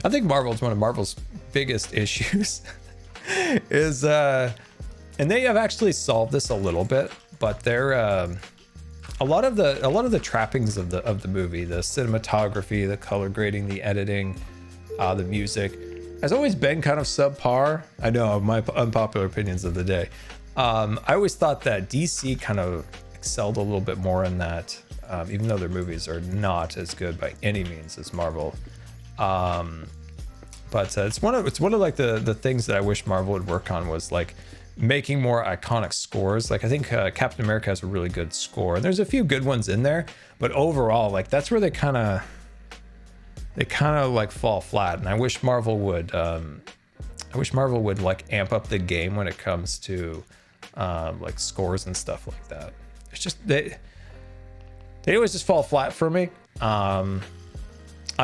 I think Marvel's one of Marvel's biggest issues is and they have actually solved this a little bit, but they're a lot of the trappings of the movie, the cinematography, the color grading, the editing, the music has always been kind of subpar. I know, my unpopular opinions of the day. I always thought that DC kind of excelled a little bit more in that, even though their movies are not as good by any means as Marvel. But it's one of like the things that I wish Marvel would work on, was like making more iconic scores. Like I think Captain America has a really good score, and there's a few good ones in there, but overall, like that's where they kind of like fall flat. And I wish Marvel would like amp up the game when it comes to like scores and stuff like that. It's just they always just fall flat for me. I'm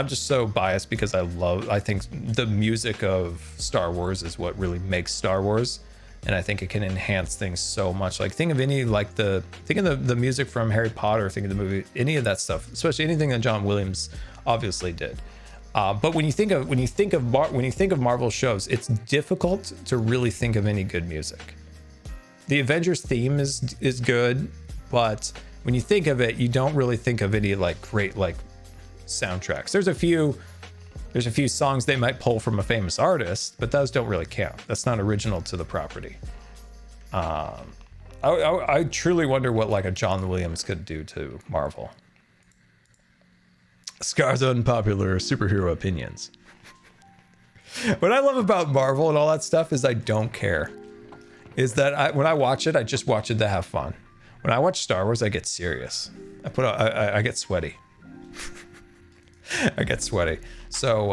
just so biased because I think the music of Star Wars is what really makes Star Wars. and I think it can enhance things so much. Like think of the music from Harry Potter, think of the movie, any of that stuff, especially anything that John Williams obviously did. But when you think of Marvel shows, it's difficult to really think of any good music. The Avengers theme is good, but when you think of it, you don't really think of any like great like soundtracks. There's a few songs they might pull from a famous artist, but those don't really count. That's not original to the property. I truly wonder what like a John Williams could do to Marvel. Scar's unpopular superhero opinions. What I love about Marvel and all that stuff is I don't care. Is that when I watch it, I just watch it to have fun. When I watch Star Wars, I get serious. I get sweaty. I get sweaty. So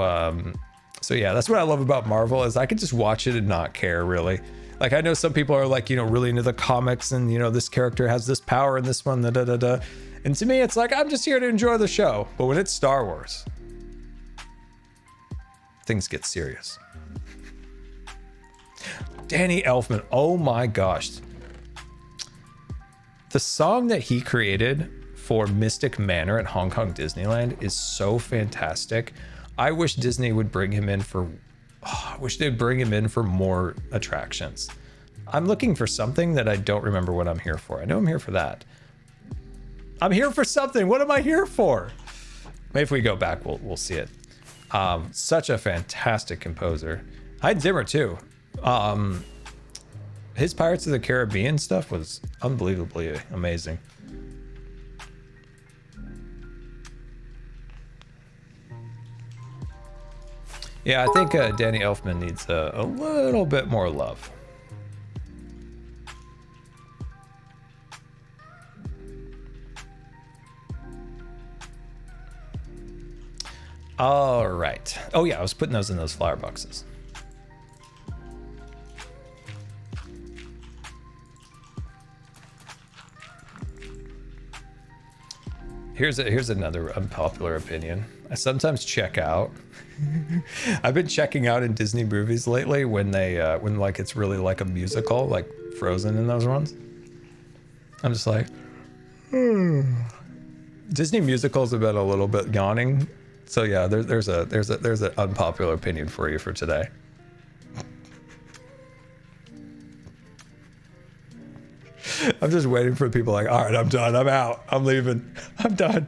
yeah, that's what I love about Marvel is I can just watch it and not care really. Like I know some people are like, really into the comics and this character has this power and this one, da. And to me, it's like, I'm just here to enjoy the show. But when it's Star Wars, things get serious. Danny Elfman, oh my gosh. The song that he created for Mystic Manor at Hong Kong Disneyland is so fantastic. I wish Disney would bring him in for, I wish they'd bring him in for more attractions. I'm looking for something that I don't remember what I'm here for. I know I'm here for that. I'm here for something. What am I here for? Maybe if we go back, we'll see it. Such a fantastic composer. Hans Zimmer too. His Pirates of the Caribbean stuff was unbelievably amazing. Yeah, I think Danny Elfman needs a little bit more love. All right. Oh yeah, I was putting those in those flower boxes. Here's another unpopular opinion. I sometimes check out. I've been checking out in Disney movies lately when like it's really like a musical, like Frozen and those ones. I'm just like, Disney musicals have been a little bit yawning. So yeah, there's an unpopular opinion for you for today. I'm just waiting for people like, all right, I'm done. I'm out. I'm leaving. I'm done.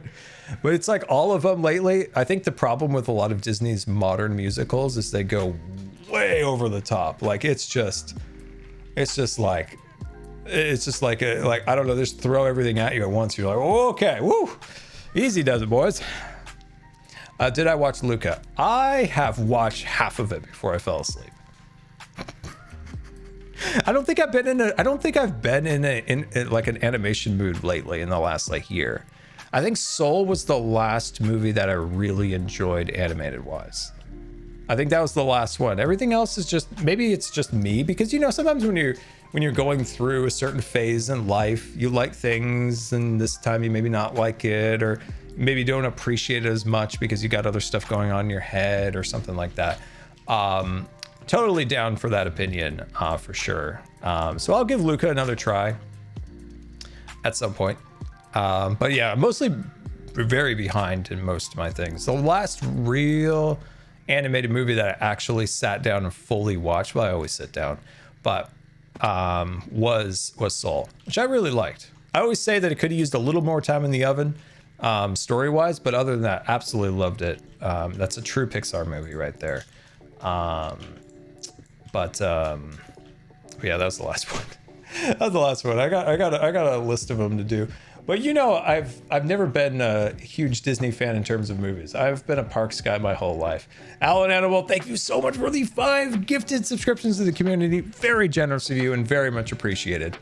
But it's like all of them lately. I think the problem with a lot of Disney's modern musicals is they go way over the top. Like it's just like I don't know. Just throw everything at you at once. You're like, oh, okay, woo, easy does it, boys. Did I watch Luca? I have watched half of it before I fell asleep. I don't think I've been in like an animation mood lately in the last like year. I think Soul was the last movie that I really enjoyed animated wise. I think that was the last one. Everything else is just, maybe it's just me because sometimes when you're going through a certain phase in life, you like things and this time you maybe not like it, or maybe don't appreciate it as much because you got other stuff going on in your head or something like that. Totally down for that opinion, for sure. So I'll give Luca another try at some point. But yeah, mostly very behind in most of my things. The last real animated movie that I actually sat down and fully watched, well, I always sit down, but was Soul, which I really liked. I always say that it could have used a little more time in the oven, story-wise, but other than that, absolutely loved it. That's a true Pixar movie right there. But yeah, that was the last one. That was the last one. I got a list of them to do. But I've never been a huge Disney fan in terms of movies. I've been a parks guy my whole life. Alan Animal, thank you so much for the 5 gifted subscriptions to the community. Very generous of you and very much appreciated.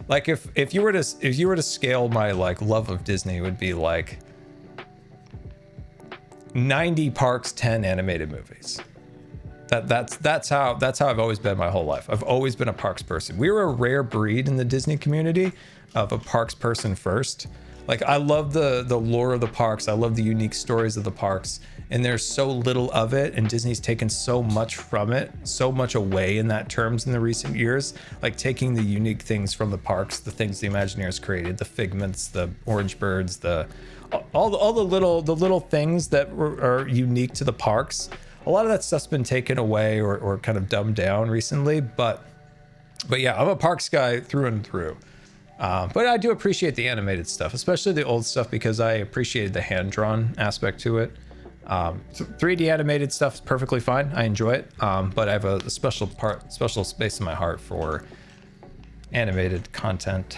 Like if you were to scale my like love of Disney, it would be like 90 parks, 10 animated movies. That's how I've always been my whole life. I've always been a parks person. We were a rare breed in the Disney community of a parks person first. Like, I love the lore of the parks. I love the unique stories of the parks, and there's so little of it, and Disney's taken so much from it, so much away in that terms in the recent years. Like taking the unique things from the parks, the things the Imagineers created, the figments, the orange birds, all the little things that are unique to the parks. A lot of that stuff's been taken away or kind of dumbed down recently, but yeah, I'm a parks guy through and through. But I do appreciate the animated stuff, especially the old stuff, because I appreciated the hand-drawn aspect to it. 3D animated stuff is perfectly fine. I enjoy it, but I have a special space in my heart for animated content.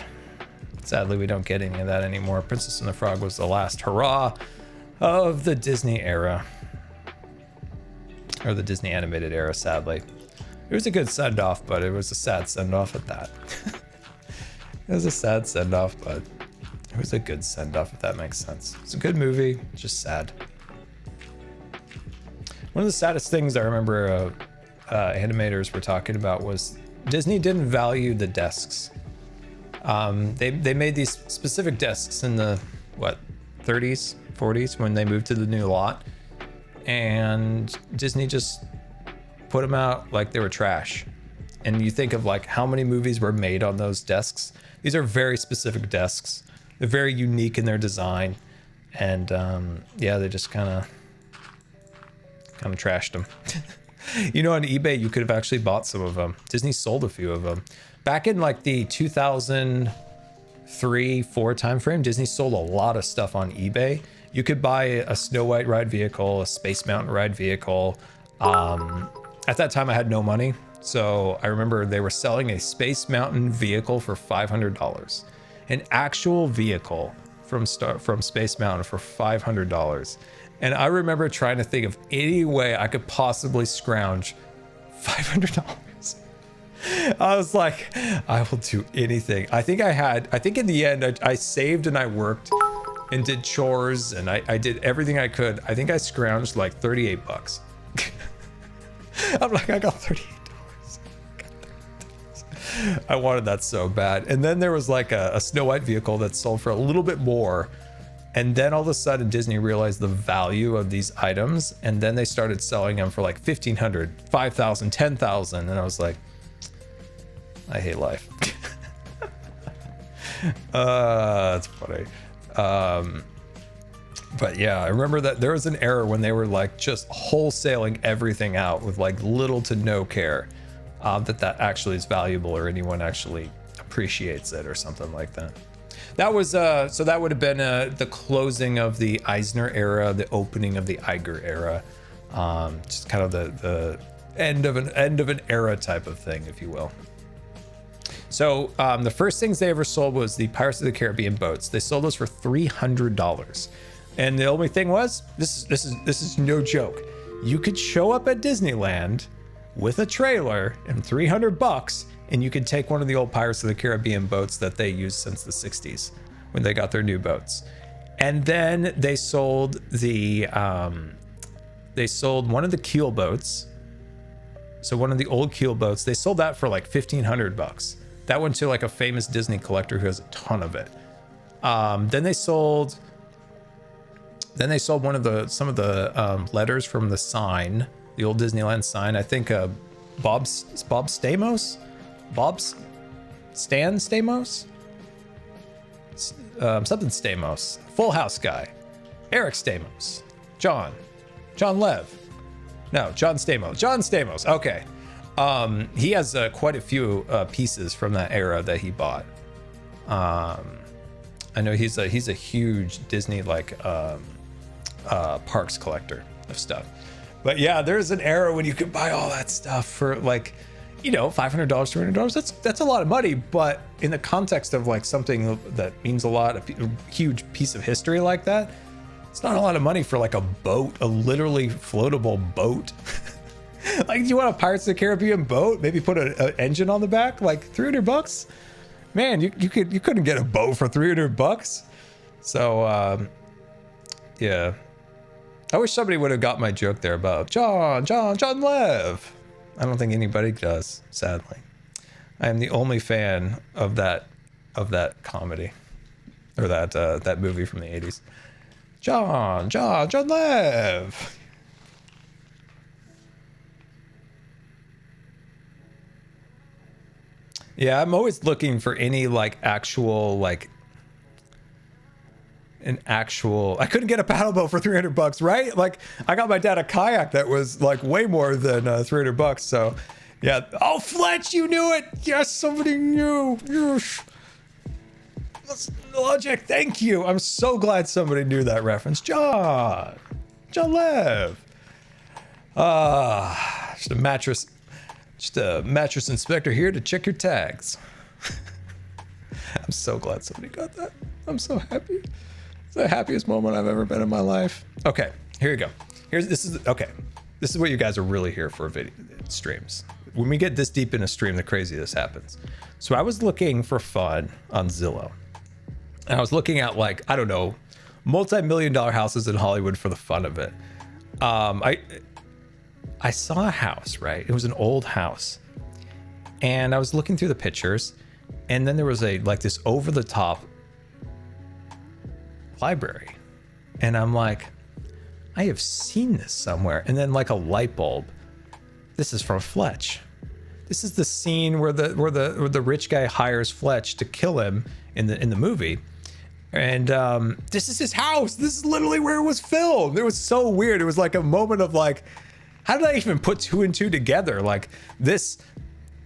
Sadly, we don't get any of that anymore. Princess and the Frog was the last hurrah of the Disney era, or the Disney animated era, sadly. It was a good send-off, but it was a sad send-off at that. It was a sad send-off, but it was a good send-off, if that makes sense. It's a good movie, just sad. One of the saddest things I remember animators were talking about was Disney didn't value the desks. They made these specific desks in the, 30s, 40s, when they moved to the new lot. And Disney just put them out like they were trash. And you think of like how many movies were made on those desks. These are very specific desks. They're very unique in their design. And yeah, they just kind of trashed them. You know, on eBay, you could have actually bought some of them. Disney sold a few of them. Back in like the 2003-4 timeframe, Disney sold a lot of stuff on eBay. You could buy a Snow White ride vehicle, a Space Mountain ride vehicle. At that time, I had no money. So I remember they were selling a Space Mountain vehicle for $500. An actual vehicle from Space Mountain for $500. And I remember trying to think of any way I could possibly scrounge $500. I was like, I will do anything. I think in the end, I saved and I worked and did chores and I did everything I could. I think I scrounged like $38. I'm like, I got $38. I wanted that so bad. And then there was like a Snow White vehicle that sold for a little bit more. And then all of a sudden Disney realized the value of these items. And then they started selling them for like $1,500, $5,000, $10,000. And I was like, I hate life. That's funny. But yeah, I remember that there was an era when they were like just wholesaling everything out with like little to no care that actually is valuable or anyone actually appreciates it or something like that. That was so that would have been the closing of the Eisner era, the opening of the Iger era, just kind of the end of an era type of thing, if you will. So the first things they ever sold was the Pirates of the Caribbean boats. They sold those for $300, and the only thing was this is no joke. You could show up at Disneyland with a trailer and $300, and you could take one of the old Pirates of the Caribbean boats that they used since the 60s when they got their new boats. And then they sold one of the keel boats. So one of the old keel boats, they sold that for like $1,500. That went to like a famous Disney collector who has a ton of it. Then they sold some of the letters from the sign, the old Disneyland sign. I think Bob Stamos, Stan Stamos, something Stamos, Full House guy, Eric Stamos, John Lev, no, John Stamos. Okay, he has quite a few pieces from that era that he bought. I know he's a huge Disney parks collector of stuff. But yeah, there's an era when you could buy all that stuff for like, $500, $200. That's a lot of money, but in the context of like something that means a lot, a huge piece of history like that, it's not a lot of money for like a boat, a literally floatable boat. Like, do you want a Pirates of the Caribbean boat? Maybe put an engine on the back, like $300. Man, you couldn't get a boat for $300. So yeah. I wish somebody would have got my joke there about John Lev. I don't think anybody does, sadly. I am the only fan of that comedy. or that movie from the 80s. John Lev. Yeah, I'm always looking for any like actual like I couldn't get a paddle boat for $300, right? Like I got my dad a kayak that was like way more than $300. So yeah. Oh, Fletch, you knew it. Yes, somebody knew. Yes. Logic, thank you. I'm so glad somebody knew that reference. John Lev. Just a mattress inspector here to check your tags. I'm so glad somebody got that. I'm so happy. It's the happiest moment I've ever been in my life. Okay, here you go. This is what you guys are really here for video streams. When we get this deep in a stream, the crazy this happens. So I was looking for fun on Zillow. And I was looking at like, I don't know, multi-million-dollar houses in Hollywood for the fun of it. I saw a house, right? It was an old house. And I was looking through the pictures, and then there was this over-the-top library. And I'm like, I have seen this somewhere. And then like a light bulb. This is from Fletch. This is the scene where the rich guy hires Fletch to kill him in the movie. And this is his house. This is literally where it was filmed. It was so weird. It was like a moment of like, how did I even put two and two together? Like this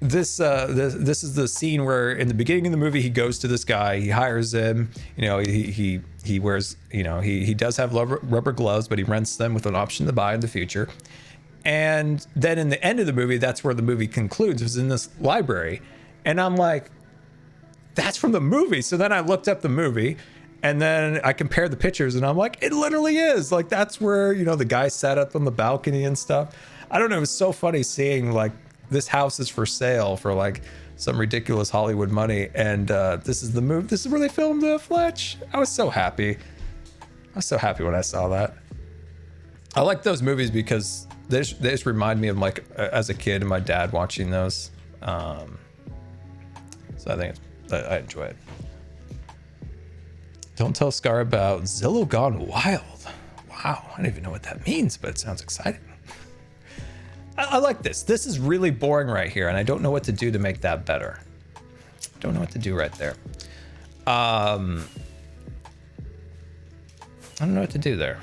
is the scene where in the beginning of the movie, he goes to this guy, he hires him, you know, he wears, you know, he does have rubber gloves, but he rents them with an option to buy in the future. And then in the end of the movie, that's where the movie concludes. It was in this library. And I'm like, that's from the movie. So then I looked up the movie, and then I compared the pictures, and I'm like, it literally is. Like, that's where, you know, the guy sat up on the balcony and stuff. I don't know. It was so funny seeing, like, this house is for sale for, like, some ridiculous Hollywood money. And this is the movie. This is where they filmed Fletch. I was so happy. I was so happy when I saw that. I like those movies because they just remind me of, like, as a kid and my dad watching those. So I think I enjoy it. Don't tell Scar about Zillow Gone Wild. Wow, I don't even know what that means, but it sounds exciting. I like this. This is really boring right here, and I don't know what to do to make that better. Don't know what to do right there. I don't know what to do there.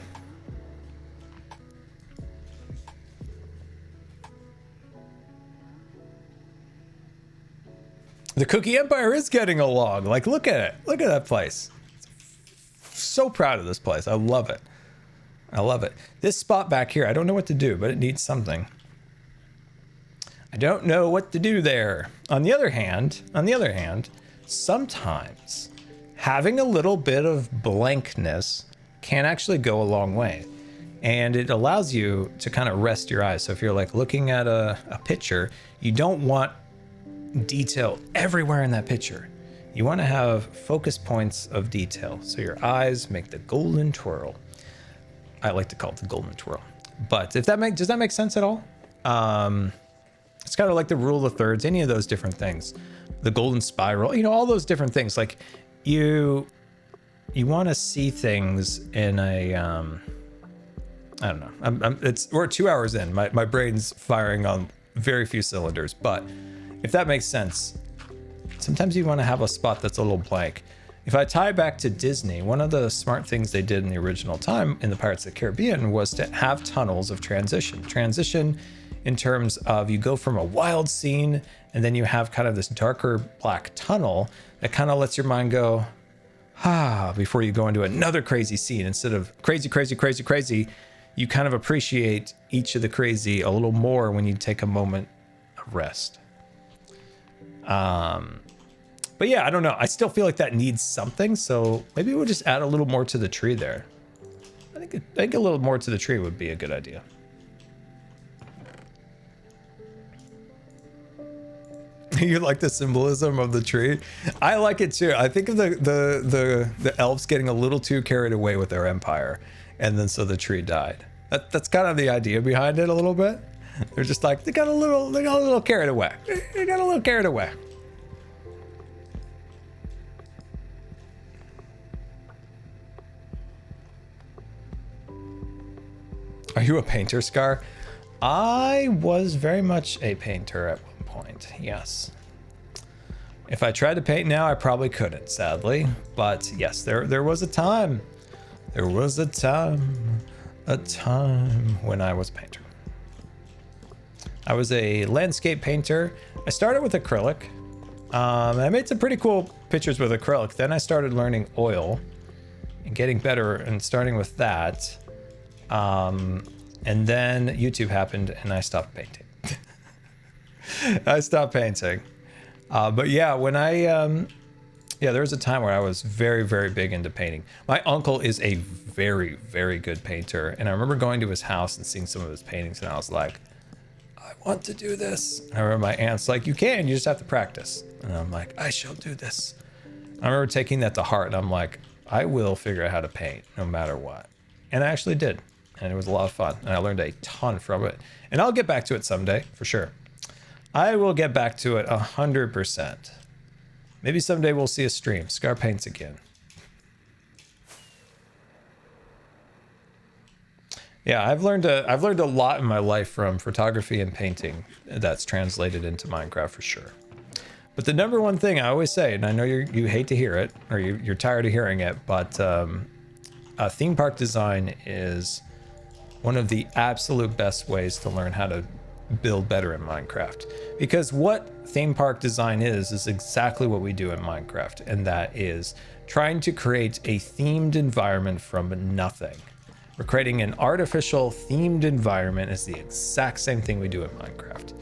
The Cookie Empire is getting along. Like, look at it. Look at that place. So proud of this place. I love it. I love it. This spot back here, I don't know what to do, but it needs something. I don't know what to do there. On the other hand, sometimes having a little bit of blankness can actually go a long way. And it allows you to kind of rest your eyes. So if you're like looking at a picture, you don't want detail everywhere in that picture. You want to have focus points of detail, so your eyes make the golden twirl. I like to call it the golden twirl. But does that make sense at all? It's kind of like the rule of thirds, any of those different things, the golden spiral, you know, all those different things. Like you want to see things in a I don't know. We're 2 hours in. My brain's firing on very few cylinders, but if that makes sense, sometimes you want to have a spot that's a little blank. If I tie back to Disney, one of the smart things they did in the original time in the Pirates of the Caribbean was to have tunnels of transition. Transition in terms of you go from a wild scene and then you have kind of this darker black tunnel that kind of lets your mind go, before you go into another crazy scene. Instead of crazy, crazy, crazy, crazy, you kind of appreciate each of the crazy a little more when you take a moment of rest. But yeah, I don't know. I still feel like that needs something. So maybe we'll just add a little more to the tree there. I think a little more to the tree would be a good idea. You like the symbolism of the tree? I like it too. I think of the elves getting a little too carried away with their empire, and then so the tree died. That's kind of the idea behind it a little bit. They're just like they got a little carried away. They got a little carried away. Are you a painter, Scar? I was very much a painter at one point, yes. If I tried to paint now, I probably couldn't, sadly. But yes, there was a time. There was a time when I was a painter. I was a landscape painter. I started with acrylic. I made some pretty cool pictures with acrylic. Then I started learning oil and getting better and starting with that. And then YouTube happened and I stopped painting. I stopped painting. But yeah, when there was a time where I was very, very big into painting. My uncle is a very, very good painter. And I remember going to his house and seeing some of his paintings and I was like, I want to do this. And I remember my aunt's like, you can, you just have to practice. And I'm like, I shall do this. I remember taking that to heart and I'm like, I will figure out how to paint no matter what. And I actually did. And it was a lot of fun. And I learned a ton from it. And I'll get back to it someday, for sure. I will get back to it 100%. Maybe someday we'll see a stream. Scar paints again. Yeah, I've learned a lot in my life from photography and painting that's translated into Minecraft for sure. But the number one thing I always say, and I know you hate to hear it, or you're tired of hearing it, but theme park design is one of the absolute best ways to learn how to build better in Minecraft. Because what theme park design is exactly what we do in Minecraft, and that is trying to create a themed environment from nothing. We're creating an artificial themed environment. Is the exact same thing we do in Minecraft.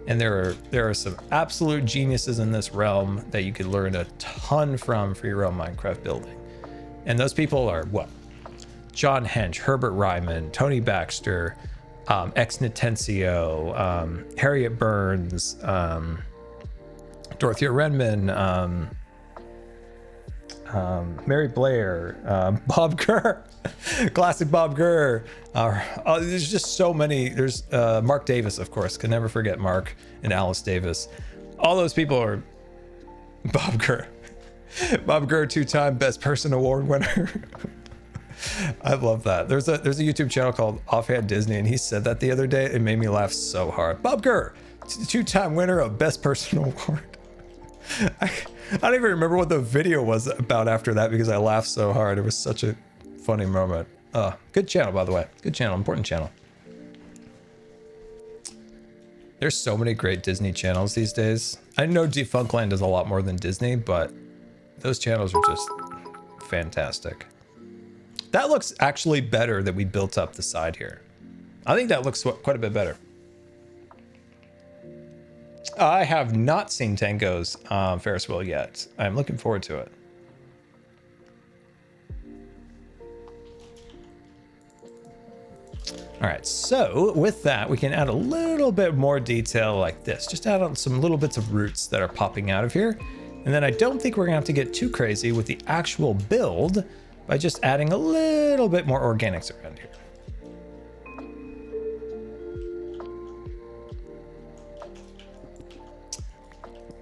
And there are some absolute geniuses in this realm that you could learn a ton from for your own Minecraft building. And those people are what? John Hench, Herbert Ryman, Tony Baxter, Ex Nitencio, Harriet Burns, Dorothea Renman, Mary Blair, Bob Gurr, classic Bob Gurr. There's just so many. There's Mark Davis, of course. Can never forget Mark and Alice Davis. All those people are Bob Gurr. Bob Gurr, 2-time Best Person Award winner. I love that. There's a YouTube channel called Offhand Disney, and he said that the other day. It made me laugh so hard. Bob Gurr, 2-time winner of Best Person Award. I don't even remember what the video was about after that because I laughed so hard. It was such a funny moment. Good channel, by the way. Good channel, important channel. There's so many great Disney channels these days. I know Defunctland does a lot more than Disney, but those channels are just fantastic. That looks actually better that we built up the side here. I think that looks quite a bit better. I have not seen Tango's Ferris wheel yet. I'm looking forward to it. All right, so with that, we can add a little bit more detail like this. Just add on some little bits of roots that are popping out of here. And then I don't think we're gonna have to get too crazy with the actual build by just adding a little bit more organics around here.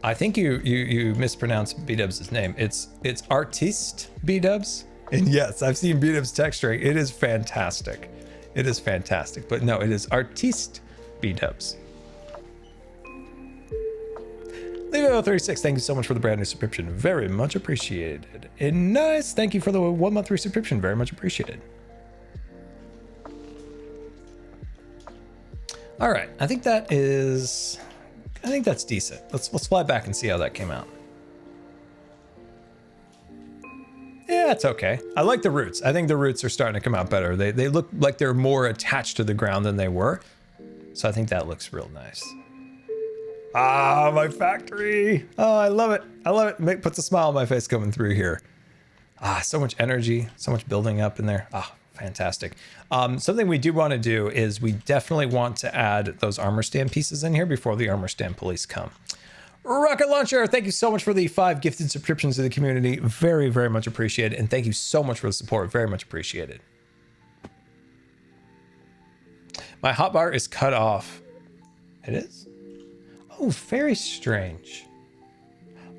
I think you mispronounced B-Dubs' name. It's Artiste B-Dubs. And yes, I've seen B-Dubs texturing. It is fantastic. It is fantastic. But no, it is Artiste B-Dubs. Leo36, thank you so much for the brand new subscription. Very much appreciated. And nice, thank you for the 1-month resubscription. Very much appreciated. All right, I think that's decent. Let's fly back and see how that came out. Yeah, it's okay. I like the roots. I think the roots are starting to come out better. They look like they're more attached to the ground than they were. So I think that looks real nice. Ah, my factory. Oh, I love it. I love it. Puts a smile on my face coming through here. Ah, so much energy, so much building up in there. Ah, fantastic. Something we do want to do is we definitely want to add those armor stand pieces in here before the armor stand police come. Rocket Launcher, thank you so much for the 5 gifted subscriptions to the community. Very, very much appreciated. And thank you so much for the support. Very much appreciated. My hotbar is cut off. It is? Oh, very strange.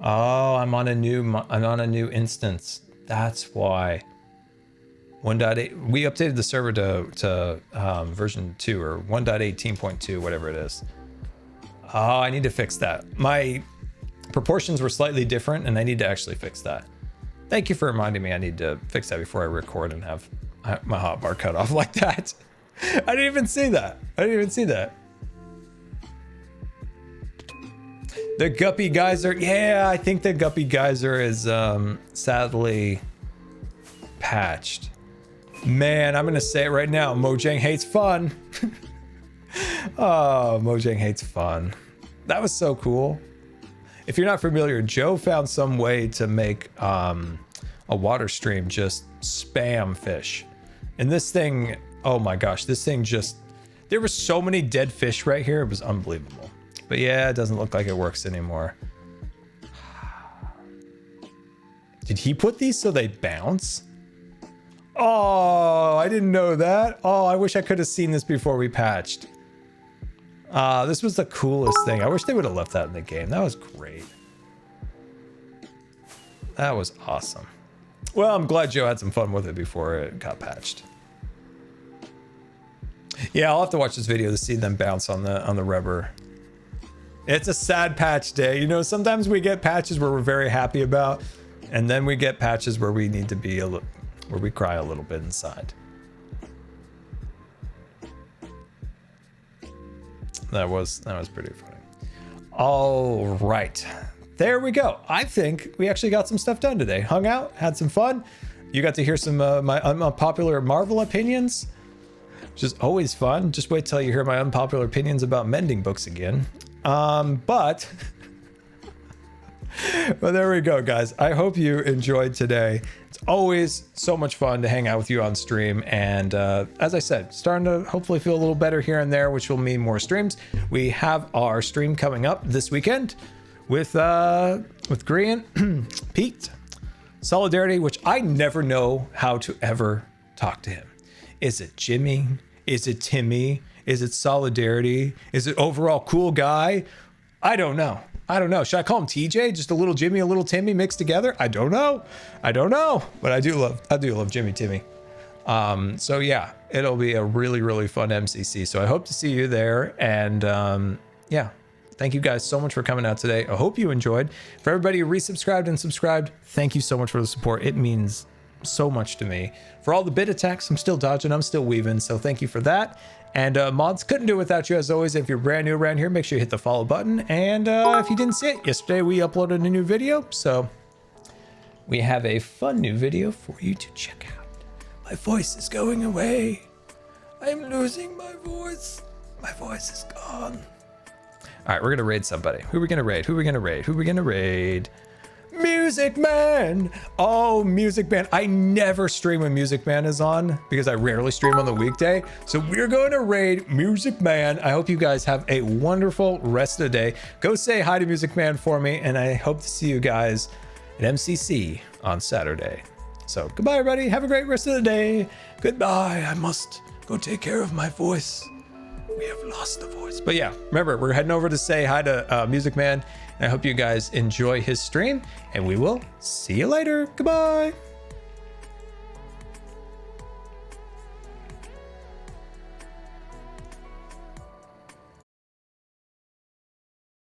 Oh, I'm on a new instance. That's why. 1.8. We updated the server to version 2 or 1.18.2, whatever it is. Oh, I need to fix that. My proportions were slightly different, and I need to actually fix that. Thank you for reminding me. I need to fix that before I record and have my hotbar cut off like that. I didn't even see that. The Guppy Geyser. Yeah, I think the Guppy Geyser is sadly patched. Man, I'm gonna say it right now. Mojang hates fun. Oh, Mojang hates fun. That was so cool. If you're not familiar, Joe found some way to make a water stream just spam fish. And this thing, oh my gosh, this thing just, there were so many dead fish right here. It was unbelievable. But yeah, it doesn't look like it works anymore. Did he put these so they bounce? Oh, I didn't know that. Oh, I wish I could have seen this before we patched. This was the coolest thing. I wish they would have left that in the game. That was great. That was awesome. Well, I'm glad Joe had some fun with it before it got patched. Yeah, I'll have to watch this video to see them bounce on the rubber. It's a sad patch day. You know, sometimes we get patches where we're very happy about, and then we get patches where we need to be where we cry a little bit inside. That was pretty funny. All right, there we go. I think we actually got some stuff done today. Hung out, had some fun. You got to hear some my unpopular Marvel opinions, which is always fun. Just wait till you hear my unpopular opinions about mending books again. But there we go, guys. I hope you enjoyed today. It's always so much fun to hang out with you on stream. And as I said, starting to hopefully feel a little better here and there, which will mean more streams. We have our stream coming up this weekend with Grian, Pete, Solidarity, which I never know how to ever talk to him. Is it Jimmy? Is it Timmy? Is it Solidarity? Is it overall cool guy? I don't know. Should I call him TJ? Just a little Jimmy, a little Timmy mixed together? I don't know. But I do love Jimmy Timmy. So yeah, it'll be a really, really fun MCC. So I hope to see you there. And yeah, thank you guys so much for coming out today. I hope you enjoyed. For everybody who resubscribed and subscribed, thank you so much for the support. It means so much to me. For all the bit attacks, I'm still dodging, I'm still weaving. So thank you for that. And mods, couldn't do it without you. As always, if you're brand new around here, make sure you hit the follow button. And if you didn't see it, yesterday we uploaded a new video. So we have a fun new video for you to check out. My voice is going away. I'm losing my voice. My voice is gone. All right, we're going to raid somebody. Who are we going to raid? Music Man. Oh, Music Man. I never stream when Music Man is on because I rarely stream on the weekday. So we're going to raid Music Man. I hope you guys have a wonderful rest of the day. Go say hi to Music Man for me, and I hope to see you guys at MCC on Saturday. So goodbye, everybody. Have a great rest of the day. Goodbye. I must go take care of my voice. We have lost the voice. But yeah, remember, we're heading over to say hi to Music Man. I hope you guys enjoy his stream, and we will see you later. Goodbye.